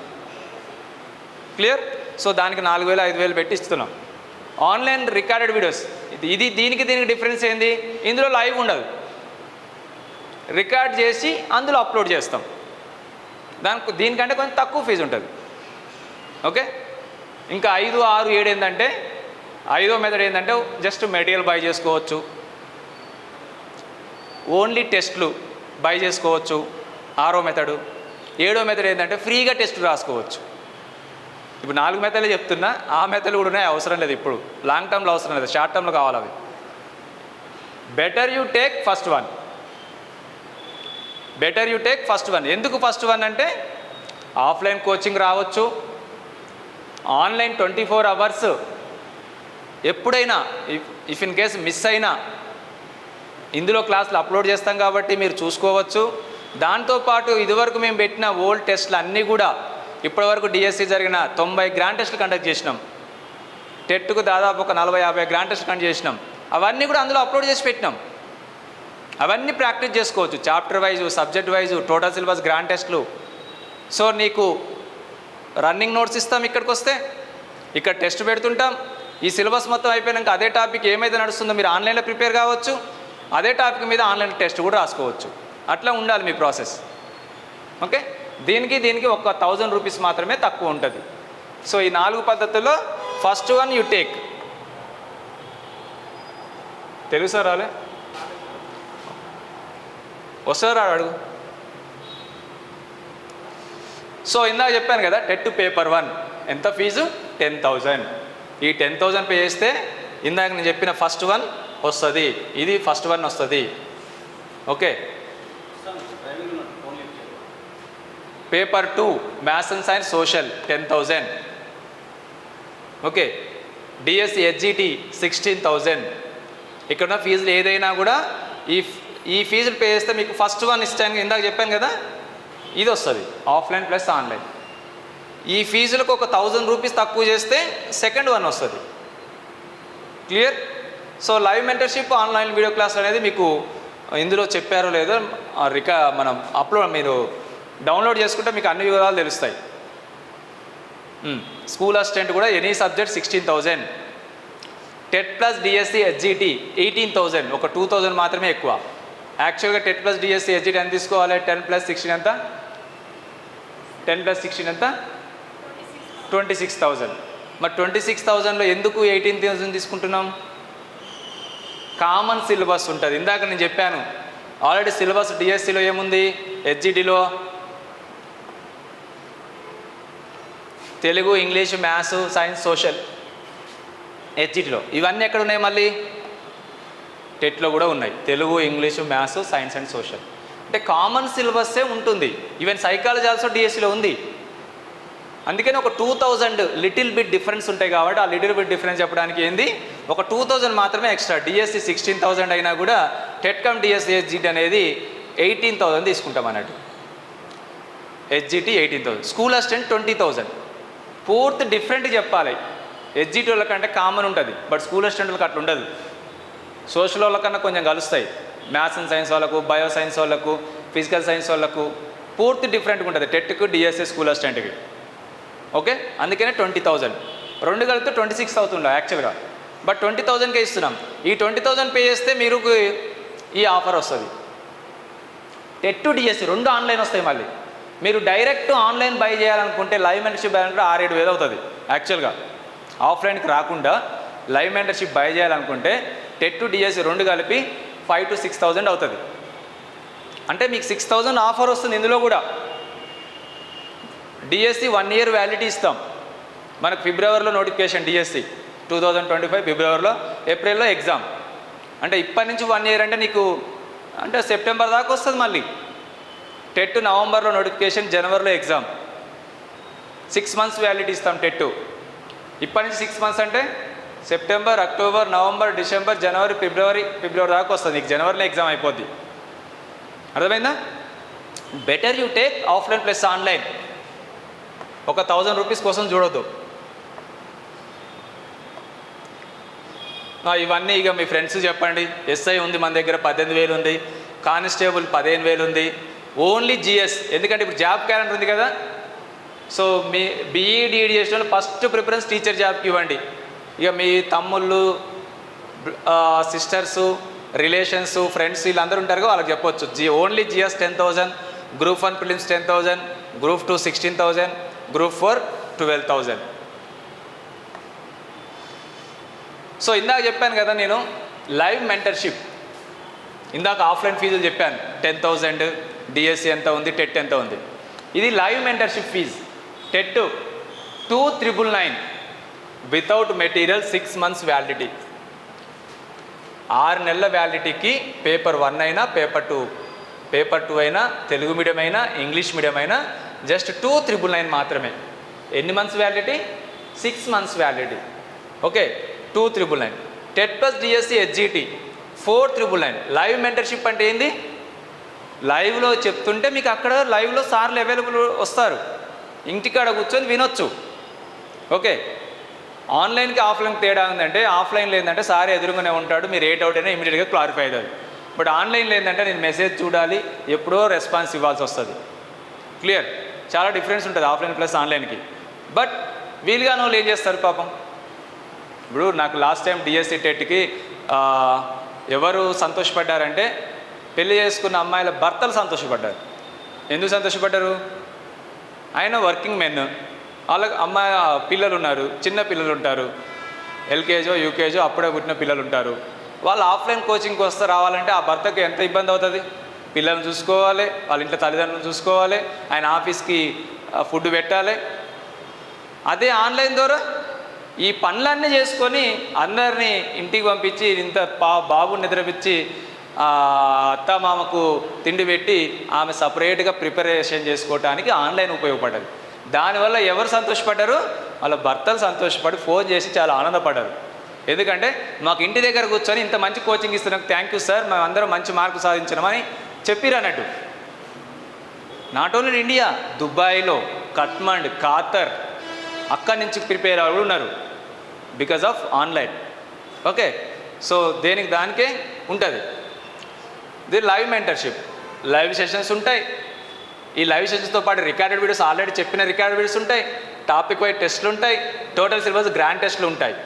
క్లియర్? సో దానికి 4,000 5,000 పెట్టి ఇస్తున్నాం. ఆన్లైన్ రికార్డెడ్ వీడియోస్ దీనికి డిఫరెన్స్ ఏంది? ఇందులో లైవ్ ఉండదు, రికార్డ్ చేసి అందులో అప్లోడ్ చేస్తాం. దీనికంటే కొంచెం తక్కువ ఫీజు ఉంటుంది. ఓకే. ఇంకా 5, 6, 7 ఏంటంటే 5వ మెథడ్ ఏంటంటే జస్ట్ మెటీరియల్ బై చేసుకోవచ్చు, ఓన్లీ టెస్ట్లు బై చేసుకోవచ్చు. 6వ మెథడు. 7వ మెథడ్ ఏంటంటే ఫ్రీగా టెస్ట్ రాసుకోవచ్చు. ఇప్పుడు 4 మెథడ్లు చెప్తున్నా, ఆ మెథడ్లు కూడా ఉన్నాయి, అవసరం లేదు. ఇప్పుడు లాంగ్ టర్మ్లో అవసరం లేదు, షార్ట్ టర్మ్లో కావాలి అవి. Better you take first one. Better you take first one. ఎందుకు ఫస్ట్ వన్ అంటే ఆఫ్లైన్ కోచింగ్ రావచ్చు, ఆన్లైన్ 24 అవర్స్ ఎప్పుడైనా ఇఫ్ ఇన్ కేస్ మిస్ అయినా ఇందులో క్లాసులు అప్లోడ్ చేస్తాం కాబట్టి మీరు చూసుకోవచ్చు. దాంతోపాటు ఇదివరకు మేము పెట్టిన ఓల్డ్ టెస్ట్లు అన్నీ కూడా ఇప్పటివరకు డిఎస్సి జరిగిన 90 గ్రాండ్ టెస్ట్లు కండక్ట్ చేసినాం. టెట్కు దాదాపు ఒక 40-50 గ్రాండ్ టెస్ట్లు కండక్ట్ చేసినాం. అవన్నీ కూడా అందులో అప్లోడ్ చేసి పెట్టినాం. అవన్నీ ప్రాక్టీస్ చేసుకోవచ్చు, chapter wise, subject wise, total syllabus, grand టెస్ట్లు. సో నీకు రన్నింగ్ నోట్స్ ఇస్తాం, ఇక్కడికి వస్తే ఇక్కడ టెస్ట్ పెడుతుంటాం. ఈ సిలబస్ మొత్తం అయిపోయాక అదే టాపిక్ ఏమైతే నడుస్తుందో మీరు ఆన్లైన్లో ప్రిపేర్ కావచ్చు, అదే టాపిక్ మీద ఆన్లైన్ టెస్ట్ కూడా రాసుకోవచ్చు. అట్లా ఉండాలి మీ ప్రాసెస్. ఓకే. దీనికి ఒక 1000 రూపీస్ మాత్రమే తక్కువ ఉంటుంది. సో ఈ 4 పద్ధతుల్లో first one you take. Telugu sir రాలే వస్తారు అడుగు. సో ఇందాక చెప్పాను కదా, టెట్ పేపర్ 1 ఎంత ఫీజు? 10,000. ఈ 10,000 పే చేస్తే ఇందాక నేను చెప్పిన ఫస్ట్ వన్ వస్తుంది, ఇది ఫస్ట్ వన్ వస్తుంది. Okay. Paper 2 maths and science social 10,000. Okay. DSC HGT 16,000. ఇక్కడ ఉన్న ఫీజులు ఏదైనా కూడా ఈ ఫీజులు పే చేస్తే మీకు ఫస్ట్ వన్ ఇష్టానికి ఇందాక చెప్పాను కదా, ఇది వస్తుంది ఆఫ్లైన్ ప్లస్ ఆన్లైన్. ఈ ఫీజులకు ఒక 1000 రూపీస్ తక్కువ చేస్తే సెకండ్ వన్ వస్తుంది. Clear? So live mentorship, online video class అనేది మీకు ఇందులో చెప్పారో లేదో మనం మీరు డౌన్లోడ్ చేసుకుంటే మీకు అన్ని వివరాలు తెలుస్తాయి. స్కూల్ అసిస్టెంట్ కూడా any subject 16,000. TET plus DSC HGT 18,000. ఒక 2,000 మాత్రమే ఎక్కువ. యాక్చువల్గా టెట్ ప్లస్ డిఎస్సి హెచ్జిటి ఎంత తీసుకోవాలి? 10 + 16 ఎంత? 10 + 16 ఎంత? 26,000. మరి 26,000లో ఎందుకు 18,000 తీసుకుంటున్నాం? కామన్ సిలబస్ ఉంటుంది. ఇందాక నేను చెప్పాను ఆల్రెడీ సిలబస్ డిఎస్సిలో ఏముంది, హెచ్జిటిలో Telugu, English, maths, science, social. హెచ్జిటిలో ఇవన్నీ ఎక్కడ ఉన్నాయి? మళ్ళీ టెట్లో కూడా ఉన్నాయి. Telugu, English, maths, science and social. అంటే కామన్ సిలబస్సే ఉంటుంది. ఈవెన్ సైకాలజీ ఆల్సో డిఎస్సిలో ఉంది. అందుకని ఒక 2,000 లిటిల్ బిట్ డిఫరెన్స్ ఉంటాయి కాబట్టి ఆ లిటిల్ బిట్ డిఫరెన్స్ చెప్పడానికి ఏంది, ఒక 2,000 మాత్రమే ఎక్స్ట్రా. డిఎస్సి 16,000 అయినా కూడా టెట్ కమ్ డిఎస్సి హెచ్జిటి అనేది 18,000 తీసుకుంటాం అన్నట్టు. HGT 18,000, school assistant 20,000. పూర్తి డిఫరెంట్ చెప్పాలి. హెచ్జిటి వాళ్ళకంటే కామన్ ఉంటుంది, బట్ స్కూల్ అసిస్టెంట్ వాళ్ళకి అట్లా ఉండదు. సోషల్ వాళ్ళకన్నా కొంచెం కలుస్తాయి. మ్యాథ్స్ అండ్ సైన్స్ వాళ్ళకు, బయో సైన్స్ వాళ్ళకు, ఫిజికల్ సైన్స్ వాళ్ళకు పూర్తి డిఫరెంట్గా ఉంటుంది టెట్కు, డిఎస్సి, స్కూల్ అసిస్టెంట్కి. ఓకే. అందుకనే 20,000. 2 కలిపితే 26 అవుతుండే యాక్చువల్గా, బట్ 20,000కే ఇస్తున్నాం. ఈ 20,000 పే చేస్తే మీరు ఈ ఆఫర్ వస్తుంది. టెట్ డిఎస్సి 2 ఆన్లైన్ వస్తాయి. మళ్ళీ మీరు డైరెక్ట్ ఆన్లైన్ బై చేయాలనుకుంటే లైవ్ మెంటర్షిప్ బై అంటే 6-7 వేలు అవుతుంది. యాక్చువల్గా ఆఫ్లైన్కి రాకుండా లైవ్ మెంటర్షిప్ బై చేయాలనుకుంటే టెట్ డిఎస్సి 2 కలిపి 5,000 to 6,000 అవుతుంది. అంటే మీకు 6,000 ఆఫర్ వస్తుంది. ఇందులో కూడా డిఎస్సి 1 year వ్యాలిడిటీ ఇస్తాం. మనకు ఫిబ్రవరిలో నోటిఫికేషన్ డిఎస్సి 2025 ఫిబ్రవరిలో, ఏప్రిల్లో ఎగ్జామ్. అంటే ఇప్పటి నుంచి 1 year అంటే నీకు అంటే సెప్టెంబర్ దాకా వస్తుంది. మళ్ళీ టెట్ నవంబర్లో నోటిఫికేషన్, జనవరిలో ఎగ్జామ్. 6 months వ్యాలిడిటీ ఇస్తాం టెట్. ఇప్పటి నుంచి 6 months అంటే సెప్టెంబర్, అక్టోబర్, నవంబర్, డిసెంబర్, జనవరి, ఫిబ్రవరి దాకా వస్తుంది. నీకు జనవరిలో ఎగ్జామ్ అయిపోద్ది. అర్థమైందా? Better you take offline plus online. ఒక 1000 రూపీస్ కోసం చూడొద్దు. ఇవన్నీ ఇక మీ ఫ్రెండ్స్ చెప్పండి. ఎస్ఐ ఉంది మన దగ్గర 18,000 ఉంది, కానిస్టేబుల్ 15,000 ఉంది. ఓన్లీ జిఎస్, ఎందుకంటే ఇప్పుడు జాబ్ క్యాలెండర్ ఉంది కదా. సో మీ బీఈడీఈడి చేసిన వాళ్ళు ఫస్ట్ ప్రిఫరెన్స్ టీచర్ జాబ్కి ఇవ్వండి. ఇక మీ తమ్ముళ్ళు, సిస్టర్సు, రిలేషన్స్, ఫ్రెండ్స్ వీళ్ళందరూ ఉంటారు కదా, వాళ్ళకి చెప్పొచ్చు. Only GS 10,000, group 1 prelims 10,000, group 2 16,000, group 4 12,000. So ఇందాక చెప్పాను కదా నేను లైవ్ మెంటర్షిప్. ఇందాక ఆఫ్లైన్ ఫీజులు చెప్పాను 10,000, డిఎస్సి ఎంత ఉంది, టెట్ ఎంత ఉంది. ఇది live mentorship fee. TET 2,999 without material, 6 months validity. 6 నెలల వ్యాలిడిటీకి పేపర్ 1 అయినా, పేపర్ 2 అయినా, తెలుగు మీడియం అయినా, ఇంగ్లీష్ మీడియం అయినా జస్ట్ 2,999 మాత్రమే. ఎన్ని months validity? 6 months validity. Okay, 2,999. TET plus DSC HGT 4,999. Live mentorship అంటే ఏంది? లైవ్లో చెప్తుంటే మీకు అక్కడ లైవ్లో సార్లు అవైలబుల్ వస్తారు, ఇంటికాడ కూర్చొని వినొచ్చు. ఓకే, ఆన్లైన్కి ఆఫ్లైన్కి తేడా ఉందంటే, ఆఫ్లైన్లో ఏంటంటే సార్ ఎదురుగానే ఉంటాడు, మీరు ఏ డౌట్ అయినా ఇమీడియట్గా క్లారిఫై అవుతుంది. బట్ ఆన్లైన్లో ఏంటంటే నేను మెసేజ్ చూడాలి, ఎప్పుడో రెస్పాన్స్ ఇవ్వాల్సి వస్తుంది. క్లియర్? చాలా డిఫరెన్స్ ఉంటుంది ఆఫ్లైన్ ప్లస్ ఆన్లైన్కి. బట్ వీలుగా వాళ్ళు ఏం చేస్తారు పాపం. ఇప్పుడు నాకు లాస్ట్ టైం డిఎస్సి టెట్కి ఎవరు సంతోషపడ్డారంటే పెళ్లి చేసుకున్న అమ్మాయిల భర్తలు సంతోషపడ్డారు. ఎందుకు సంతోషపడ్డారు? ఆయన వర్కింగ్ మెన్, వాళ్ళకి అమ్మాయి పిల్లలు ఉన్నారు, చిన్న పిల్లలు ఉంటారు, ఎల్కేజో యూకేజో అప్పుడే పుట్టిన పిల్లలు ఉంటారు. వాళ్ళు ఆఫ్లైన్ కోచింగ్కి వస్తే రావాలంటే ఆ భర్తకి ఎంత ఇబ్బంది అవుతుంది. పిల్లల్ని చూసుకోవాలి, వాళ్ళ ఇంట్లో తల్లిదండ్రులను చూసుకోవాలి, ఆయన ఆఫీస్కి ఫుడ్ పెట్టాలి. అదే ఆన్లైన్ ద్వారా ఈ పనులన్నీ చేసుకొని అందరినీ ఇంటికి పంపించి ఇంత బాబు నిద్రపిచ్చి అత్తమామకు తిండి పెట్టి ఆమె సపరేట్గా ప్రిపరేషన్ చేసుకోవడానికి ఆన్లైన్ ఉపయోగపడ్డది. దానివల్ల ఎవరు సంతోషపడ్డారు? వాళ్ళ భర్తలు సంతోషపడి ఫోన్ చేసి చాలా ఆనందపడ్డారు. ఎందుకంటే మాకు ఇంటి దగ్గర కూర్చొని ఇంత మంచి కోచింగ్ ఇస్తున్నాం, థ్యాంక్ యూ సార్, మేము అందరం మంచి మార్కు సాధించినామని చెప్పిరు అన్నట్టు. నాట్ ఓన్లీ ఇండియా, దుబాయ్లో, కట్మండ్, ఖాతర్, అక్కడి నుంచి ప్రిపేర్ అవ్వడం ఉన్నారు because of online. Okay, so దానికే ఉంటుంది. ఇది లైవ్ మెంటర్షిప్. లైవ్ సెషన్స్ ఉంటాయి. ఈ లైవ్ సెషన్స్తో పాటు రికార్డెడ్ వీడియోస్, ఆల్రెడీ చెప్పిన రికార్డెడ్ వీడియోస్ ఉంటాయి, టాపిక్ వైజ్ టెస్టులు ఉంటాయి, టోటల్ సిలబస్ గ్రాండ్ టెస్టులు ఉంటాయి.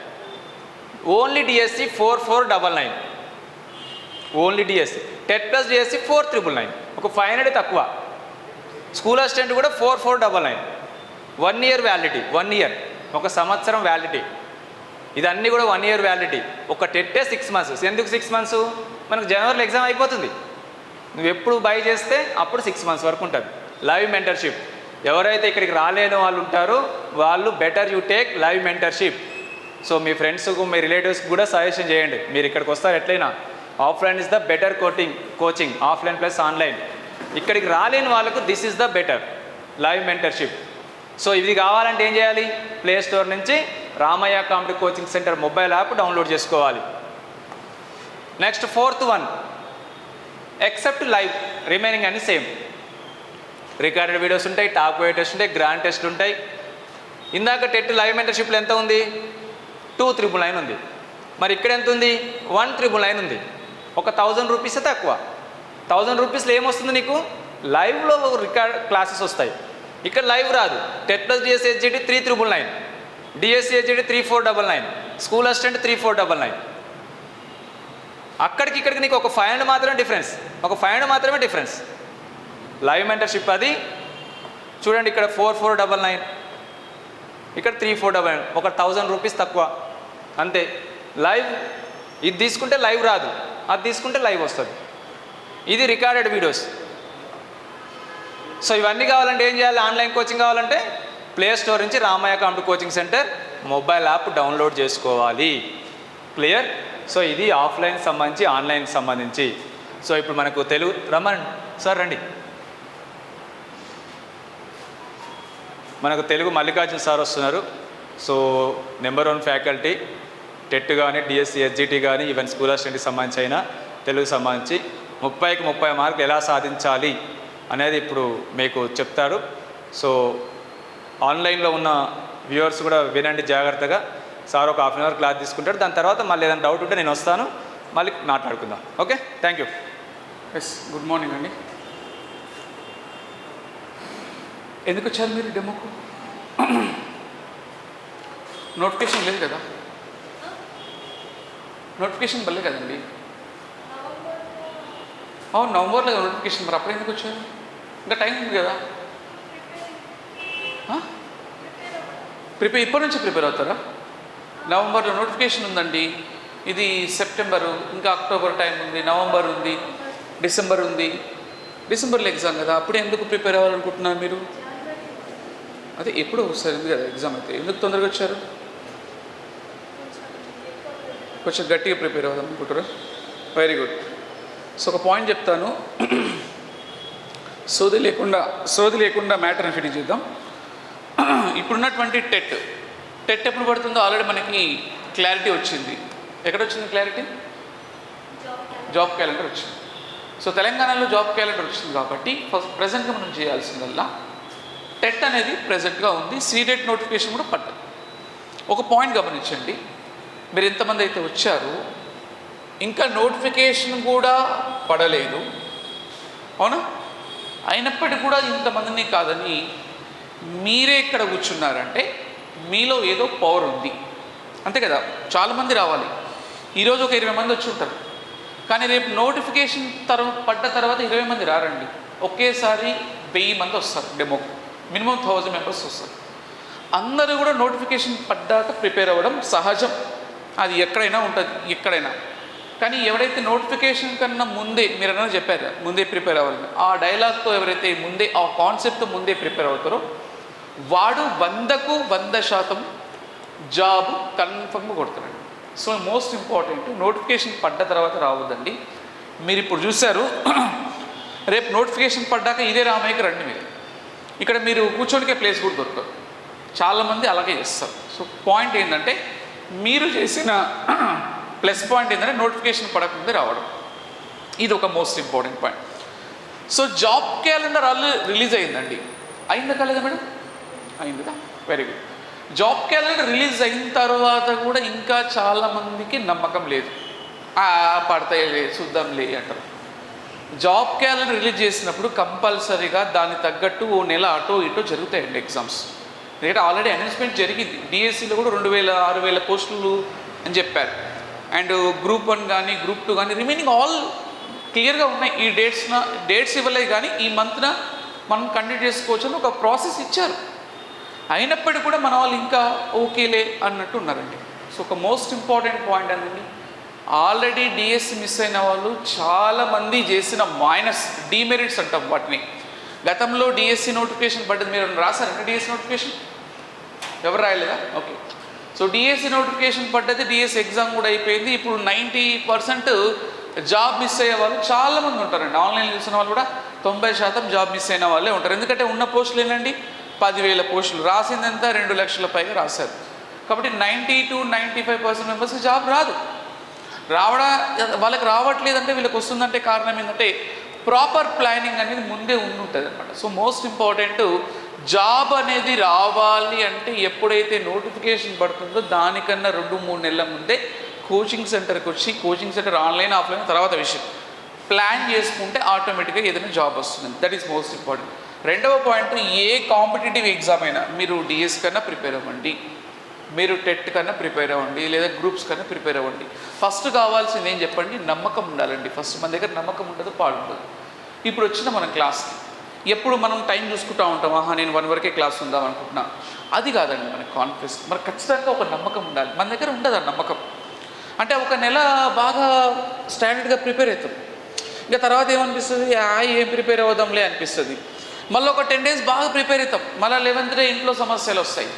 Only DSC 4,499. Only DSC. TET plus DSC 4,399, ఒక 500 తక్కువ. స్కూల్ అసిస్టెంట్ కూడా 4,499. 1 year వ్యాలిడిటీ, 1 year, ఒక సంవత్సరం వ్యాలిడిటీ. ఇదన్నీ కూడా 1 year వ్యాలిడిటీ. ఒక టెట్టే 6 months. ఎందుకు 6 months? మనకు జనవరిలో ఎగ్జామ్ అయిపోతుంది. నువ్వు ఎప్పుడు బై చేస్తే అప్పుడు 6 months వరకు ఉంటుంది. Live mentorship. ఎవరైతే ఇక్కడికి రాలేని వాళ్ళు ఉంటారో వాళ్ళు better you take live mentorship. So మీ ఫ్రెండ్స్కు, మీ రిలేటివ్స్కి కూడా సజెషన్ చేయండి. మీరు ఇక్కడికి వస్తారు ఎట్లయినా, offline is the better coaching, offline plus online. ఇక్కడికి రాలేని వాళ్ళకు this is the better live mentorship. So ఇది కావాలంటే ఏం చేయాలి? ప్లే స్టోర్ నుంచి Ramayya competitive coaching centre mobile app download చేసుకోవాలి. Next 4th one, except live, remaining అన్ని సేమ్. రికార్డెడ్ వీడియోస్ ఉంటాయి, టాప్ వైడ్ టెస్ట్ ఉంటాయి, గ్రాండ్ టెస్ట్లు ఉంటాయి. ఇందాక టెట్ లైవ్ మెంటర్షిప్లో ఎంత ఉంది? 2,399 ఉంది. మరి ఇక్కడ ఎంత ఉంది? 1,399 ఉంది. ఒక 1,000 రూపీస్ తక్కువ. 1,000 రూపీస్లో ఏమొస్తుంది నీకు? లైవ్లో రికార్డ్ క్లాసెస్ వస్తాయి. ఇక్కడ లైవ్ రాదు. TET plus DSC HGT 3,399, DSC HGT 3,499, school assistant 3,499. అక్కడికి ఇక్కడికి నీకు ఒక 500 మాత్రమే డిఫరెన్స్, ఒక 500 మాత్రమే డిఫరెన్స్. లైవ్ మెంటర్షిప్ అది చూడండి, ఇక్కడ 4,499, ఇక్కడ 3,499, ఒక 1,000 రూపీస్ తక్కువ అంతే. లైవ్ ఇది తీసుకుంటే లైవ్ రాదు, అది తీసుకుంటే లైవ్ వస్తుంది. ఇది రికార్డెడ్ వీడియోస్. సో ఇవన్నీ కావాలంటే ఏం చేయాలి? ఆన్లైన్ కోచింగ్ కావాలంటే ప్లే స్టోర్ నుంచి Ramayya competitive coaching centre mobile app download చేసుకోవాలి. క్లియర్? సో ఇది ఆఫ్లైన్ సంబంధించి, ఆన్లైన్కి సంబంధించి. సో ఇప్పుడు మనకు తెలుగు రమ్మన్ సార్ రండి. మనకు తెలుగు మల్లికార్జున సార్ వస్తున్నారు. సో నెంబర్ 1 ఫ్యాకల్టీ, టెట్ కానీ డిఎస్సి ఎస్జిటి కానీ ఈవెన్ స్కూల్ అసిస్టెంట్కి సంబంధించి అయినా తెలుగు సంబంధించి 30కి 30 మార్కులు ఎలా సాధించాలి అనేది ఇప్పుడు మీకు చెప్తారు. సో ఆన్లైన్లో ఉన్న వ్యూవర్స్ కూడా వినండి జాగ్రత్తగా. సార్ ఒక హాఫ్ అన్ అవర్ క్లాస్ తీసుకుంటాడు. దాని తర్వాత మళ్ళీ ఏదైనా డౌట్ ఉంటే నేను వస్తాను, మళ్ళీ మాట్లాడుకుందాం. Okay, thank you. Yes, good morning అండి. ఎందుకు వచ్చారు మీరు డెమోకు? నోటిఫికేషన్ లేదు కదా? నోటిఫికేషన్ వల్లే కదండి. అవును, నవంబర్లో నోటిఫికేషన్, మరి అప్పుడు ఎందుకు వచ్చారు? ఇంకా టైం ఉంది కదా. ఇప్పటి నుంచి ప్రిపేర్ అవుతారా? నవంబర్లో నోటిఫికేషన్ ఉందండి. ఇది సెప్టెంబరు, ఇంకా అక్టోబర్ టైం ఉంది, నవంబర్ ఉంది, డిసెంబర్ ఉంది. డిసెంబర్లో ఎగ్జామ్ కదా, అప్పుడే ఎందుకు ప్రిపేర్ అవ్వాలనుకుంటున్నారు మీరు? అదే ఎప్పుడు ఒకసారి ఉంది కదా ఎగ్జామ్, అయితే ఎందుకు తొందరగా వచ్చారు? కొంచెం గట్టిగా ప్రిపేర్ అవుదాం అనుకుంటారా? Very good. సో ఒక పాయింట్ చెప్తాను, సోది లేకుండా మ్యాటర్ని ఫినిష్ చేద్దాం. ఇప్పుడున్నటువంటి టెట్ ఎప్పుడు పడుతుందో ఆల్రెడీ మనకి క్లారిటీ వచ్చింది. ఎక్కడ వచ్చింది క్లారిటీ? జాబ్ క్యాలెండర్ వచ్చింది. సో తెలంగాణలో జాబ్ క్యాలెండర్ వచ్చింది కాబట్టి ప్రజెంట్గా మనం చేయాల్సిందల్లా టెట్ అనేది ప్రజెంట్గా ఉంది. సీటెట్ నోటిఫికేషన్ కూడా పడ్డది. ఒక పాయింట్ గమనించండి, మీరు ఎంతమంది అయితే వచ్చారో ఇంకా నోటిఫికేషన్ కూడా పడలేదు, అవునా? అయినప్పటికీ కూడా ఇంతమందిని కాదని మీరే ఇక్కడ కూర్చున్నారంటే మీలో ఏదో పవర్ ఉంది, అంతే కదా? చాలామంది రావాలి. ఈరోజు ఒక 20 మంది వచ్చి ఉంటారు, కానీ రేపు నోటిఫికేషన్ పడ్డ తర్వాత 20 మంది రారండి. ఒకేసారి 1000 మంది వస్తారు డెమోకు, మినిమం 1000 మెంబర్స్ వస్తారు. అందరూ కూడా నోటిఫికేషన్ పడ్డాక ప్రిపేర్ అవ్వడం సహజం, అది ఎక్కడైనా ఉంటుంది, ఎక్కడైనా. కానీ ఎవరైతే నోటిఫికేషన్ కన్నా ముందే, మీరు అన్నా చెప్పారు ముందే ప్రిపేర్ అవ్వాలని, ఆ డైలాగ్తో ఎవరైతే ముందే, ఆ కాన్సెప్ట్తో ముందే ప్రిపేర్ అవుతారో వాడు 100కు 100% జాబ్ కన్ఫర్మ్గా కొడతారండి. సో మోస్ట్ ఇంపార్టెంట్, నోటిఫికేషన్ పడ్డ తర్వాత రావద్దండి. మీరు ఇప్పుడు చూశారు, రేపు నోటిఫికేషన్ పడ్డాక ఇదే రామయ్యకి రండి. మీరు ఇక్కడ మీరు కూర్చోనికే ప్లేస్ కూడా దొరకదు, చాలామంది అలాగే చేస్తారు. సో పాయింట్ ఏంటంటే, మీరు చేసిన ప్లస్ పాయింట్ ఏంటంటే నోటిఫికేషన్ పడకముందే రావడం, ఇది ఒక most important point. So job calendar release అయిందండి. అయిందా కాలేదా మేడం? అయింది కదా, very good. Job calendar release అయిన తర్వాత కూడా ఇంకా చాలామందికి నమ్మకం లేదు, పడతాయి చూద్దాంలే అంటారు. జాబ్ క్యాలెండర్ రిలీజ్ చేసినప్పుడు కంపల్సరీగా దాన్ని తగ్గట్టు ఓ నెల అటో ఇటో జరుగుతాయండి ఎగ్జామ్స్. ఎందుకంటే ఆల్రెడీ అనౌన్స్మెంట్ జరిగింది, డిఎస్సిలో కూడా 2000-6000 పోస్టులు అని చెప్పారు. అండ్ గ్రూప్ 1 కానీ గ్రూప్ 2 కానీ రిమైనింగ్ ఆల్ క్లియర్గా ఉన్నాయి. ఈ డేట్స్ ఇవ్వలేదు, కానీ ఈ మంత్న మనం కండక్ట్ చేసుకోవచ్చు అని ఒక ప్రాసెస్ ఇచ్చారు. అయినప్పటికీ కూడా మన వాళ్ళు ఇంకా ఓకేలే అన్నట్టు ఉన్నారండి. సో ఒక మోస్ట్ ఇంపార్టెంట్ పాయింట్ ఏంటండి, ఆల్రెడీ డిఎస్సి మిస్ అయిన వాళ్ళు చాలామంది చేసిన మైనస్, డీమెరిట్స్ అంటాం వాటిని. గతంలో డిఎస్సి నోటిఫికేషన్ పడ్డది, మీరు రాశారంటే డిఎస్సి నోటిఫికేషన్ ఎవరు రాయలేదా? ఓకే. సో డిఎస్సి నోటిఫికేషన్ పడ్డది, డిఎస్సి ఎగ్జామ్ కూడా అయిపోయింది. ఇప్పుడు 90% జాబ్ మిస్ అయ్యే వాళ్ళు చాలామంది ఉంటారండి. ఆన్లైన్లో చూసిన వాళ్ళు కూడా 90% జాబ్ మిస్ అయిన వాళ్ళే ఉంటారు. ఎందుకంటే ఉన్న పోస్టులు ఏంటండి, 10,000 పోస్టులు, రాసిందంతా 2 లక్షల పైగా రాశారు. కాబట్టి 90-95% మెంబర్స్ జాబ్ రాదు. వాళ్ళకి రావట్లేదంటే వీళ్ళకి వస్తుందంటే కారణం ఏంటంటే ప్రాపర్ ప్లానింగ్ అనేది ముందే ఉంటుంది అనమాట. సో మోస్ట్ ఇంపార్టెంట్, జాబ్ అనేది రావాలి అంటే ఎప్పుడైతే నోటిఫికేషన్ పడుతుందో దానికన్నా 2-3 నెలల ముందే కోచింగ్ సెంటర్కి వచ్చి, కోచింగ్ సెంటర్ ఆన్లైన్ ఆఫ్లైన్ తర్వాత విషయం, ప్లాన్ చేసుకుంటే ఆటోమేటిక్గా ఏదైనా జాబ్ వస్తుంది. That is most important. రెండవ పాయింట్, ఏ కాంపిటేటివ్ ఎగ్జామ్ అయినా మీరు డిఎస్ కన్నా ప్రిపేర్ అవ్వండి, మీరు టెట్ కన్నా ప్రిపేర్ అవ్వండి, లేదా గ్రూప్స్ కన్నా ప్రిపేర్ అవ్వండి. ఫస్ట్ కావాల్సింది ఏం చెప్పండి, నమ్మకం ఉండాలండి. ఫస్ట్ మన దగ్గర నమ్మకం ఉండదు, పాడుండదు. ఇప్పుడు వచ్చిన మన క్లాస్కి ఎప్పుడు మనం టైం చూసుకుంటూ ఉంటాం, నేను 1 వరకే క్లాస్ ఉందాం అనుకుంటున్నా, అది కాదండి మనకి కాన్ఫిడెన్స్. మనకు ఖచ్చితంగా ఒక నమ్మకం ఉండాలి. మన దగ్గర ఉండదు ఆ నమ్మకం. అంటే ఒక నెల బాగా స్టాండర్డ్గా ప్రిపేర్ అవుతాం, ఇంకా తర్వాత ఏమనిపిస్తుంది, ఏం ప్రిపేర్ అవుదాంలే అనిపిస్తుంది. మళ్ళీ ఒక 10 days బాగా ప్రిపేర్ అవుతాం, మళ్ళీ 11th day ఇంట్లో సమస్యలు వస్తాయి.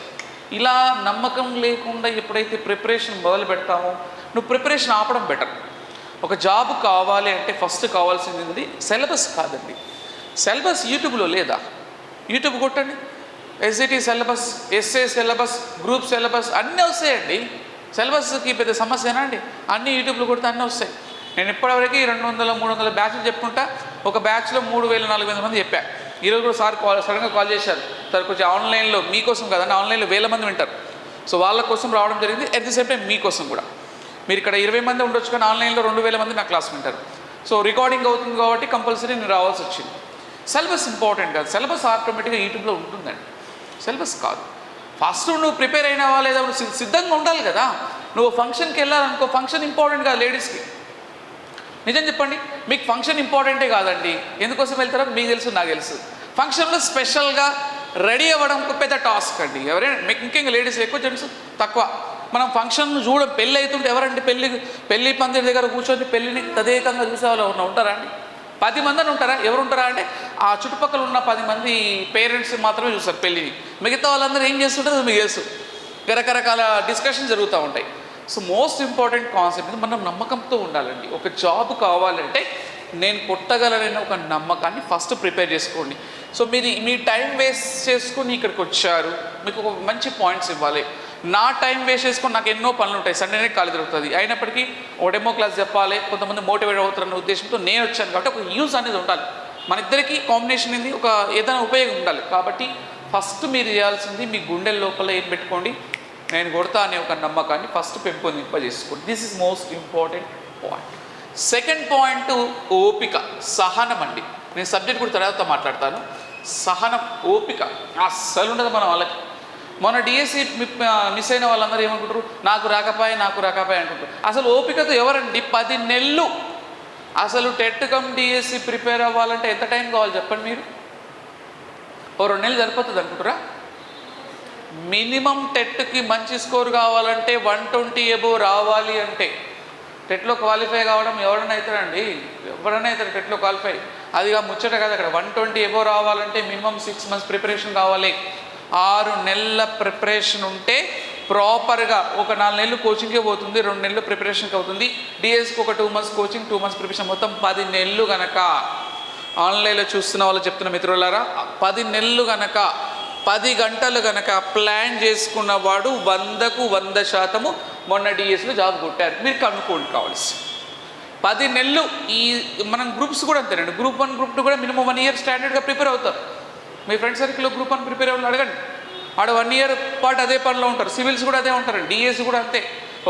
ఇలా నమ్మకం లేకుండా ఎప్పుడైతే ప్రిపరేషన్ మొదలు పెడతామో, నువ్వు ప్రిపరేషన్ ఆపడం బెటర్. ఒక జాబ్ కావాలి అంటే ఫస్ట్ కావాల్సింది సిలబస్ కాదండి. సిలబస్ యూట్యూబ్లో లేదా? యూట్యూబ్ కొట్టండి, SGT syllabus, SA syllabus, group syllabus అన్నీ వస్తాయండి. సిలబస్కి పెద్ద సమస్యనా అండి? అన్నీ యూట్యూబ్లో కొడితే అన్నీ వస్తాయి. నేను ఇప్పటివరకు 200-300 బ్యాచ్లు చెప్పుకుంటా. ఒక బ్యాచ్లో 3,000-4,000 మంది చెప్పా. ఈరోజు కూడా సార్ సడన్గా కాల్ చేశారు, సార్ కొంచెం ఆన్లైన్లో మీకోసం కదండి, ఆన్లైన్లో 1000 మంది వింటారు, సో వాళ్ళ కోసం రావడం జరిగింది. అట్ ది సేమ్ టైం మీకోసం కూడా. మీరు ఇక్కడ 20 మంది ఉండొచ్చు, కానీ ఆన్లైన్లో 2,000 మంది నా క్లాస్ వింటారు. సో రికార్డింగ్ అవుతుంది కాబట్టి కంపల్సరీ నేను రావాల్సి వచ్చింది. సిలబస్ ఇంపార్టెంట్ కాదు, సిలబస్ ఆటోమేటిక్గా యూట్యూబ్లో ఉంటుందండి, సిలబస్ కాదు. ఫస్ట్ నువ్వు ప్రిపేర్ అయినావా లేదా, నువ్వు సిద్ధంగా ఉండాలి కదా. నువ్వు ఫంక్షన్కి వెళ్ళాలనుకో, ఫంక్షన్ ఇంపార్టెంట్ కాదు లేడీస్కి. నిజం చెప్పండి, మీకు ఫంక్షన్ ఇంపార్టెంటే కాదండి. ఎందుకోసం వెళ్తారో మీకు తెలుసు, నాకు తెలుసు. ఫంక్షన్లో స్పెషల్గా రెడీ అవ్వడం ఒక పెద్ద టాస్క్ అండి. ఎవరైనా మీకు ముఖ్యంగా లేడీస్ ఎక్కువ, జెంట్స్ తక్కువ. మనం ఫంక్షన్ పెళ్ళి అవుతుంటే ఎవరండి పెళ్ళి పందిరి దగ్గర కూర్చొని పెళ్ళిని తదేకంగా చూసే వాళ్ళు ఉంటారా అండి? 10 మందిని ఉంటారా? ఎవరు ఉంటారా అంటే ఆ చుట్టుపక్కల ఉన్న 10 మంది పేరెంట్స్ మాత్రమే చూస్తారు పెళ్ళిని. మిగతా వాళ్ళందరూ ఏం చేస్తుంటారో మీకు తెలుసు. రకరకాల డిస్కషన్ జరుగుతూ ఉంటాయి. సో మోస్ట్ ఇంపార్టెంట్ కాన్సెప్ట్ మనం నమ్మకంతో ఉండాలండి. ఒక జాబ్ కావాలంటే నేను కొట్టగలనని ఒక నమ్మకాన్ని ఫస్ట్ ప్రిపేర్ చేసుకోండి. సో మీ టైం వేస్ట్ చేసుకొని ఇక్కడికి వచ్చారు, మీకు ఒక మంచి పాయింట్స్ ఇవ్వాలి. నా టైం వేస్ట్ చేసుకొని నాకు ఎన్నో పనులు ఉంటాయి, సండేనే ఖాళీ దొరుకుతుంది. అయినప్పటికీ ఒక డెమో క్లాస్ చెప్పాలి, కొంతమంది మోటివేట్ అవుతారన్న ఉద్దేశంతో నేను వచ్చాను. కాబట్టి ఒక యూజ్ అనేది ఉండాలి, మన ఇద్దరికి కాంబినేషన్ ఇది ఒక ఏదైనా ఉపయోగం ఉండాలి. కాబట్టి ఫస్ట్ మీరు చేయాల్సింది మీ గుండెల లోపల ఏం పెట్టుకోండి, నేను కొడతా అనే ఒక నమ్మకాన్ని ఫస్ట్ పెంపొందింపజేసుకోండి. This is most important point. Second point ఓపిక, సహనం అండి. నేను సబ్జెక్ట్ కూడా తర్వాత మాట్లాడతాను. సహనం, ఓపిక అస్సలు ఉండదు మన వాళ్ళకి. మన డిఎస్సి మిస్ అయిన వాళ్ళందరూ ఏమనుకుంటారు, నాకు రాకపోయి అంటుంటారు. అసలు ఓపికతో ఎవరండి 10 నెలలు అసలు టెట్ కమ్ డిఎస్సి ప్రిపేర్ అవ్వాలంటే ఎంత టైం కావాలి చెప్పండి మీరు? ఓ 2 నెలలు సరిపోతుంది అనుకుంటారా? మినిమం టెట్కి మంచి స్కోర్ కావాలంటే 120 అబోవ్ రావాలి. అంటే టెట్లో క్వాలిఫై కావడం ఎవరైనా అవుతారండి, ఎవరైనా అవుతారు టెట్లో క్వాలిఫై. అదిగా ముచ్చట కాదు. అక్కడ 120 అబోవ్ రావాలంటే మినిమం 6 months ప్రిపరేషన్ కావాలి. 6 నెలల ప్రిపరేషన్ ఉంటే ప్రాపర్గా ఒక 4 నెలలు కోచింగ్కే పోతుంది, 2 నెలలు ప్రిపరేషన్కి అవుతుంది. డిఎస్కి ఒక 2 months కోచింగ్, 2 months ప్రిపరేషన్, మొత్తం 10 నెలలు కనుక ఆన్లైన్లో చూస్తున్న వాళ్ళు చెప్తున్న మిత్రులారా, 10 నెలలు కనుక 10 గంటలు కనుక ప్లాన్ చేసుకున్నవాడు 100కు 100% మొన్న డిఎస్లో జాబ్ కొట్టారు. మీరు కనుక్కోండి కావాల్సి 10 నెలలు. ఈ మనం గ్రూప్స్ కూడా అంతేనండి, గ్రూప్ 1 గ్రూప్ 2 కూడా మినిమం 1 year స్టాండర్డ్గా ప్రిపేర్ అవుతారు. మీ ఫ్రెండ్ సర్కిల్లో గ్రూప్ 1 ప్రిపేర్ అవ్వాలి అడగండి, ఆడ 1 year పాటు అదే పనిలో ఉంటారు. సివిల్స్ కూడా అదే ఉంటారండి, డిఎస్ కూడా అంతే.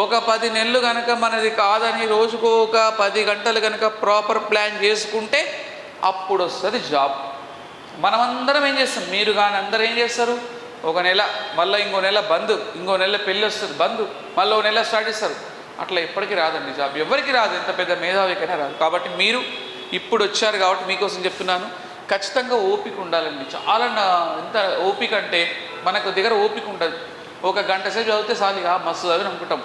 ఒక 10 నెలలు కనుక మనది కాదని రోజుకు ఒక 10 గంటలు కనుక ప్రాపర్ ప్లాన్ చేసుకుంటే అప్పుడు వస్తుంది జాబ్. మనమందరం ఏం చేస్తాం, మీరు కానీ అందరూ ఏం చేస్తారు, ఒక నెల మళ్ళీ ఇంకో నెల బంద్, ఇంకో నెల పెళ్ళి వస్తుంది బంద్, మళ్ళీ ఒక నెల స్టార్ట్ చేస్తారు. అట్లా ఎప్పటికీ రాదండి జాబ్, ఎవరికి రాదు, ఎంత పెద్ద మేధావికైనా రాదు. కాబట్టి మీరు ఇప్పుడు వచ్చారు కాబట్టి మీకోసం చెప్తున్నాను, ఖచ్చితంగా ఓపిక ఉండాలండి. చాలా ఎంత ఓపిక అంటే మనకు దగ్గర ఓపిక ఉండదు. ఒక గంట సేపు చదివితే చాలు మస్తు చదివి అనుకుంటాం.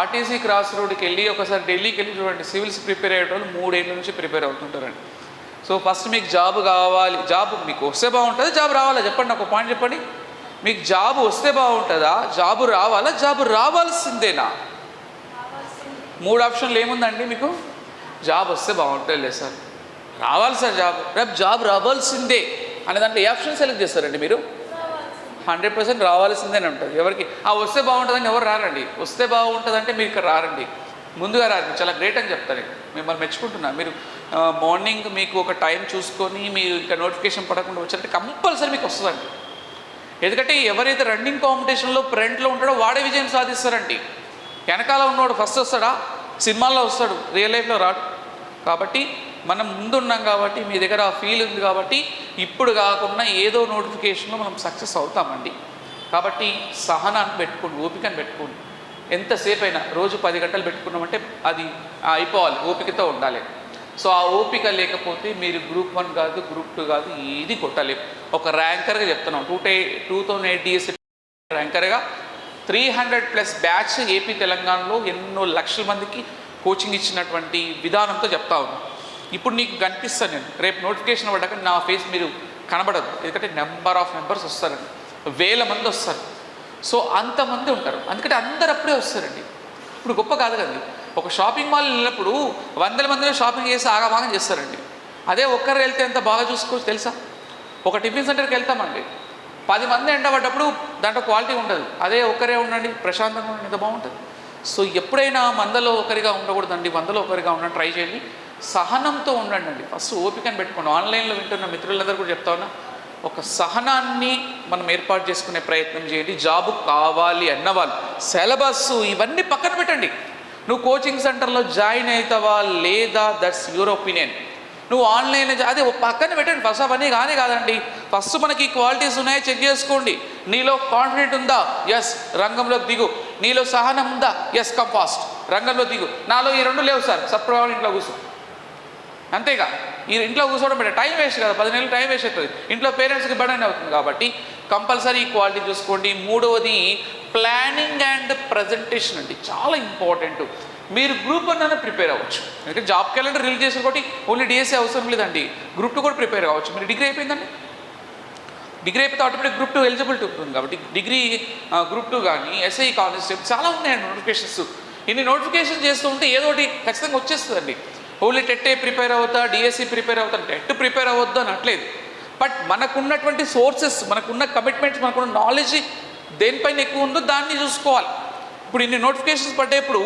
ఆర్టీసీ క్రాస్ రోడ్కి వెళ్ళి ఒకసారి ఢిల్లీకి వెళ్ళి చూడండి, సివిల్స్ ప్రిపేర్ అయ్యేటోళ్ళు 3 ఏళ్ళ నుంచి ప్రిపేర్ అవుతుంటారండి. సో ఫస్ట్ మీకు జాబ్ కావాలి, జాబ్ మీకు వస్తే బాగుంటుందా, జాబ్ రావాలా చెప్పండి, నాకు ఒక పాయింట్ చెప్పండి. మీకు జాబ్ వస్తే బాగుంటుందా, జాబు రావాలా, జాబు రావాల్సిందేనా? 3 ఆప్షన్లు ఏముందండి మీకు? జాబ్ వస్తే బాగుంటుంది లేదు సార్, రావాలి సార్ జాబ్, రేపు జాబ్ రావాల్సిందే అనే దాంట్లో ఏ ఆప్షన్ సెలెక్ట్ చేస్తారండి మీరు? 100% రావాల్సిందేనే ఉంటుంది. ఎవరికి వస్తే బాగుంటుందని ఎవరు రారండి. వస్తే బాగుంటుందంటే మీరు ఇక్కడ రారండి, ముందుగా రారు. చాలా గ్రేట్ అని చెప్తాను, మిమ్మల్ని మెచ్చుకుంటున్నా. మీరు మార్నింగ్ మీకు ఒక టైం చూసుకొని మీరు ఇంకా నోటిఫికేషన్ పడకుండా వచ్చారంటే కంపల్సరీ మీకు వస్తుందండి. ఎందుకంటే ఎవరైతే రన్నింగ్ కాంపిటీషన్లో ఫ్రంట్లో ఉంటాడో వాడే విజయం సాధిస్తారండి. వెనకాల ఉన్నవాడు ఫస్ట్ వస్తాడా, సినిమాల్లో వస్తాడు, రియల్ లైఫ్లో రాడు. కాబట్టి మనం ముందున్నాం కాబట్టి, మీ దగ్గర ఆ ఫీల్ ఉంది కాబట్టి ఇప్పుడు కాకుండా ఏదో నోటిఫికేషన్లో మనం సక్సెస్ అవుతామండి. కాబట్టి సహనాన్ని పెట్టుకోండి, ఓపికను పెట్టుకోండి. ఎంతసేపు అయినా రోజు 10 గంటలు పెట్టుకున్నామంటే అది అయిపోవాలి, ఓపికతో ఉండాలి. సో ఆ ఓపిక లేకపోతే మీరు గ్రూప్ 1 కాదు, గ్రూప్ 2 కాదు, ఏది కొట్టలేము. ఒక ర్యాంకర్గా చెప్తున్నాం, 2008 డిఎస్సి ర్యాంకర్గా 300+ బ్యాచ్ ఏపీ తెలంగాణలో ఎన్నో లక్షల మందికి కోచింగ్ ఇచ్చినటువంటి విధానంతో చెప్తా ఉన్నాను. ఇప్పుడు నీకు కనిపిస్తాను నేను, రేపు నోటిఫికేషన్ పడ్డాక నా ఫేస్ మీరు కనబడదు, ఎందుకంటే నెంబర్ ఆఫ్ మెంబర్స్ వస్తారండి, 1000 మంది వస్తారు. సో అంతమంది ఉంటారు, అందుకంటే అందరు అప్పుడే వస్తారండి. ఇప్పుడు గొప్ప కాదు కదండి, ఒక షాపింగ్ మాల్ వెళ్ళినప్పుడు వందల మందిలో షాపింగ్ చేసి ఆగమాగం చేస్తారండి. అదే ఒక్కరు వెళ్తే ఎంత బాగా చూసుకోవచ్చు తెలుసా? ఒక టిఫిన్ సెంటర్కి వెళ్తామండి, 10 మంది ఎండబడ్డప్పుడు దాంట్లో క్వాలిటీ ఉండదు. అదే ఒక్కరే ఉండండి, ప్రశాంతంగా ఉండండి, ఎంత బాగుంటుంది. సో ఎప్పుడైనా మందలో ఒకరిగా ఉండకూడదండి, వందలో ఒకరిగా ఉండడం ట్రై చేయండి. సహనంతో ఉండండి అండి. ఫస్ట్ ఓపికని పెట్టుకోండి. ఆన్లైన్లో వింటున్న మిత్రులందరూ కూడా చెప్తా ఉన్నా, ఒక సహనాన్ని మనం ఏర్పాటు చేసుకునే ప్రయత్నం చేయండి. జాబు కావాలి అన్నవాళ్ళు సిలబస్ ఇవన్నీ పక్కన పెట్టండి. నువ్వు కోచింగ్ సెంటర్లో జాయిన్ అవుతావా లేదా, దట్స్ యువర్ ఒపీనియన్. నువ్వు ఆన్లైన్ అదే పక్కన పెట్టండి. ఫస్ట్ అవన్నీ కాదండి. ఫస్ట్ మనకి క్వాలిటీస్ ఉన్నాయో చెక్ చేసుకోండి. నీలో కాన్ఫిడెంట్ ఉందా? ఎస్, రంగంలోకి దిగు. నీలో సహనం ఉందా? ఎస్, కమ్ ఫాస్ట్, రంగంలో దిగు. నాలో ఈ 2 లేవు సార్, సప్రభావం ఇంట్లో కూర్చో. అంతేగా, ఈ ఇంట్లో కూర్చోవడం పెట్టే టైం వేస్ట్ కదా, 10 నెలలు టైం వేస్ట్ అవుతుంది. ఇంట్లో పేరెంట్స్కి బర్డెన్ అవుతుంది. కాబట్టి కంపల్సరీ క్వాలిటీ చూసుకోండి. మూడవది ప్లానింగ్ అండ్ ప్రజెంటేషన్ అండి, చాలా ఇంపార్టెంట్. మీరు గ్రూప్ 1 ప్రిపేర్ అవ్వచ్చు, ఎందుకంటే జాబ్ క్యాలెండర్ రిలీజ్ చేసిన కాబట్టి ఓన్లీ డిఎస్సీ అవసరం లేదండి. గ్రూప్ 2 కూడా ప్రిపేర్ అవ్వచ్చు. మీరు డిగ్రీ అయిపోయిందండి, డిగ్రీ అయిపోతే ఆటోమేటిక్ గ్రూప్ 2 ఎలిజిబిలిటీ ఉంటుంది. కాబట్టి డిగ్రీ గ్రూప్ 2 కానీ ఎస్ఐ కానిస్టేబుల్ చాలా ఉన్నాయండి నోటిఫికేషన్స్. ఇన్ని నోటిఫికేషన్ చేస్తూ ఉంటే ఏదో ఒకటి ఖచ్చితంగా వచ్చేస్తుందండి. ఓన్లీ టెట్టే ప్రిపేర్ అవుతా, డిఎస్సి ప్రిపేర్ అవుతా, టెట్ ప్రిపేర్ అవ్వద్దు అని అనట్లేదు. బట్ మనకున్నటువంటి సోర్సెస్, మనకున్న కమిట్మెంట్స్, మనకున్న నాలెడ్జ్ దేనిపైన ఎక్కువ ఉందో దాన్ని చూసుకోవాలి. ఇప్పుడు ఇన్ని నోటిఫికేషన్స్ పడ్డేప్పుడు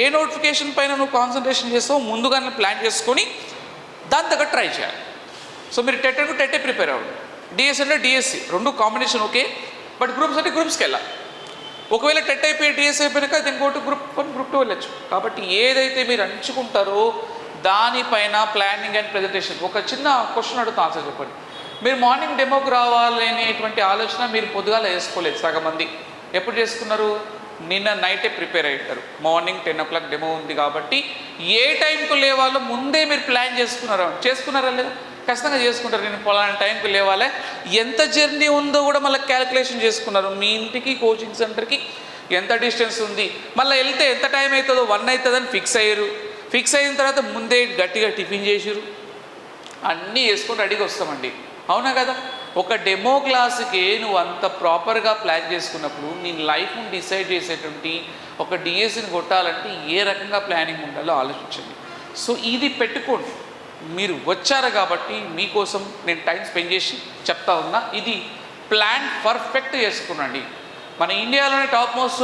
ఏ నోటిఫికేషన్ పైన నువ్వు కాన్సన్ట్రేషన్ చేస్తావో ముందుగానే ప్లాన్ చేసుకొని దాని దగ్గర ట్రై చేయాలి. సో మీరు టెట్ అంటే టెట్టే ప్రిపేర్ అవ్వండి, డిఎస్సి అంటే DSC, 2 combination okay. But groups అంటే గ్రూప్స్కి వెళ్ళాలి. ఒకవేళ టెట్ అయిపోయి డిఎస్సి అయిపోయినాక దీని గో టు గ్రూప్ 1, గ్రూప్ 2 వెళ్ళచ్చు. కాబట్టి ఏదైతే మీరు ఎంచుకుంటారో దానిపైన ప్లానింగ్ అండ్ ప్రజెంటేషన్. ఒక చిన్న క్వశ్చన్ అడుగుతా, ఆన్సర్ చెప్పండి. మీరు మార్నింగ్ డెమోకి రావాలి అనేటువంటి ఆలోచన మీరు పొద్దుగాల వేసుకోలేదు. సగం మంది ఎప్పుడు చేసుకున్నారు? నిన్న నైటే ప్రిపేర్ అయ్యారు. మార్నింగ్ 10 o'clock డెమో ఉంది కాబట్టి ఏ టైంకు లేవాలో ముందే మీరు ప్లాన్ చేసుకున్నారా లేదా? ఖచ్చితంగా చేసుకుంటారు. నేను పలానా టైంకి లేవాలి, ఎంత జర్నీ ఉందో కూడా మళ్ళీ క్యాలిక్యులేషన్ చేసుకున్నారు. మీ ఇంటికి కోచింగ్ సెంటర్కి ఎంత డిస్టెన్స్ ఉంది, మళ్ళీ వెళ్తే ఎంత టైం అవుతుందో, 1 అవుతుందని ఫిక్స్ అయ్యారు. ఫిక్స్ అయిన తర్వాత ముందే గట్టిగా టిఫిన్ చేసిరు, అన్నీ వేసుకొని రెడీగా వస్తామండి. అవునా కదా? ఒక డెమో క్లాస్కి నువ్వు అంత ప్రాపర్గా ప్లాన్ చేసుకున్నప్పుడు నీ లైఫ్ని డిసైడ్ చేసేటువంటి ఒక డిఎస్సిని కొట్టాలంటే ఏ రకంగా ప్లానింగ్ ఉండాలో ఆలోచించండి. సో ఇది పెట్టుకోండి. మీరు వచ్చారు కాబట్టి మీకోసం నేను టైం స్పెండ్ చేసి చెప్తా ఉన్నా. ఇది ప్లాన్ పర్ఫెక్ట్ చేసుకున్నాండి. మన ఇండియాలోనే టాప్ మోస్ట్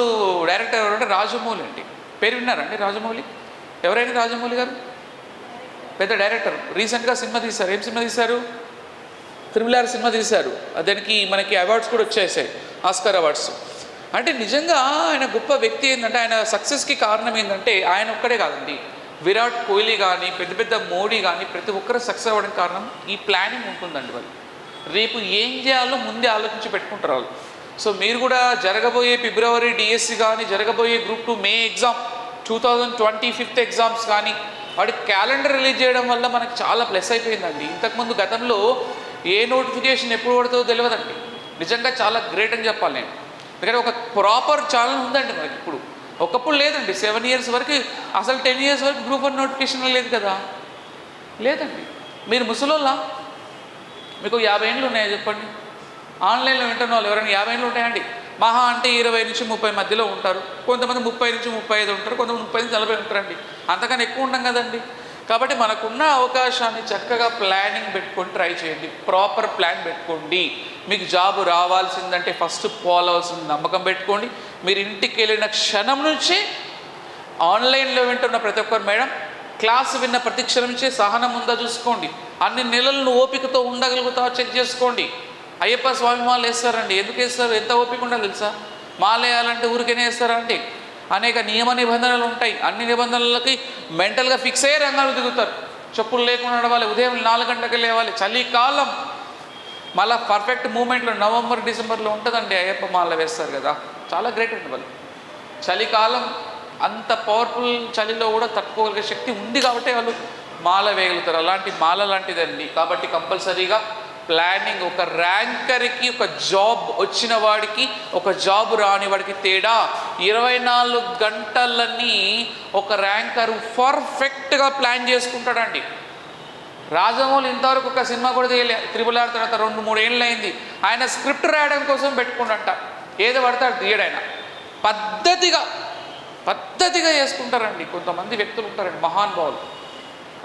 డైరెక్టర్ ఎవరంటే రాజమౌళి అండి. పేరు విన్నారండి రాజమౌళి? ఎవరైనా రాజమౌళి గారు పెద్ద డైరెక్టర్. రీసెంట్గా సినిమా తీశారు. ఏం సినిమా తీశారు? RRR సినిమా తీశారు. దానికి మనకి అవార్డ్స్ కూడా వచ్చేసాయి, ఆస్కార్ అవార్డ్స్. అంటే నిజంగా ఆయన గొప్ప వ్యక్తి. ఏంటంటే ఆయన సక్సెస్కి కారణం ఏంటంటే ఆయన ఒక్కడే కాదండి, విరాట్ కోహ్లీ కానీ, పెద్ద పెద్ద మోడీ కానీ, ప్రతి ఒక్కరు సక్సెస్ అవ్వడానికి కారణం ఈ ప్లానింగ్ ఉంటుందండి. వాళ్ళు రేపు ఏం చేయాలో ముందే ఆలోచించి పెట్టుకుంటారు వాళ్ళు. సో మీరు కూడా జరగబోయే ఫిబ్రవరి డిఎస్సి కానీ, జరగబోయే గ్రూప్ 2 మే ఎగ్జామ్ 2025 ఎగ్జామ్స్ కానీ, వాడి క్యాలెండర్ రిలీజ్ చేయడం వల్ల మనకు చాలా ప్లస్ అయిపోయిందండి. ఇంతకుముందు గతంలో ఏ నోటిఫికేషన్ ఎప్పుడు పడుతుందో తెలియదండి. నిజంగా చాలా గ్రేట్ అని చెప్పాలి నేను. ఎందుకంటే ఒక ప్రాపర్ ఛానల్ ఉందండి మనకి ఇప్పుడు. ఒకప్పుడు లేదండి. 7 years వరకు, అసలు 10 years వరకు గ్రూప్ 1 నోటిఫికేషన్ లేదు కదా, లేదండి. మీరు ముసలోళ్ళ, మీకు 50 ఏళ్ళు ఉన్నాయా చెప్పండి? ఆన్లైన్లో వింటున్న వాళ్ళు ఎవరైనా 50 ఏళ్ళు ఉంటాయండి? మహా అంటే 20 నుంచి 30 మధ్యలో ఉంటారు. కొంతమంది 30 నుంచి 35 ఉంటారు, కొంతమంది 30 నుంచి 40 ఉంటారండి. అంతకన్నా ఎక్కువ ఉంటాం కదండి. కాబట్టి మనకున్న అవకాశాన్ని చక్కగా ప్లానింగ్ పెట్టుకొని ట్రై చేయండి. ప్రాపర్ ప్లాన్ పెట్టుకోండి. మీకు జాబ్ రావాల్సిందంటే ఫస్ట్ పోవాల్సిన నమ్మకం పెట్టుకోండి. మీరు ఇంటికి వెళ్ళిన క్షణం నుంచే ఆన్లైన్లో వింటున్న ప్రతి ఒక్కరు మేడం క్లాస్ విన్న ప్రతి క్షణం నుంచే సహనం ఉందా చూసుకోండి. అన్ని నెలలను ఓపికతో ఉండగలుగుతావో చెక్ చేసుకోండి. అయ్యప్ప స్వామి మాల వేస్తారండి. ఎందుకు వేస్తారు? ఎంత ఓపిక ఉండాలి తెలుసా? మాల వేయాలంటే ఊరికేనే వేస్తారా అండి? అనేక నియమ నిబంధనలు ఉంటాయి. అన్ని నిబంధనలకి మెంటల్గా ఫిక్స్ అయ్యే రంగాలు దిగుతారు. చెప్పులు లేకుండా నడవాలి, ఉదయం 4 గంటలకి లేవాలి, చలికాలం, మళ్ళీ పర్ఫెక్ట్ మూమెంట్లో నవంబర్ డిసెంబర్లో ఉంటుందండి అయ్యప్ప మాల వేస్తారు కదా, చాలా గ్రేట్ అండి వాళ్ళు. చలికాలం అంత పవర్ఫుల్ చలిలో కూడా తట్టుకోగలిగే శక్తి ఉంది కాబట్టి వాళ్ళు మాల వేయగలుగుతారు. అలాంటి మాల లాంటిదండి. కాబట్టి కంపల్సరీగా ప్లానింగ్. ఒక ర్యాంకర్కి ఒక జాబ్ వచ్చిన వాడికి, ఒక జాబ్ రాని వాడికి తేడా 24 గంటలని ఒక ర్యాంకరు పర్ఫెక్ట్గా ప్లాన్ చేసుకుంటాడండి. రాజమౌళి ఇంతవరకు ఒక సినిమా కూడా తీయలే. RRR తర్వాత 2-3 ఏళ్ళు అయింది. ఆయన స్క్రిప్ట్ రాయడం కోసం పెట్టుకుంటా, ఏదో పడతాడు తీయడు. ఆయన పద్ధతిగా పద్ధతిగా చేసుకుంటారండి. కొంతమంది వ్యక్తులు ఉంటారండి మహానుభావులు.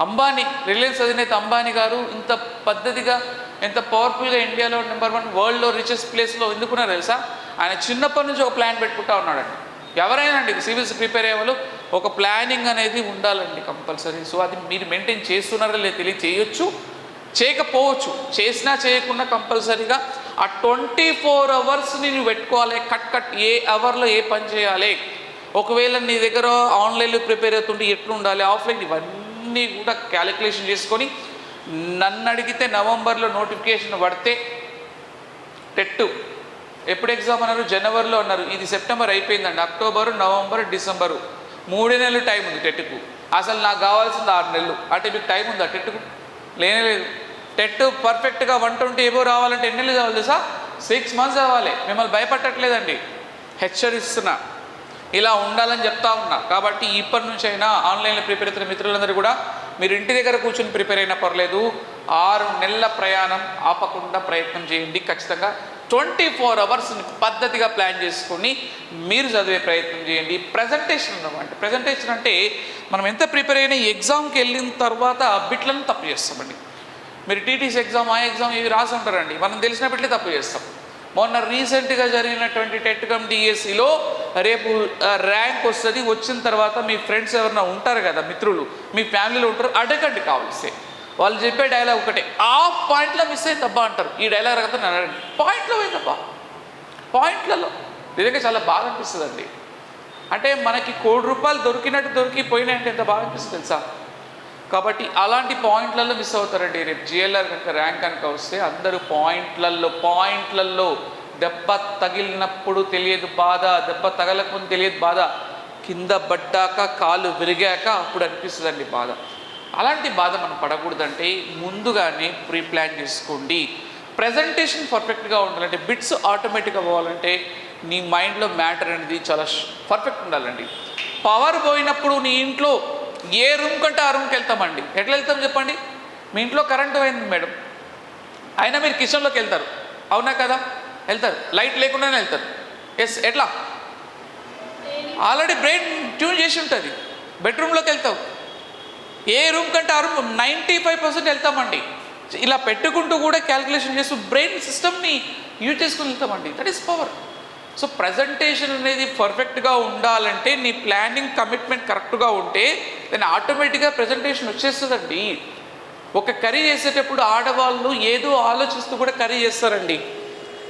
అంబానీ, రిలయన్స్ అధినేత అంబానీ గారు ఇంత పద్ధతిగా, ఎంత పవర్ఫుల్గా ఇండియాలో నెంబర్ 1 వరల్డ్లో రిచెస్ట్ ప్లేస్లో ఎందుకున్నారో తెలుసా? ఆయన చిన్నప్పటి నుంచి ఒక ప్లాన్ పెట్టుకుంటా ఉన్నాడండి. ఎవరైనా అండి సివిల్స్ ప్రిపేర్ అయ్యే వాళ్ళు ఒక ప్లానింగ్ అనేది ఉండాలండి కంపల్సరీ. సో అది మీరు మెయింటైన్ చేస్తున్నారో లేదు తెలియ, చేయొచ్చు చేయకపోవచ్చు, చేసినా చేయకుండా కంపల్సరీగా ఆ 24 అవర్స్ని నువ్వు పెట్టుకోవాలి. కట్ ఏ అవర్లో ఏ పని చేయాలి. ఒకవేళ నీ దగ్గర ఆన్లైన్లో ప్రిపేర్ అవుతుంటే ఎట్లా ఉండాలి, ఆఫ్లైన్, ఇవన్నీ కూడా క్యాలిక్యులేషన్ చేసుకొని నన్ను అడిగితే నవంబర్లో నోటిఫికేషన్ పడితే టెట్ ఎప్పుడు ఎగ్జామ్ అన్నారు? జనవరిలో అన్నారు. ఇది సెప్టెంబర్ అయిపోయిందండి. అక్టోబరు, నవంబర్, డిసెంబరు 3 నెలలు టైం ఉంది టెట్కు. అసలు నాకు కావాల్సింది 6 నెలలు. అంటే మీకు టైం ఉందా టెట్కు? లేనే లేదు. టెట్ పర్ఫెక్ట్గా 120 ఏవో రావాలంటే ఎన్ని నెలలు కావాలి తెలుసా? 6 మంత్స్ కావాలి. మిమ్మల్ని భయపడట్లేదండి, హెచ్చరిస్తున్నా. ఇలా ఉండాలని చెప్తా ఉన్నా. కాబట్టి ఇప్పటి నుంచి అయినా ఆన్లైన్లో ప్రిపేర్ అవుతున్న మిత్రులందరూ కూడా మీరు ఇంటి దగ్గర కూర్చొని ప్రిపేర్ అయినా పర్లేదు, 6 నెలల ప్రయాణం ఆపకుండా ప్రయత్నం చేయండి. ఖచ్చితంగా 24 అవర్స్ని పద్ధతిగా ప్లాన్ చేసుకొని మీరు చదివే ప్రయత్నం చేయండి. ప్రజెంటేషన్ అంటే ప్రజెంటేషన్ అంటే మనం ఎంత ప్రిపేర్ అయినా ఎగ్జామ్కి వెళ్ళిన తర్వాత బిట్లను తప్పు చేస్తామండి. మీరు టీటీసీ ఎగ్జామ్, ఆ ఎగ్జామ్ ఇవి రాసి ఉంటారండి, మనం తెలిసిన బిట్లే తప్పు చేస్తాం. మొన్న రీసెంట్గా జరిగినటువంటి టెట్ కమ్ డిఎస్సిలో రేపు ర్యాంక్ వస్తుంది. వచ్చిన తర్వాత మీ ఫ్రెండ్స్ ఎవరైనా ఉంటారు కదా, మిత్రులు, మీ ఫ్యామిలీలో ఉంటారు, అడగండి కావాల్సి. వాళ్ళు చెప్పే డైలాగ్ ఒకటే, ఆ పాయింట్లో మిస్ అయింది అబ్బా అంటారు. ఈ డైలాగ్ రకత అడగండి, పాయింట్లో పోయిందబ్బా, పాయింట్లలో. నిజంగా చాలా బాగా అనిపిస్తుందండి. అంటే మనకి ₹1,00,00,000 దొరికినట్టు దొరికిపోయినాయంటే ఎంత బాగా అనిపిస్తుంది తెలుసా? కాబట్టి అలాంటి పాయింట్లలో మిస్ అవుతారండి. రేపు జిఎల్ఆర్ కనుక ర్యాంక్ కనుక వస్తే అందరూ పాయింట్లలో దెబ్బ తగిలినప్పుడు తెలియదు బాధ, దెబ్బ తగలకుండా తెలియదు బాధ, కింద పడ్డాక కాలు విరిగాక అప్పుడు అనిపిస్తుందండి బాధ. అలాంటి బాధ మనం పడకూడదంటే ముందుగానే ప్రీ ప్లాన్ చేసుకోండి. ప్రజెంటేషన్ పర్ఫెక్ట్గా ఉండాలంటే, బిట్స్ ఆటోమేటిక్గా పోవాలంటే నీ మైండ్లో మ్యాటర్ అనేది చాలా పర్ఫెక్ట్ ఉండాలండి. పవర్ పోయినప్పుడు నీ ఇంట్లో ఏ రూమ్ కంటే ఆ రూమ్కి వెళ్తామండి. ఎట్లా వెళ్తాం చెప్పండి? మీ ఇంట్లో కరెంటు పోయింది మేడం, అయినా మీరు కిచెన్లోకి వెళ్తారు, అవునా కదా? వెళ్తారు, లైట్ లేకుండానే వెళ్తారు. ఎస్, ఎట్లా? ఆల్రెడీ బ్రెయిన్ ట్యూన్ చేసి ఉంటుంది. బెడ్రూమ్లోకి వెళ్తావు, ఏ రూమ్ కంటే ఆ రూమ్ 95% వెళ్తామండి. ఇలా పెట్టుకుంటూ కూడా క్యాలిక్యులేషన్ చేస్తూ బ్రెయిన్ సిస్టమ్ని యూజ్ చేసుకుని వెళ్తామండి. That is power. So presentation అనేది పర్ఫెక్ట్గా ఉండాలంటే నీ ప్లానింగ్, కమిట్మెంట్ కరెక్ట్గా ఉంటే దాన్ని ఆటోమేటిక్గా ప్రజెంటేషన్ వచ్చేస్తుందండి. ఒక కర్రీ చేసేటప్పుడు ఆడవాళ్ళు ఏదో ఆలోచిస్తూ కూడా కర్రీ చేస్తారండి.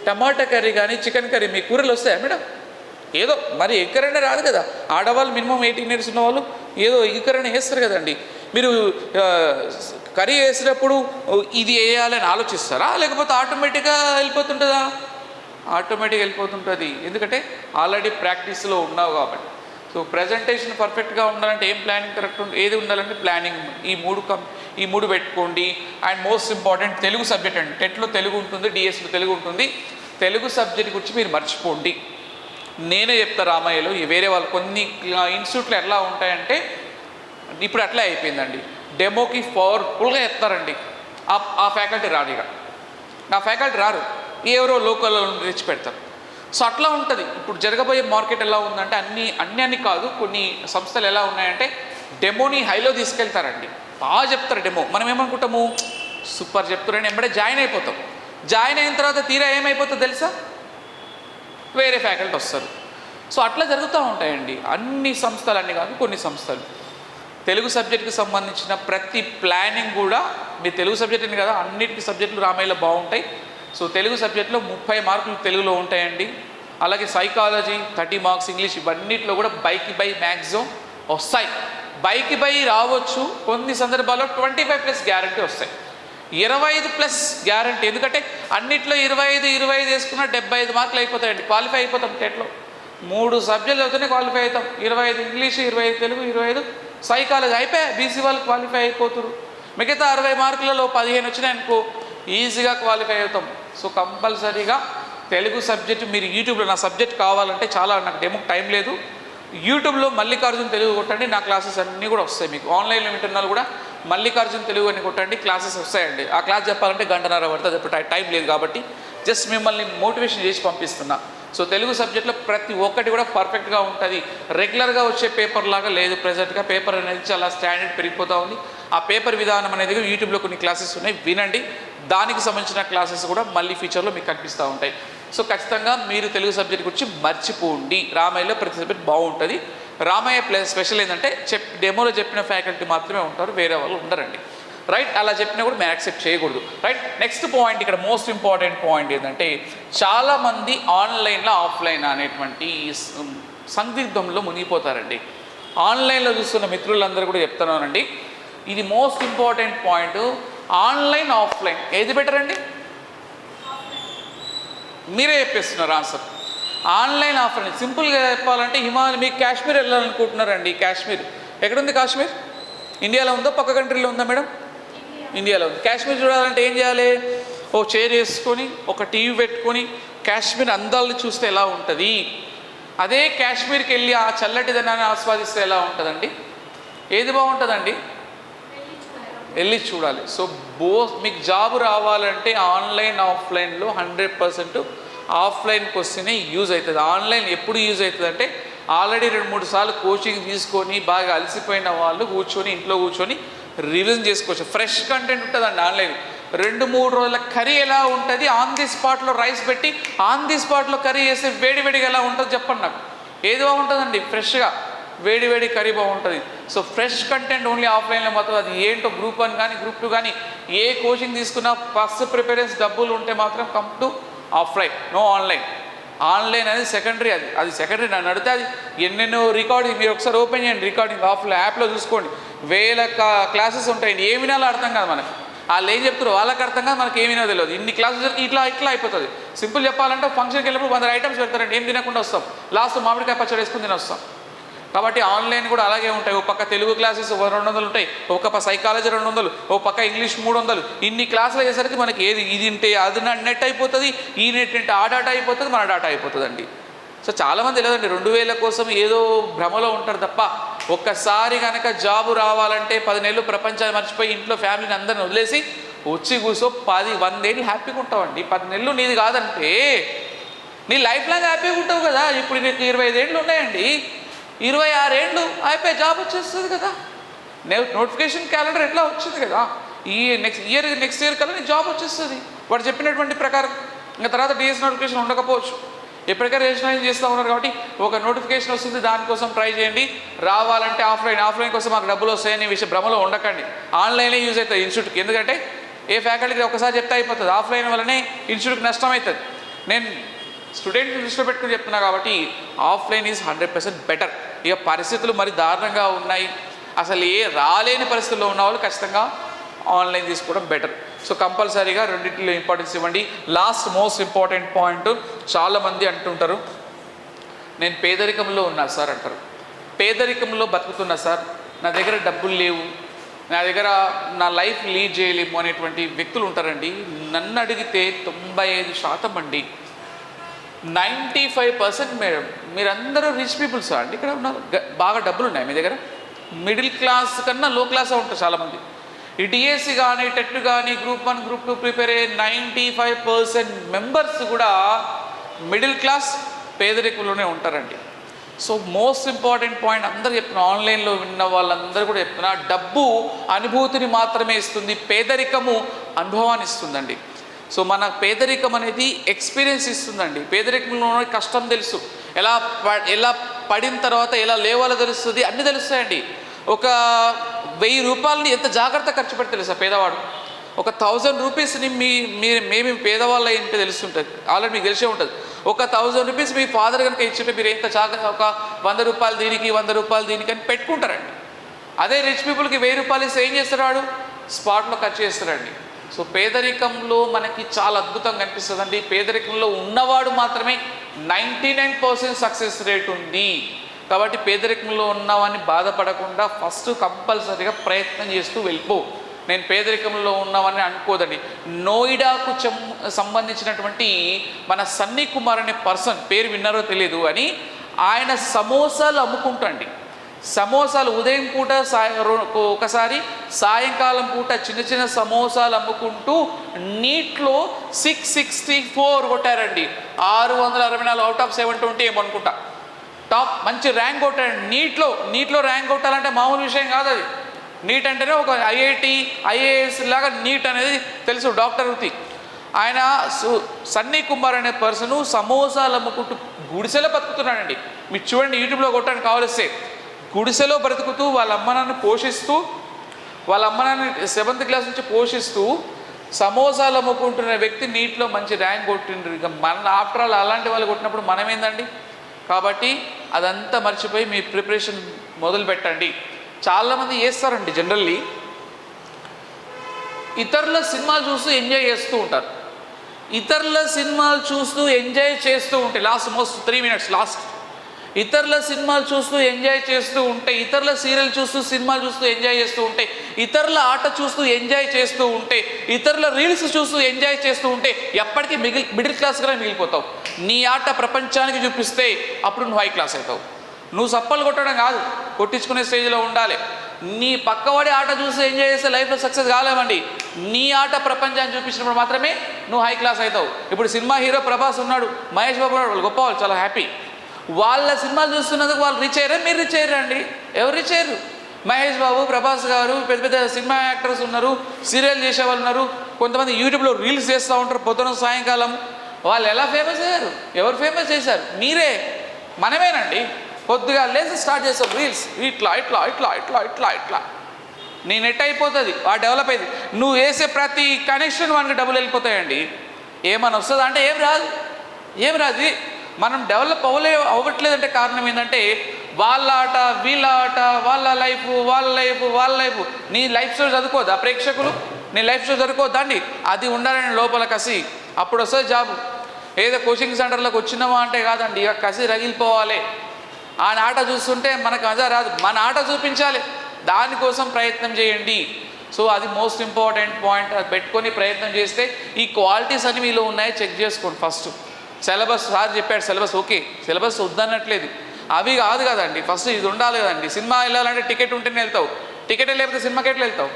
టమాటా కర్రీ కానీ చికెన్ కర్రీ, మీ కూరలు వస్తాయా మేడం? ఏదో మరి ఎగ్ కర్రీ రాదు కదా. ఆడవాళ్ళు మినిమం 18 years ఉన్న వాళ్ళు ఏదో ఎగ్ కర్రీ వేస్తారు కదండి. మీరు కర్రీ వేసినప్పుడు ఇది వేయాలని ఆలోచిస్తారా, లేకపోతే ఆటోమేటిక్గా వెళ్ళిపోతుంటుందా? ఆటోమేటిక్గా వెళ్ళిపోతుంటుంది, ఎందుకంటే ఆల్రెడీ ప్రాక్టీస్లో ఉన్నావు కాబట్టి. సో ప్రజెంటేషన్ పర్ఫెక్ట్గా ఉండాలంటే ఏం ప్లానింగ్ కరెక్ట్ ఏది ఉండాలంటే ప్లానింగ్. ఈ మూడు పెట్టుకోండి. And most important Telugu subject అండి. టెట్లో తెలుగు ఉంటుంది, డిఎస్లో తెలుగు ఉంటుంది. తెలుగు సబ్జెక్ట్ గురించి మీరు మర్చిపోండి. నేనే చెప్తా రామయ్యలో, వేరే వాళ్ళు కొన్ని ఇన్స్టిట్యూట్లు ఎలా ఉంటాయంటే ఇప్పుడు అట్లే అయిపోయిందండి. డెమోకి పవర్ఫుల్గా చెప్తారండి, ఆ ఫ్యాకల్టీ రాడు. ఇక నా ఫ్యాకల్టీ రారు, ఎవరో లోకల్ తెచ్చి పెడతారు. సో అట్లా ఉంటుంది. ఇప్పుడు జరగబోయే మార్కెట్ ఎలా ఉందంటే అన్ని కాదు, కొన్ని సంస్థలు ఎలా ఉన్నాయంటే డెమోని హైలో తీసుకెళ్తారండి. బాగా చెప్తారు డెమో. మనం ఏమనుకుంటాము, సూపర్ చెప్తారని వెంబడే జాయిన్ అయిపోతాం. జాయిన్ అయిన తర్వాత తీరా ఏమైపోతుందో తెలుసా? వేరే ఫ్యాకల్టీ వస్తారు. సో అట్లా జరుగుతూ ఉంటాయండి. అన్ని సంస్థలు అన్నీ కాదు, కొన్ని సంస్థలు. తెలుగు సబ్జెక్టుకి సంబంధించిన ప్రతి ప్లానింగ్ కూడా, మీ తెలుగు సబ్జెక్ట్ అని కదా, అన్నిటికీ సబ్జెక్టులు రామయ్యలో బాగుంటాయి. సో తెలుగు సబ్జెక్ట్లో 30 మార్కులు తెలుగులో ఉంటాయండి. అలాగే సైకాలజీ 30 మార్క్స్, ఇంగ్లీష్, ఇవన్నిటిలో కూడా బైకి బై మ్యాక్సిమం వస్తాయి. బైకి బై రావచ్చు, కొన్ని సందర్భాల్లో 25+ గ్యారంటీ వస్తాయి. 25+ గ్యారంటీ, ఎందుకంటే అన్నిట్లో 25 వేసుకున్న 75 మార్కులు అయిపోతాయండి. క్వాలిఫై అయిపోతాం. టెట్లో 3 సబ్జెక్టులు అవుతూనే క్వాలిఫై అవుతాం. 25 ఇంగ్లీష్, 25 తెలుగు, 25 సైకాలజీ అయిపోయి బీసీ వాళ్ళు క్వాలిఫై అయిపోతారు. మిగతా 60 మార్కులలో 15 వచ్చినాయనుకో ఈజీగా క్వాలిఫై అవుతాం. సో కంపల్సరీగా తెలుగు సబ్జెక్టు మీరు యూట్యూబ్లో, నా సబ్జెక్ట్ కావాలంటే చాలా, నాకు డెమోకి టైం లేదు, యూట్యూబ్లో మల్లికార్జున్ తెలుగు కొట్టండి, నా క్లాసెస్ అన్నీ కూడా వస్తాయి. మీకు ఆన్లైన్లో వింటున్నారు కూడా మల్లికార్జున్ తెలుగు అని కొట్టండి, క్లాసెస్ వస్తాయండి. ఆ క్లాస్ చెప్పాలంటే 1.5 గంట పడుతుంది. ఇప్పుడు టైం లేదు కాబట్టి జస్ట్ మిమ్మల్ని మోటివేషన్ చేసి పంపిస్తున్నా. సో తెలుగు సబ్జెక్ట్లో ప్రతి ఒక్కటి కూడా పర్ఫెక్ట్గా ఉంటుంది. రెగ్యులర్గా వచ్చే పేపర్ లాగా లేదు. ప్రజెంట్గా పేపర్ అనేది చాలా స్టాండర్డ్ పెరిగిపోతూ ఉంది. ఆ పేపర్ విధానం అనేది యూట్యూబ్లో కొన్ని క్లాసెస్ ఉన్నాయి, వినండి. దానికి సంబంధించిన క్లాసెస్ కూడా మళ్ళీ ఫ్యూచర్లో మీకు కనిపిస్తూ ఉంటాయి. సో ఖచ్చితంగా మీరు తెలుగు సబ్జెక్ట్ గురించి మర్చిపోండి. రామయ్యలో ప్రతి సబ్జెక్ట్ బాగుంటుంది. రామయ్య ప్లస్ స్పెషల్ ఏంటంటే డెమోలో చెప్పిన ఫ్యాకల్టీ మాత్రమే ఉంటారు, వేరే వాళ్ళు ఉండరండి. రైట్, అలా చెప్పినా కూడా మేము యాక్సెప్ట్ చేయకూడదు. రైట్, నెక్స్ట్ పాయింట్, ఇక్కడ మోస్ట్ ఇంపార్టెంట్ పాయింట్ ఏంటంటే చాలామంది ఆన్లైన్లో ఆఫ్లైన్ అనేటువంటి సందిగ్ధంలో మునిగిపోతారండి. ఆన్లైన్లో చూస్తున్న మిత్రులందరూ కూడా చెప్తున్నానండి, ఇది most important point. Online offline ఏది బెటర్ అండి? మీరే చెప్పేస్తున్నారు ఆన్సర్. ఆన్లైన్ ఆఫ్లైన్ సింపుల్గా చెప్పాలంటే మీకు కాశ్మీర్ వెళ్ళాలనుకుంటున్నారండి. కాశ్మీర్ ఎక్కడుంది? కాశ్మీర్ ఇండియాలో ఉందో పక్క కంట్రీలో ఉందా మేడం? ఇండియాలో ఉంది. కాశ్మీర్ చూడాలంటే ఏం చేయాలి? ఓ చైర్ వేసుకొని ఒక టీవీ పెట్టుకొని కాశ్మీర్ అందాలను చూస్తే ఎలా ఉంటుంది? అదే కాశ్మీర్కి వెళ్ళి ఆ చల్లటిదనాన్ని ఆస్వాదిస్తే ఎలా ఉంటుందండి? ఏది బాగుంటుందండి? వెళ్ళి చూడాలి. సో మీకు జాబ్ రావాలంటే ఆన్లైన్ ఆఫ్లైన్లో 100% ఆఫ్లైన్కి వస్తేనే యూజ్ అవుతుంది. ఆన్లైన్ ఎప్పుడు యూజ్ అవుతుంది అంటే ఆల్రెడీ 2-3 సార్లు కోచింగ్ తీసుకొని బాగా అలసిపోయిన వాళ్ళు ఇంట్లో కూర్చొని రివిజన్ చేసుకోవచ్చు. ఫ్రెష్ కంటెంట్ ఉంటుందండి ఆన్లైన్. 2-3 రోజుల కర్రీ ఎలా ఉంటుంది? ఆన్ ది స్పాట్లో రైస్ పెట్టి ఆన్ ది స్పాట్లో కర్రీ చేస్తే వేడివేడిగా ఎలా ఉంటుంది చెప్పండి నాకు. ఏది బాగుంటుందండి? ఫ్రెష్గా వేడి కర్రీ బాగుంటుంది. సో ఫ్రెష్ కంటెంట్ ఓన్లీ ఆఫ్లైన్లో మాత్రం. అది ఏంటో గ్రూప్ 1 కానీ గ్రూప్ 2 కానీ ఏ కోచింగ్ తీసుకున్నా ఫస్ట్ ప్రిపరేన్స్ డబ్బులు ఉంటే మాత్రం come to offline, no online. Online అనేది సెకండరీ. అది సెకండరీ. నన్ను అడిగితే అది ఎన్నెన్నో రికార్డింగ్ మీరు ఒకసారి ఓపెన్ చేయండి. రికార్డింగ్ ఆఫ్లైన్ యాప్లో చూసుకోండి, వేల క్లాసెస్ ఉంటాయండి. ఏమి వినాలో అర్థం కాదు మనకు. వాళ్ళు ఏం చెప్తారు వాళ్ళకి అర్థం కాదు, మనకి ఏమినో తెలియదు. ఇన్ని క్లాసెస్ ఇట్లా అయిపోతుంది. సింపుల్ చెప్పాలంటే ఫంక్షన్కి వెళ్ళినప్పుడు 100 ఐటమ్స్ పెడతారండి, ఏం తినకుండా వస్తాం. లాస్ట్ మామిడికాయ పచ్చడి వేసుకుని తిని వస్తాం. కాబట్టి ఆన్లైన్ కూడా అలాగే ఉంటాయి. ఒక పక్క తెలుగు క్లాసెస్ 200 ఉంటాయి, ఒక పక్క సైకాలజీ 200, ఒక పక్క ఇంగ్లీష్ 300. ఇన్ని క్లాసులు అయ్యేసరికి మనకి ఏది ఇది ఉంటే అది నెట్ అయిపోతుంది, ఈ నెట్ అంటే ఆ డాటా అయిపోతుంది, మన డాటా అయిపోతుందండి. సో చాలామంది లేదండి 2000 కోసం ఏదో భ్రమలో ఉంటారు తప్ప ఒక్కసారి కనుక జాబు రావాలంటే 10 నెలలు ప్రపంచాన్ని మర్చిపోయి ఇంట్లో ఫ్యామిలీని అందరిని వదిలేసి వచ్చి కూర్చో 10-100 ఏళ్ళు హ్యాపీగా ఉంటావండి. 10 నెలలు నీది కాదంటే నీ లైఫ్ లాంగ్ హ్యాపీగా ఉంటావు కదా. ఇప్పుడు నీకు 25 ఏళ్ళు ఉన్నాయండి, 26 ఏళ్ళు అయిపోయి జాబ్ వచ్చేస్తుంది కదా. నోటిఫికేషన్ క్యాలెండర్ ఎట్లా వచ్చింది కదా. ఈ నెక్స్ట్ ఇయర్ కల్లా నీ జాబ్ వచ్చేస్తుంది వాడు చెప్పినటువంటి ప్రకారం. ఇంకా తర్వాత డిఎస్ నోటిఫికేషన్ ఉండకపోవచ్చు, ఎప్పటికైనా రిజిస్ట్రేషన్ చేస్తూ ఉన్నారు కాబట్టి ఒక నోటిఫికేషన్ వస్తుంది, దానికోసం ట్రై చేయండి. రావాలంటే ఆఫ్లైన్ కోసం మాకు డబ్బులు వస్తాయని విషయం భ్రమలో ఉండకండి. ఆన్లైనే యూజ్ అవుతుంది ఇన్స్టిట్యూట్కి. ఎందుకంటే ఏ ఫ్యాకల్టీకి ఒకసారి చెప్తే అయిపోతుంది, ఆఫ్లైన్ వల్లనే ఇన్స్టిట్యూట్కి నష్టం అవుతుంది. నేను స్టూడెంట్ దృష్టిలో పెట్టుకుని చెప్తున్నా కాబట్టి ఆఫ్లైన్ ఈజ్ 100% బెటర్. ఇక పరిస్థితులు మరి దారుణంగా ఉన్నాయి, అసలు రాలేని పరిస్థితుల్లో ఉన్న వాళ్ళు ఖచ్చితంగా ఆన్లైన్ తీసుకోవడం బెటర్. సో కంపల్సరీగా రెండింటిలో ఇంపార్టెన్స్ ఇవ్వండి. లాస్ట్ మోస్ట్ ఇంపార్టెంట్ పాయింట్, చాలామంది అంటుంటారు నేను పేదరికంలో ఉన్నా సార్ అంటారు. పేదరికంలో బతుకుతున్నా సార్, నా దగ్గర డబ్బులు లేవు, నా దగ్గర నా లైఫ్ లీడ్ చేయలేము అనేటువంటి వ్యక్తులు ఉంటారండి. నన్ను అడిగితే 95% అండి, 95% మేడం మీరందరూ రిచ్ పీపుల్స్ అండి. ఇక్కడ ఉన్న బాగా డబ్బులు ఉన్నాయి మీ దగ్గర. మిడిల్ క్లాస్ కన్నా లో క్లాస్ ఉంటారు చాలామంది. ఈ డిఎస్సి కానీ టెట్ కానీ గ్రూప్ 1 గ్రూప్ 2 ప్రిపేర్ అయ్యే 95% మెంబర్స్ కూడా మిడిల్ క్లాస్ పేదరికంలోనే ఉంటారండి. సో మోస్ట్ ఇంపార్టెంట్ పాయింట్ అందరూ చెప్తున్నా, ఆన్లైన్లో విన్న వాళ్ళందరూ కూడా చెప్తున్నా, డబ్బు అనుభూతిని మాత్రమే ఇస్తుంది, పేదరికము అనుభవాన్ని ఇస్తుందండి. సో మన పేదరికం అనేది ఎక్స్పీరియన్స్ ఇస్తుందండి. పేదరికంలో కష్టం తెలుసు, ఎలా పడిన తర్వాత ఎలా లేవాలో తెలుస్తుంది, అన్నీ తెలుస్తాయండి. ఒక 1000 రూపాయలని ఎంత జాగ్రత్త ఖర్చు పెడితే తెలుసా పేదవాడు. ఒక 1000 రూపీస్ని మేము పేదవాళ్ళు ఏంటో తెలుస్తుంటుంది, ఆల్రెడీ మీకు తెలిసే ఉంటుంది. ఒక 1000 రూపీస్ మీ ఫాదర్ కనుక ఇచ్చింటే మీరు ఎంత జాగ్రత్త, ఒక 100 రూపాయలు దీనికి 100 రూపాయలు దీనికి అని పెట్టుకుంటారండి. అదే రిచ్ పీపుల్కి 1000 రూపాయలు ఇస్తే ఏం చేస్తాడు వాడు? స్పాట్లో ఖర్చు చేస్తాడండి. సో పేదరికంలో మనకి చాలా అద్భుతంగా కనిపిస్తుందండి. పేదరికంలో ఉన్నవాడు మాత్రమే 99% సక్సెస్ రేట్ ఉంది. కాబట్టి పేదరికంలో ఉన్నవాడిని బాధపడకుండా ఫస్ట్ కంపల్సరీగా ప్రయత్నం చేస్తూ వెళ్ళిపో. నేను పేదరికంలో ఉన్నామని అనుకోదండి. నోయిడాకు సంబంధించినటువంటి మన సన్నీ కుమార్ అనే పర్సన్, పేరు విన్నారో తెలియదు అని, ఆయన సమోసాలు అమ్ముకుంటాండి. సమోసాలు ఉదయం పూట ఒకసారి సాయంకాలం పూట చిన్న చిన్న సమోసాలు అమ్ముకుంటూ నీట్లో 664 కొట్టారండి. 664 అవుట్ ఆఫ్ 720 ఏమనుకుంటా. టాప్ మంచి ర్యాంక్ కొట్టాడు. నీట్లో ర్యాంక్ కొట్టాలంటే మామూలు విషయం కాదు అది. నీట్ అంటేనే ఒక ఐఐటి ఐఏఎస్ లాగా నీట్ అనేది తెలుసు, డాక్టర్ వృత్తి. ఆయన సన్నీ కుమార్ అనే పర్సను సమోసాలు అమ్ముకుంటూ గుడిసెలో బతుకుతున్నాడండి. మీరు చూడండి, యూట్యూబ్లో కొట్టడానికి కావలిస్తే. గుడిసెలో బ్రతుకుతూ వాళ్ళ అమ్మ నాన్న పోషిస్తూ, వాళ్ళ అమ్మ నాన్న 7th క్లాస్ నుంచి పోషిస్తూ సమోసాలు అమ్ముకుంటున్న వ్యక్తి నీట్లో మంచి ర్యాంక్ కొట్టిండ్రు. ఇక మన ఆఫ్టర్ ఆల్ అలాంటి వాళ్ళు కొట్టినప్పుడు మనం ఏందండి? కాబట్టి అదంతా మర్చిపోయి మీ ప్రిపరేషన్ మొదలు పెట్టండి. చాలామంది చేస్తారండి జనరల్లీ, ఇతరుల సినిమాలు చూస్తూ ఎంజాయ్ చేస్తూ ఉంటారు. ఇతరుల సినిమాలు చూస్తూ ఎంజాయ్ చేస్తూ ఉంటే మోస్ట్ 3 minutes ఇతరుల సినిమాలు చూస్తూ ఎంజాయ్ చేస్తూ ఉంటే, ఇతరుల సీరియల్ చూస్తూ సినిమాలు చూస్తూ ఎంజాయ్ చేస్తూ ఉంటే, ఇతరుల ఆట చూస్తూ ఎంజాయ్ చేస్తూ ఉంటే, ఇతరుల రీల్స్ చూస్తూ ఎంజాయ్ చేస్తూ ఉంటే ఎప్పటికీ మిడిల్ క్లాస్గానే మిగిలిపోతావు. నీ ఆట ప్రపంచానికి చూపిస్తే అప్పుడు నువ్వు హై క్లాస్ అవుతావు. నువ్వు సప్పలు కొట్టడం కాదు, కొట్టించుకునే స్టేజ్లో ఉండాలి. నీ పక్కవాడి ఆట చూసి ఎంజాయ్ చేస్తే లైఫ్లో సక్సెస్ కాలేమండి. నీ ఆట ప్రపంచాన్ని చూపించినప్పుడు మాత్రమే నువ్వు హై క్లాస్ అవుతావు. ఇప్పుడు సినిమా హీరో ప్రభాస్ ఉన్నాడు, మహేష్ బాబు ఉన్నాడు, వాళ్ళు గొప్ప, వాళ్ళు చాలా హ్యాపీ. వాళ్ళ సినిమాలు చూస్తున్నందుకు వాళ్ళు రీచ్ అయ్యారా? మీరు రీచ్ అయ్యారా అండి? ఎవరు రీచ్ అయ్యారు? మహేష్ బాబు, ప్రభాస్ గారు, పెద్ద పెద్ద సినిమా యాక్టర్స్ ఉన్నారు, సీరియల్ చేసే వాళ్ళు ఉన్నారు, కొంతమంది యూట్యూబ్లో రీల్స్ చేస్తూ ఉంటారు పొద్దున సాయంకాలం. వాళ్ళు ఎలా ఫేమస్ అయ్యారు? ఎవరు ఫేమస్ చేశారు? మీరే, మనమేనండి. పొద్దుగా లేసి స్టార్ట్ చేస్తాం రీల్స్, ఇట్లా ఇట్లా ఇట్లా ఇట్లా ఇట్లా ఇట్లా నీ నెట్ అయిపోతుంది, డెవలప్ అయింది. నువ్వు వేసే ప్రతి కనెక్షన్ వానికి డబ్బులు వెళ్ళిపోతాయండి. ఏమని వస్తుందా అంటే ఏం రాదు. మనం డెవలప్ అవ్వట్లేదంటే కారణం ఏంటంటే వాళ్ళ ఆట, వీళ్ళ ఆట, వాళ్ళ లైఫ్. నీ లైఫ్ స్టోరీ చదువుకోవద్దా ప్రేక్షకులు? నీ లైఫ్ స్టోరీ చదువుకోవద్దా అండి? అది ఉండాలని లోపల కసి, అప్పుడు వస్తుంది జాబు. ఏదో కోచింగ్ సెంటర్లోకి వచ్చినామా అంటే కాదండి, ఇక కసి రగిలిపోవాలి. ఆ ఆట చూస్తుంటే మనకు మజా రాదు, మన ఆట చూపించాలి. దానికోసం ప్రయత్నం చేయండి. సో అది మోస్ట్ ఇంపార్టెంట్ పాయింట్. అది పెట్టుకొని ప్రయత్నం చేస్తే ఈ క్వాలిటీస్ అన్ని మీలో ఉన్నాయో చెక్ చేసుకోండి. ఫస్ట్ సిలబస్, సార్ చెప్పాడు సిలబస్, ఓకే, సిలబస్ వద్దన్నట్లేదు, అవి కాదు కదండి. ఫస్ట్ ఇది ఉండాలి కదండి. సినిమా వెళ్ళాలంటే టికెట్ ఉంటేనే వెళ్తావు, టికెట్ లేకపోతే సినిమాకి ఎట్లా వెళ్తావు?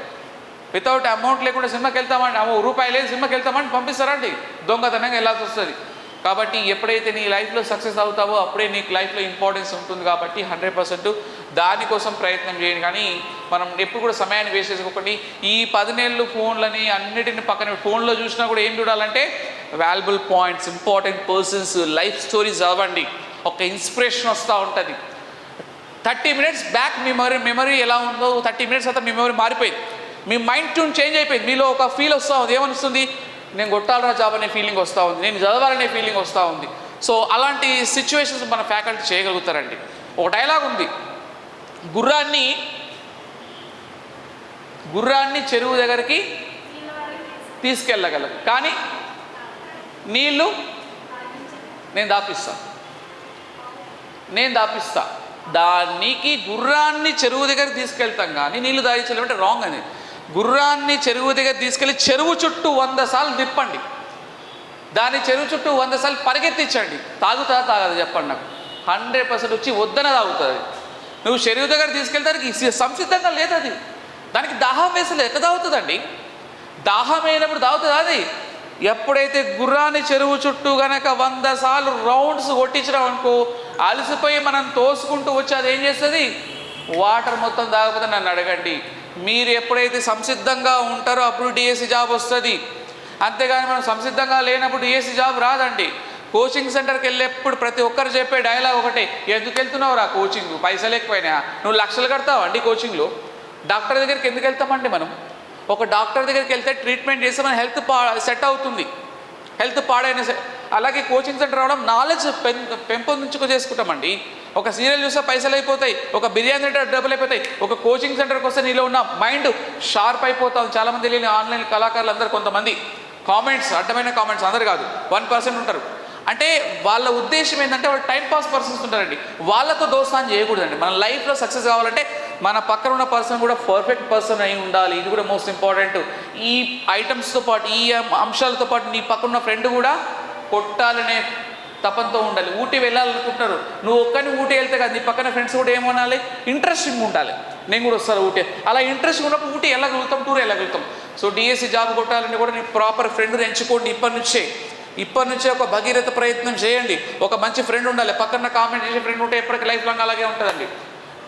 వితౌట్ అమౌంట్ లేకుండా సినిమాకి వెళ్తామండి, రూపాయి లేదు సినిమాకి వెళ్తామంటే పంపిస్తారండి, దొంగతనంగా వెళ్ళాల్సి వస్తుంది. కాబట్టి ఎప్పుడైతే నీ లైఫ్లో సక్సెస్ అవుతావో అప్పుడే నీకు లైఫ్లో ఇంపార్టెన్స్ ఉంటుంది. కాబట్టి 100% దానికోసం ప్రయత్నం చేయండి. కానీ మనం ఎప్పుడు కూడా సమయాన్ని వేస్ట్ చేసుకోకండి. ఈ 10 నెలలు ఫోన్లని అన్నిటిని పక్కన, ఫోన్లో చూసినా కూడా ఏం చూడాలంటే valuable points, important persons life stories అవ్వండి. ఒక ఇన్స్పిరేషన్ వస్తూ ఉంటుంది. 30 minutes బ్యాక్ మీ మెమరీ ఎలా ఉందో 30 minutes తర్వాత మీ మెమరీ మారిపోయింది. మీ మైండ్ ట్యూన్ చేంజ్ అయిపోయింది. మీలో ఒక ఫీల్ వస్తూ ఉంది. ఏమనిస్తుంది? నేను కొట్టాలరా జాబ్ అనే ఫీలింగ్ వస్తూ ఉంది, నేను చదవాలనే ఫీలింగ్ వస్తూ ఉంది. సో అలాంటి సిచ్యువేషన్స్ మన ఫ్యాకల్టీ చేయగలుగుతారండి. ఒక డైలాగ్ ఉంది, గుర్రాన్ని చెరువు దగ్గరికి తీసుకెళ్ళగలం, కానీ నీళ్ళు నేను దాపిస్తా. దానికి గుర్రాన్ని చెరువు దగ్గర తీసుకెళ్తాం కానీ నీళ్లు దాయించలేమంటే రాంగ్ అని. గుర్రాన్ని చెరువు దగ్గర తీసుకెళ్ళి చెరువు చుట్టూ 100 సార్లు తిప్పండి, దాన్ని చెరువు చుట్టూ 100 సార్లు పరిగెత్తించండి. తాగుతుందా తాగదు చెప్పండి నాకు? 100% వచ్చి వద్దన తాగుతుంది. నువ్వు చెరువు దగ్గర తీసుకెళ్తానికి సంసిద్ధంగా లేదు, అది దానికి దాహం వేసలేదు, ఎక్కడ తాగుతుందండి? దాహం అయినప్పుడు తాగుతుంది అది. ఎప్పుడైతే గుర్రాన్ని చెరువు చుట్టూ కనుక 100 సార్లు రౌండ్స్ కొట్టించడం అనుకో, అలసిపోయి మనం తోసుకుంటూ వచ్చి అది ఏం చేస్తుంది? వాటర్ మొత్తం తాగకపోతే నన్ను అడగండి. మీరు ఎప్పుడైతే సంసిద్ధంగా ఉంటారో అప్పుడు డిఎస్సి జాబ్ వస్తుంది. అంతేగాని మనం సంసిద్ధంగా లేనప్పుడు డిఎస్సి జాబ్ రాదండి. కోచింగ్ సెంటర్కి వెళ్ళేప్పుడు ప్రతి ఒక్కరు చెప్పే డైలాగ్ ఒకటే, ఎందుకు వెళ్తున్నావు రా కోచింగ్, పైసలు ఎక్కువైనా, నువ్వు లక్షలు కడతావు అండి కోచింగ్లో. డాక్టర్ దగ్గరికి ఎందుకు వెళ్తామండి మనం? ఒక డాక్టర్ దగ్గరికి వెళ్తే ట్రీట్మెంట్ చేస్తే మన హెల్త్ సెట్ అవుతుంది, హెల్త్ పాడైన. అలాగే కోచింగ్ సెంటర్ రావడం నాలెడ్జ్ పెంపొందించుకు చేసుకుంటామండి. ఒక సీరియల్ చూస్తే పైసలు అయిపోతాయి, ఒక బిర్యానీ తింటే డబ్బులు అయిపోతాయి. ఒక కోచింగ్ సెంటర్కి వస్తే నీలో ఉన్న మైండ్ షార్ప్ అయిపోతాం. చాలామంది తెలియని ఆన్లైన్ కళాకారులు అందరూ కొంతమంది కామెంట్స్, అడ్డమైన కామెంట్స్, అందరు కాదు 1% ఉంటారు. అంటే వాళ్ళ ఉద్దేశం ఏంటంటే వాళ్ళు టైంపాస్ పర్సన్స్ ఉంటారండి. వాళ్ళతో దోస్తాన్ని చేయకూడదండి. మన లైఫ్లో సక్సెస్ కావాలంటే మన పక్కన ఉన్న పర్సన్ కూడా పర్ఫెక్ట్ పర్సన్ అయి ఉండాలి. ఇది కూడా మోస్ట్ ఇంపార్టెంట్. ఈ ఐటమ్స్తో పాటు, ఈ అంశాలతో పాటు నీ పక్కన ఉన్న ఫ్రెండ్ కూడా కొట్టాలనే తపంతో ఉండాలి. ఊటీ వెళ్ళాలనుకుంటున్నారు, నువ్వు ఒక్కని ఊటీ వెళ్తే కదా, నీ పక్కన ఫ్రెండ్స్ కూడా ఏమనాలి, ఇంట్రెస్టింగ్ ఉండాలి, నేను కూడా వస్తాను ఊటీ. అలా ఇంట్రెస్ట్ ఉన్నప్పుడు ఊటీ వెళ్ళగలుగుతాం, టూర్ వెళ్ళగలుగుతాం. సో డిఎస్సి జాబ్ కొట్టాలని కూడా నీ ప్రాపర్ ఫ్రెండ్ని ఎంచుకోండి. ఇప్పటి నుంచే ఒక భగీరథ ప్రయత్నం చేయండి. ఒక మంచి ఫ్రెండ్ ఉండాలి, పక్కన కామెంట్ చేసే ఫ్రెండ్ ఉంటే ఎప్పటికీ లైఫ్ లాంగ్ అలాగే ఉంటుందండి.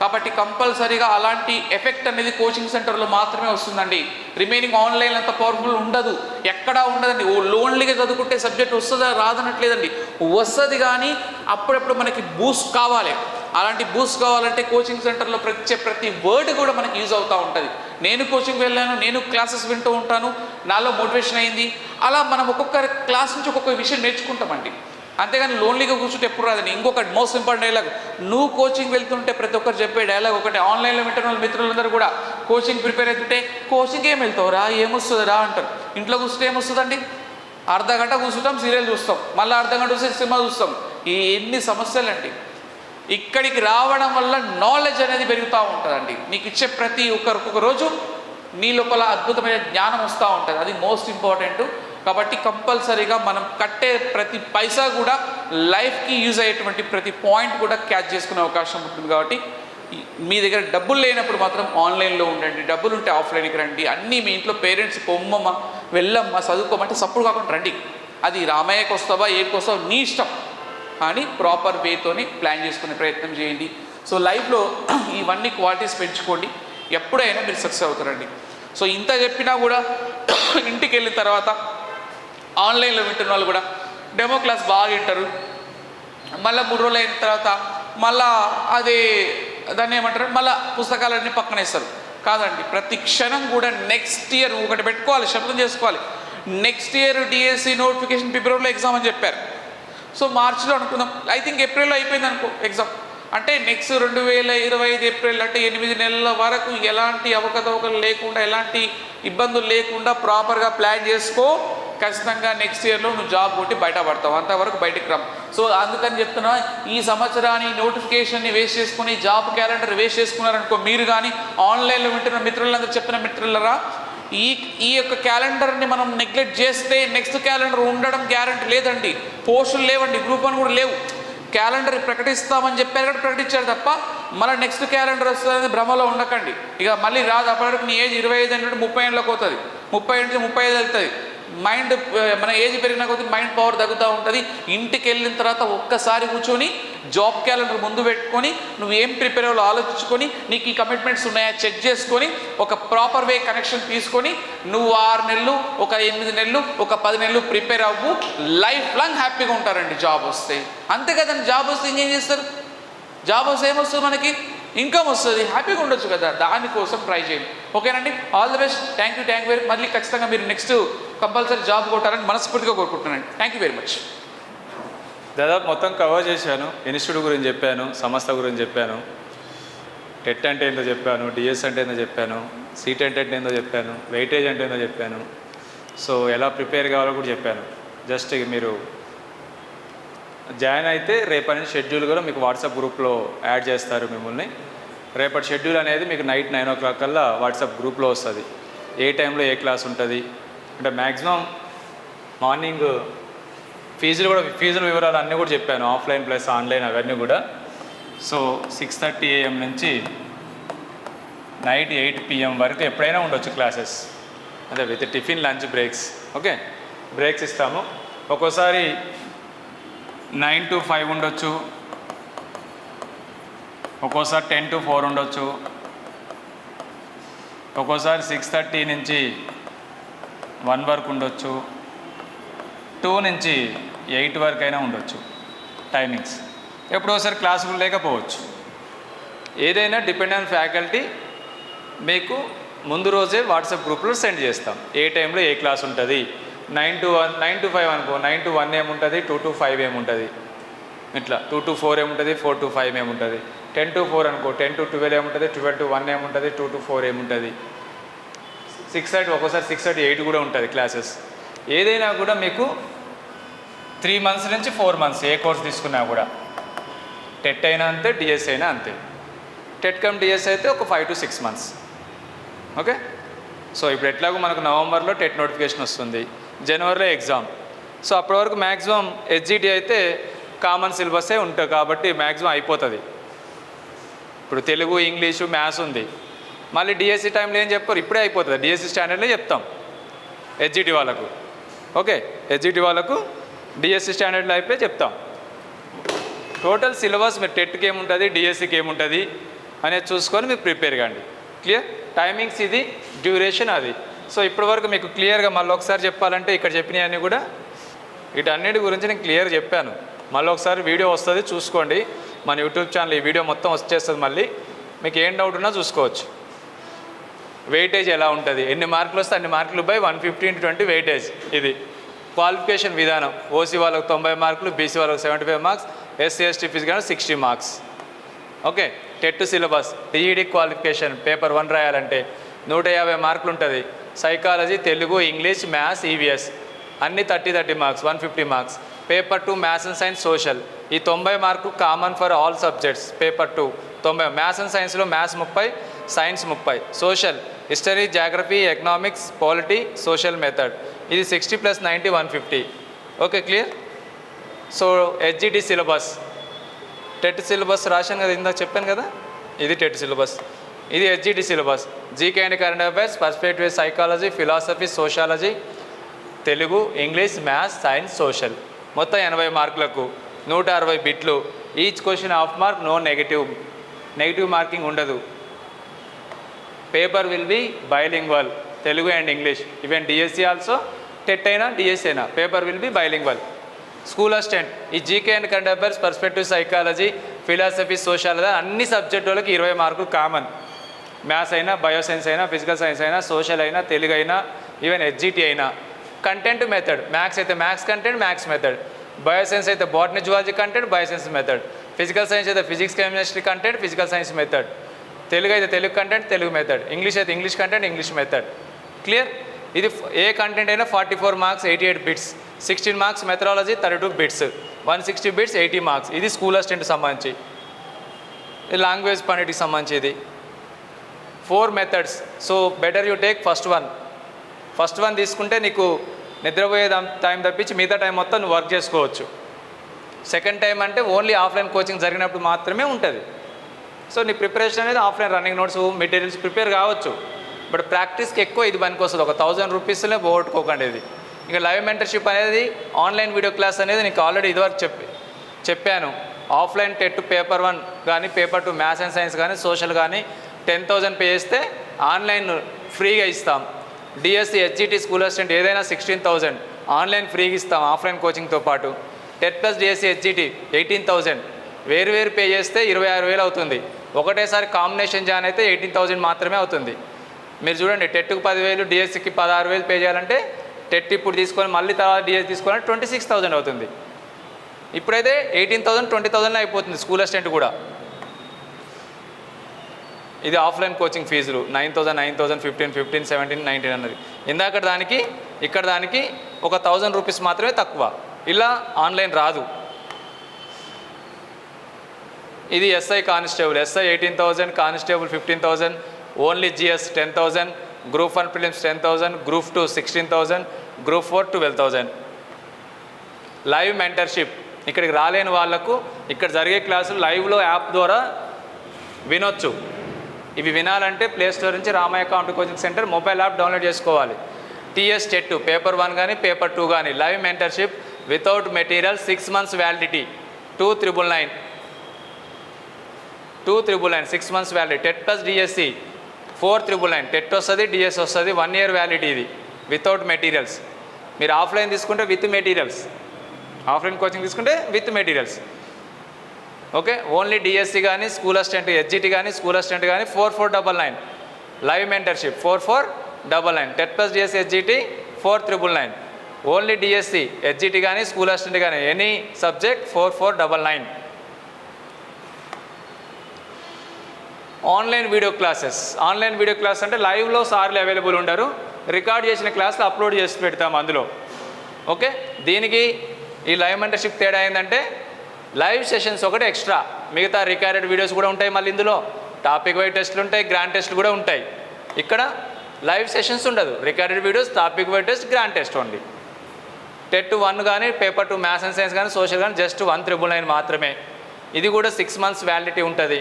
కాబట్టి కంపల్సరీగా అలాంటి ఎఫెక్ట్ అనేది కోచింగ్ సెంటర్లో మాత్రమే వస్తుందండి. రిమైనింగ్ ఆన్లైన్ అంత పవర్ఫుల్ ఉండదు, ఎక్కడా ఉండదండి. లోన్లీగా చదువుకుంటే సబ్జెక్ట్ వస్తుందా రాదనట్లేదండి, వస్తుంది. కానీ అప్పుడప్పుడు మనకి బూస్ట్ కావాలి. అలాంటి బూస్ట్ కావాలంటే కోచింగ్ సెంటర్లో ప్రతి వర్డ్ కూడా మనకి యూజ్ అవుతూ ఉంటుంది. నేను కోచింగ్ వెళ్ళాను, నేను క్లాసెస్ వింటూ ఉంటాను, నాలో మోటివేషన్ అయింది. అలా మనం ఒక్కొక్క క్లాస్ నుంచి ఒక్కొక్క విషయం నేర్చుకుంటామండి. అంతేగాని లోన్లీగా కూర్చుంటే ఎప్పుడు రాదండి. ఇంకొకటి మోస్ట్ ఇంపార్టెంట్ డైలాగ్, నువ్వు కోచింగ్ వెళ్తుంటే ప్రతి ఒక్కరు చెప్పే డైలాగ్ ఒకటి. ఆన్లైన్లో వింటున్న వాళ్ళ మిత్రులందరూ కూడా కోచింగ్ ప్రిపేర్ అవుతుంటే కోచింగ్ ఏం వెళ్తావురా, ఏమొస్తుందిరా అంటారు. ఇంట్లో కూర్చుంటే ఏమొస్తుందండి, అర్ధగంట కూర్చుంటాం, సీరియల్ చూస్తాం, మళ్ళీ అర్ధగంట చూస్తే సినిమా చూస్తాం. ఈ ఎన్ని సమస్యలండి. ఇక్కడికి రావడం వల్ల నాలెడ్జ్ అనేది పెరుగుతూ ఉంటుందండి. నీకు ఇచ్చే ప్రతి ఒక్కొక్క రోజు నీ లోపల అద్భుతమైన జ్ఞానం వస్తూ ఉంటుంది. అది మోస్ట్ ఇంపార్టెంట్. కాబట్టి కంపల్సరీగా మనం కట్టే ప్రతి పైసా కూడా లైఫ్కి యూజ్ అయ్యేటువంటి ప్రతి పాయింట్ కూడా క్యాచ్ చేసుకునే అవకాశం ఉంటుంది. కాబట్టి మీ దగ్గర డబ్బులు లేనప్పుడు మాత్రం ఆన్లైన్లో ఉండండి, డబ్బులు ఉంటే ఆఫ్లైన్కి రండి. అన్నీ మీ ఇంట్లో పేరెంట్స్ పొమ్మమ్మ వెళ్ళమ్మ చదువుకోమంటే సప్పుడు కాకుండా రండి. అది రామయ్యకి వస్తావా ఏడికి వస్తావా నీ ఇష్టం, కానీ ప్రాపర్ వేతోని ప్లాన్ చేసుకునే ప్రయత్నం చేయండి. సో లైఫ్లో ఇవన్నీ క్వాలిటీస్ పెంచుకోండి, ఎప్పుడైనా మీరు సక్సెస్ అవుతారండి. సో ఇంత చెప్పినా కూడా ఇంటికి వెళ్ళిన తర్వాత ఆన్లైన్లో వింటున్న వాళ్ళు కూడా డెమో క్లాస్ బాగా వింటారు. మళ్ళీ 3 రోజులు అయిన తర్వాత మళ్ళా అదే దాన్ని ఏమంటారు, మళ్ళీ పుస్తకాలన్నీ పక్కనేస్తారు. కాదండి, ప్రతి క్షణం కూడా నెక్స్ట్ ఇయర్ ఒకటి పెట్టుకోవాలి, శబ్దం చేసుకోవాలి. నెక్స్ట్ ఇయర్ డిఎస్సి నోటిఫికేషన్ ఫిబ్రవరిలో ఎగ్జామ్ అని చెప్పారు. సో మార్చిలో అనుకుందాం, ఐ థింక్ ఏప్రిల్లో అయిపోయింది అనుకో ఎగ్జామ్. అంటే నెక్స్ట్ 2025 ఏప్రిల్, అంటే 8 నెలల వరకు ఎలాంటి అవకతవకలు లేకుండా, ఎలాంటి ఇబ్బందులు లేకుండా ప్రాపర్గా ప్లాన్ చేసుకో. ఖచ్చితంగా నెక్స్ట్ ఇయర్లో నువ్వు జాబ్ కొట్టి బయటపడతావు, అంతవరకు బయటికి రావు. సో అందుకని చెప్తున్నా, ఈ సంవత్సరాన్ని నోటిఫికేషన్ని వేస్ట్ చేసుకుని జాబ్ క్యాలెండర్ వేస్ట్ చేసుకున్నారనుకో మీరు, కానీ ఆన్లైన్లో వింటున్న మిత్రులందరూ చెప్తున్న మిత్రులరా, ఈ యొక్క క్యాలెండర్ని మనం నెగ్లెక్ట్ చేస్తే నెక్స్ట్ క్యాలెండర్ ఉండడం గ్యారంటీ లేదండి. పోస్టులు లేవండి, గ్రూప్ 1 కూడా లేవు. క్యాలెండర్ ప్రకటిస్తామని చెప్పారు కదా, ప్రకటించారు తప్ప మళ్ళీ నెక్స్ట్ క్యాలెండర్ వస్తుందని భ్రమలో ఉండకండి. ఇక మళ్ళీ రాదు. అప్పటివరకు నీ ఏజ్ 25 అంటే 30 ఏళ్ళకి పోతుంది, 30 నుంచి 35 వెళ్తుంది. మైండ్ మన ఏజ్ పెరిగిన కొద్దీ మైండ్ పవర్ తగ్గుతూ ఉంటుంది. ఇంటికి వెళ్ళిన తర్వాత ఒక్కసారి కూర్చొని జాబ్ క్యాలెండర్ ముందు పెట్టుకొని నువ్వు ఏం ప్రిపేర్ అవ్వాలో ఆలోచించుకొని, నీకు ఈ కమిట్మెంట్స్ ఉన్నాయా చెక్ చేసుకొని, ఒక ప్రాపర్ వే కనెక్షన్ తీసుకొని నువ్వు 6 నెలలు, ఒక 8 నెలలు, ఒక 10 నెలలు ప్రిపేర్ అవ్వు. లైఫ్ లాంగ్ హ్యాపీగా ఉంటారండి జాబ్ వస్తే. అంతే కదండి, జాబ్ వస్తే ఇంకేం చేస్తారు? జాబ్ వస్తే ఏమొస్తుంది మనకి? ఇన్కమ్ వస్తుంది, హ్యాపీగా ఉండొచ్చు కదా. దానికోసం ట్రై చేయండి. ఓకేనండి, all the best. Thank you very మళ్ళీ ఖచ్చితంగా మీరు నెక్స్ట్ కంపల్సరీ జాబ్ కొట్టాలని మనస్ఫూర్తిగా కోరుకుంటున్నాను. Thank you very much. దాదాపు మొత్తం కవర్ చేశాను. ఇన్స్టిట్యూట్ గురించి చెప్పాను, సంస్థ గురించి చెప్పాను, టెట్ అంటే ఏంటో చెప్పాను, డిఎస్ అంటే ఏందో చెప్పాను, సీట్ అంటే ఏందో చెప్పాను, వెయిటేజ్ అంటే ఏందో చెప్పాను. సో ఎలా ప్రిపేర్ కావాలో కూడా చెప్పాను. జస్ట్ మీరు జాయిన్ అయితే రేపటి నుంచి షెడ్యూల్ కూడా మీకు వాట్సాప్ గ్రూప్లో యాడ్ చేస్తారు మిమ్మల్ని. రేపటి షెడ్యూల్ అనేది మీకు నైట్ 9 o'clock కల్లా వాట్సాప్ గ్రూప్లో వస్తుంది. ఏ టైంలో ఏ క్లాస్ ఉంటుంది అంటే మ్యాక్సిమం మార్నింగ్ ఫీజుల వివరాలు అన్నీ కూడా చెప్పాను, ఆఫ్లైన్ ప్లస్ ఆన్లైన్ అవన్నీ కూడా. సో 6:30 AM నుంచి నైట్ 8 PM వరకు ఎప్పుడైనా ఉండొచ్చు క్లాసెస్, అదే with tiffin lunch breaks. Okay, breaks ఇస్తాము. ఒక్కోసారి 9 to 5 ఉండొచ్చు, ఒక్కోసారి 10 to 4 ఉండొచ్చు, ఒక్కోసారి 6:30 నుంచి 1 వరకు ఉండొచ్చు, 2 నుంచి 8 వరకు అయినా ఉండొచ్చు టైమింగ్స్. ఎప్పుడోసారి క్లాసులు లేకపోవచ్చు. ఏదైనా డిపెండ్ ఆన్ ఫ్యాకల్టీ మీకు ముందు రోజే వాట్సాప్ గ్రూప్లో సెండ్ చేస్తాం. ఏ టైంలో ఏ క్లాస్ ఉంటుంది. 9 to 5 అనుకో, 9 to 1 ఏముంటుంది, 2 to 5 ఏముంటుంది, ఇట్లా 2 to 4 ఏముంటుంది, 4 to 5 ఏముంటుంది. 10 to 4 అనుకో, 10 to 12 ఏముంటుంది, 12 to 1 ఏముంటుంది, 2 to 4 ఏముంటుంది. 6:30 ఒక్కోసారి 6:30 8 కూడా ఉంటుంది క్లాసెస్. ఏదైనా కూడా మీకు 3 months నుంచి 4 months ఏ కోర్స్ తీసుకున్నా కూడా, టెట్ అయినా అంతే, డిఎస్ అయినా అంతే. టెట్ కమ్ డిఎస్ అయితే ఒక 5 to 6 months. ఓకే, సో ఇప్పుడు ఎట్లాగో మనకు నవంబర్లో టెట్ నోటిఫికేషన్ వస్తుంది, జనవరిలో ఎగ్జామ్. సో అప్పటి వరకు మ్యాక్సిమం హెచ్జిటి అయితే కామన్ సిలబసే ఉంటుంది కాబట్టి మ్యాక్సిమం అయిపోతుంది. ఇప్పుడు తెలుగు, ఇంగ్లీషు, మ్యాథ్స్ ఉంది. మళ్ళీ డిఎస్సి టైంలో ఏం చెప్పుకోరు, ఇప్పుడే అయిపోతుంది. డిఎస్సి స్టాండర్డ్లో చెప్తాం హెచ్జిటి వాళ్ళకు. ఓకే, హెచ్జిటి వాళ్ళకు డిఎస్సి స్టాండర్డ్లో అయిపోయి చెప్తాం. టోటల్ సిలబస్ మీరు టెట్కి ఏముంటుంది, డిఎస్సికి ఏముంటుంది అనేది చూసుకొని మీరు ప్రిపేర్ కాండి. క్లియర్? టైమింగ్స్ ఇది, డ్యూరేషన్ అది. సో ఇప్పటివరకు మీకు క్లియర్గా మళ్ళీ ఒకసారి చెప్పాలంటే ఇక్కడ చెప్పినవన్నీ కూడా వీటన్నిటి గురించి నేను క్లియర్ చెప్పాను. మళ్ళీ ఒకసారి వీడియో వస్తుంది చూసుకోండి. మన యూట్యూబ్ ఛానల్ ఈ వీడియో మొత్తం వచ్చేస్తుంది. మళ్ళీ మీకు ఏం డౌట్ ఉన్నా చూసుకోవచ్చు. వెయిటేజ్ ఎలా ఉంటుంది, ఎన్ని మార్కులు వస్తే అన్ని మార్కులు బై 150/20 వెయిటేజ్. ఇది క్వాలిఫికేషన్ విధానం. ఓసీ వాళ్ళకు 90 మార్కులు, బీసీ వాళ్ళకు 75 marks, SC ST physical 60 marks. Okay, TET syllabus టీఈడి క్వాలిఫికేషన్ పేపర్ 1 రాయాలంటే 150 మార్కులు ఉంటుంది. Psychology, Telugu, English, maths, EVS అన్నీ 30 marks, 150 marks. Paper 2 maths and science, social ఈ 90 మార్కులు common for all subjects. Paper 2 90, maths and సైన్స్లో maths 30, science 30, social history, geography, economics, polity, social method ఇది 60 + 90 150. Okay, clear? So HGT syllabus, TET syllabus రాశాను కదా, ఇందాక చెప్పాను కదా, ఇది టెట్ సిలబస్. ఇది HGT syllabus. GK and current affairs, perspective psychology, philosophy, sociology, Telugu, English, maths, science, social మొత్తం 80 మార్కులకు 160 బిట్లు. Each question half mark, no negative marking ఉండదు. Paper will be bilingual, Telugu and English. Even DSC also, TET అయినా DSC అయినా paper will be bilingual. School assistant ఈ GK and current affairs, perspective psychology, philosophy, sociology అన్ని subject వాళ్ళకి 20 మార్కులు common. Maths అయినా, bioscience అయినా, physical science అయినా, social అయినా, తెలుగు అయినా, ఈవెన్ హెచ్జిటి అయినా. కంటెంట్ మెథడ్, మ్యాథ్స్ అయితే maths content, maths method. Bioscience అయితే botany, zoology content, bioscience method. Physical science అయితే physics, chemistry content, physical science method. Telugu అయితే Telugu content, Telugu method. English అయితే English content, English method. Clear? ఇది ఏ content అయినా 44 marks, 88 bits. 16 marks methodology, 32 bits. 160 bits, 80 marks. ఇది school assistant సంబంధించి. ఇది language పండిట్కి సంబంధించి. ఇది 4 methods. So better you take first one తీసుకుంటే నీకు నిద్రపోయే టైం తప్పించి మిగతా టైం మొత్తం నువ్వు వర్క్ చేసుకోవచ్చు. సెకండ్ టైం అంటే ఓన్లీ ఆఫ్లైన్ కోచింగ్ జరిగినప్పుడు మాత్రమే ఉంటుంది. సో నీ ప్రిపరేషన్ అనేది offline running notes, materials prepare కావచ్చు. బట్ ప్రాక్టీస్కి ఎక్కువ ఇది పనికి వస్తుంది. ఒక 1000 రూపీస్లో పోగొట్టుకోకండి. ఇది ఇంకా లైవ్ మెంటర్షిప్ అనేది, ఆన్లైన్ వీడియో క్లాస్ అనేది నీకు ఆల్రెడీ ఇదివరకు చెప్పాను. ఆఫ్లైన్ టెట్ పేపర్ 1 కానీ, పేపర్ 2 మ్యాథ్స్ అండ్ సైన్స్ కానీ, సోషల్ కానీ 10,000 పే చేస్తే ఆన్లైన్ ఫ్రీగా ఇస్తాం. డిఎస్సి, హెచ్జిటి, స్కూల్ అసిస్టెంట్ ఏదైనా 16,000 ఆన్లైన్ ఫ్రీగా ఇస్తాం ఆఫ్లైన్ కోచింగ్తో పాటు. TET plus DSC, HGT 18,000. వేరు పే చేస్తే 26,000 అవుతుంది. ఒకటేసారి కాంబినేషన్ జాయిన్ అయితే 18,000 మాత్రమే అవుతుంది. మీరు చూడండి, టెట్కు 10,000, డిఎస్సికి 16,000 పే చేయాలంటే, టెట్ ఇప్పుడు తీసుకొని మళ్ళీ తర్వాత డిఎస్సి తీసుకోవాలంటే 26,000 అవుతుంది. ఇప్పుడైతే 18,000 20,000 అయిపోతుంది స్కూల్ అసిస్టెంట్ కూడా. ఇది ఆఫ్లైన్ కోచింగ్ ఫీజులు 9,000, 9,000, 15, 17, 19 అన్నది. ఇందాక దానికి ఇక్కడ దానికి ఒక 1,000 రూపీస్ మాత్రమే తక్కువ. ఇలా ఆన్లైన్ రాదు. ఇది SI constable, SI 18,000, constable 15,000, only GS 10,000, group 1 prelims 10,000, group 2 16,000, group 4 12,000. Live mentorship ఇక్కడికి రాలేని వాళ్లకు ఇక్కడ జరిగే క్లాసులు లైవ్లో యాప్ ద్వారా వినొచ్చు. ఇవి వినాలంటే ప్లేస్టోర్ నుంచి Ramayya competitive coaching centre mobile app download చేసుకోవాలి. టీఎస్ టెట్ పేపర్ 1 కానీ, పేపర్ 2 కానీ live mentorship without material 6 months validity 2,999. 6 months validity. TET plus DSC 4,999. TET వస్తుంది, డిఎస్సి వస్తుంది, 1 year వ్యాలిడిటీ. ఇది వితౌట్ మెటీరియల్స్. మీరు ఆఫ్లైన్ తీసుకుంటే విత్ మెటీరియల్స్, ఆఫ్లైన్ కోచింగ్ తీసుకుంటే with materials. Okay, only DSC కానీ, school assistant, HGT కానీ, school assistant కానీ 4,499. Live mentorship 4,499. TET plus DSC, HGT 4,999. Only DSC, HGT కానీ, స్కూల్ అసిస్టెంట్ కానీ any subject 4,499. Online video classes. Online video class అంటే లైవ్లో సార్లు available ఉండరు, రికార్డ్ చేసిన క్లాసులు అప్లోడ్ చేసి పెడతాం అందులో. ఓకే, దీనికి ఈ లైవ్ మెంటర్షిప్ తేడా ఏంటంటే లైవ్ సెషన్స్ ఒకటి ఎక్స్ట్రా, మిగతా రికార్డెడ్ వీడియోస్ కూడా ఉంటాయి. మళ్ళీ ఇందులో టాపిక్ వైజ్ టెస్ట్లు ఉంటాయి, గ్రాండ్ టెస్ట్లు కూడా ఉంటాయి. ఇక్కడ లైవ్ సెషన్స్ ఉండదు, recorded videos, topic wise test, grand test only. TET 1 కానీ పేపర్ 2 మ్యాథ్స్ అండ్ సైన్స్ కానీ సోషల్ కానీ జస్ట్ 1,999 మాత్రమే. ఇది కూడా 6 months వ్యాలిడిటీ ఉంటుంది.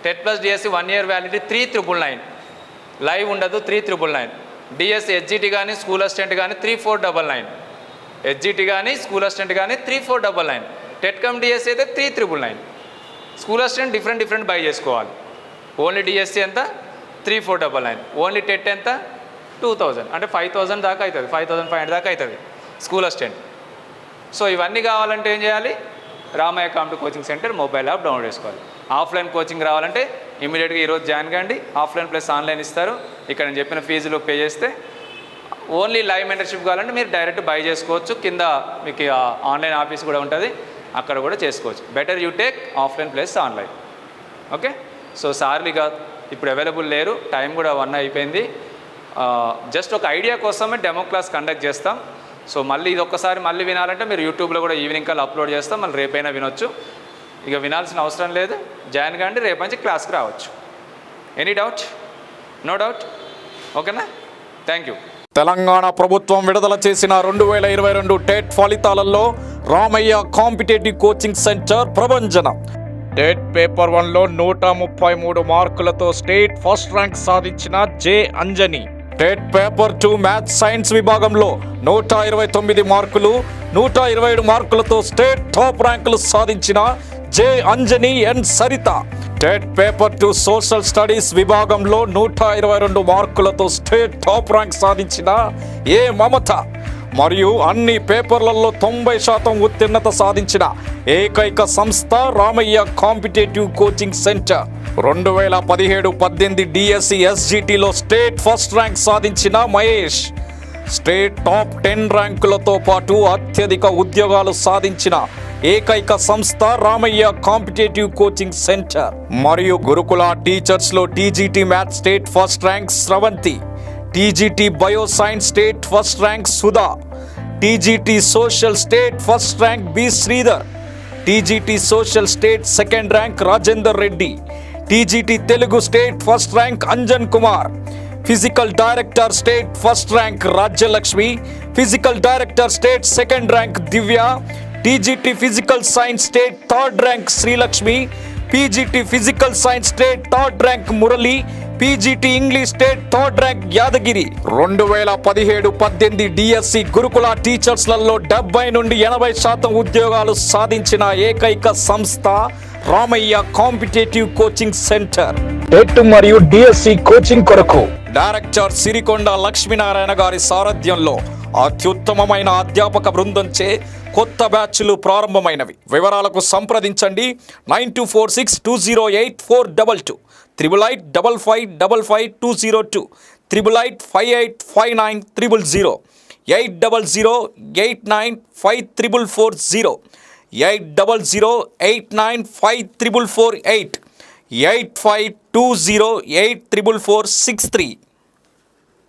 TET plus DSC 1 year validity 3,999. Live ఉండదు 3,999. డిఎస్సి హెచ్జిటి కానీ స్కూల్ అసిస్టెంట్ కానీ 3,499. హెచ్జిటి కానీ స్కూల్ అసిస్టెంట్ కానీ 3,499. టెట్ కమ్ డిఎస్సి అయితే 3,999. స్కూల్ అసిస్టెంట్ డిఫరెంట్ బై చేసుకోవాలి. ఓన్లీ డిఎస్సి ఎంత 3,499. ఓన్లీ టెట్ ఎంత 2,000 అంటే 5,000 దాకా అవుతుంది, 5,500 దాకా అవుతుంది స్కూల్ అసిస్టెంట్. సో ఇవన్నీ కావాలంటే ఏం చేయాలి? Ramayya competitive coaching centre mobile app download చేసుకోవాలి. ఆఫ్లైన్ కోచింగ్ రావాలంటే ఇమీడియట్గా ఈరోజు జాయిన్ కండి. ఆఫ్లైన్ ప్లస్ ఆన్లైన్ ఇస్తారు. ఇక్కడ నేను చెప్పిన ఫీజులు పే చేస్తే ఓన్లీ లైవ్ మెంటర్షిప్ కావాలంటే మీరు డైరెక్ట్ బై చేసుకోవచ్చు. కింద మీకు ఆన్లైన్ ఆఫీస్ కూడా ఉంటుంది, అక్కడ కూడా చేసుకోవచ్చు. Better you take offline plus online. Okay. So సార్లుగా ఇప్పుడు అవైలబుల్ లేరు, టైం కూడా 1 అయిపోయింది. జస్ట్ ఒక ఐడియా కోసమే డెమో క్లాస్ కండక్ట్ చేస్తాం. సో మళ్ళీ ఇది ఒక్కసారి మళ్ళీ వినాలంటే మీరు యూట్యూబ్లో కూడా ఈవినింగ్ కల్లా అప్లోడ్ చేస్తాం, మళ్ళీ రేపైనా వినొచ్చు. ఇక వినాల్సిన అవసరం లేదు, జాయిన్ కాండి, రేపు నుంచి క్లాస్కి రావచ్చు. Any doubt? No doubt? ఓకేనా? Thank you. తెలంగాణ ప్రభుత్వం విడుదల చేసిన 2022 టెట్ ఫలితాలలో రామయ్య కాంపిటేటివ్ కోచింగ్ సెంటర్ ప్రభంజనం. టెట్ పేపర్ 1లో 133 మార్కులతో స్టేట్ ఫస్ట్ ర్యాంక్ సాధించిన J Anjani. TET paper 2 maths science విభాగంలో 129 మార్కులు, 127 మార్కులతో స్టేట్ టాప్ ర్యాంకులు సాధించిన J Anjani N Saritha. TET paper 2 social studies విభాగంలో 122 మార్కులతో స్టేట్ టాప్ ర్యాంక్ సాధించిన ఏ మమత. మరియు అన్ని పేపర్లలో 90% ఉత్తీర్ణత సాధించిన ఏకైక సంస్థ Ramayya competitive coaching centre. 2017-18 DSC ఎస్జిటిలో స్టేట్ ఫస్ట్ ర్యాంక్ సాధించిన మహేష్. స్టేట్ టాప్ 10 ర్యాంకులతో పాటు అత్యధిక ఉద్యోగాలు సాధించిన ఏకైక సంస్థ రామయ్య కాంపిటేటివ్ కోచింగ్ సెంటర్. మరియు గురుకుల టీచర్స్లో TGT maths state first rank Sravanthi, TGT bio science state first rank Sudha, TGT social state first rank B Sridhar, TGT social state second rank Rajender Reddy, TGT Telugu state first rank Anjan Kumar, physical director state first rank Rajyalakshmi, physical director state second rank Divya, TGT physical science state third rank Srilakshmi, PGT physical science state third rank Murali, PGT English state third rank Yadagiri. 2017-18 DSC Gurukula టీచర్స్లలో 70 నుండి 80% ఉద్యోగాలు సాధించిన ఏకైక సంస్థ Ramayya competitive coaching centre. TET మరియు DSC coaching కొరకు director Sirikonda Lakshminarayana గారి సారథ్యంలో అత్యుత్తమమైన అధ్యాపక బృందంచే కొత్త బ్యాచ్లు ప్రారంభమైనవి. వివరాలకు సంప్రదించండి 9246208422, 8885555202, 88585900, 8008954440, 8008954448, 8520844463.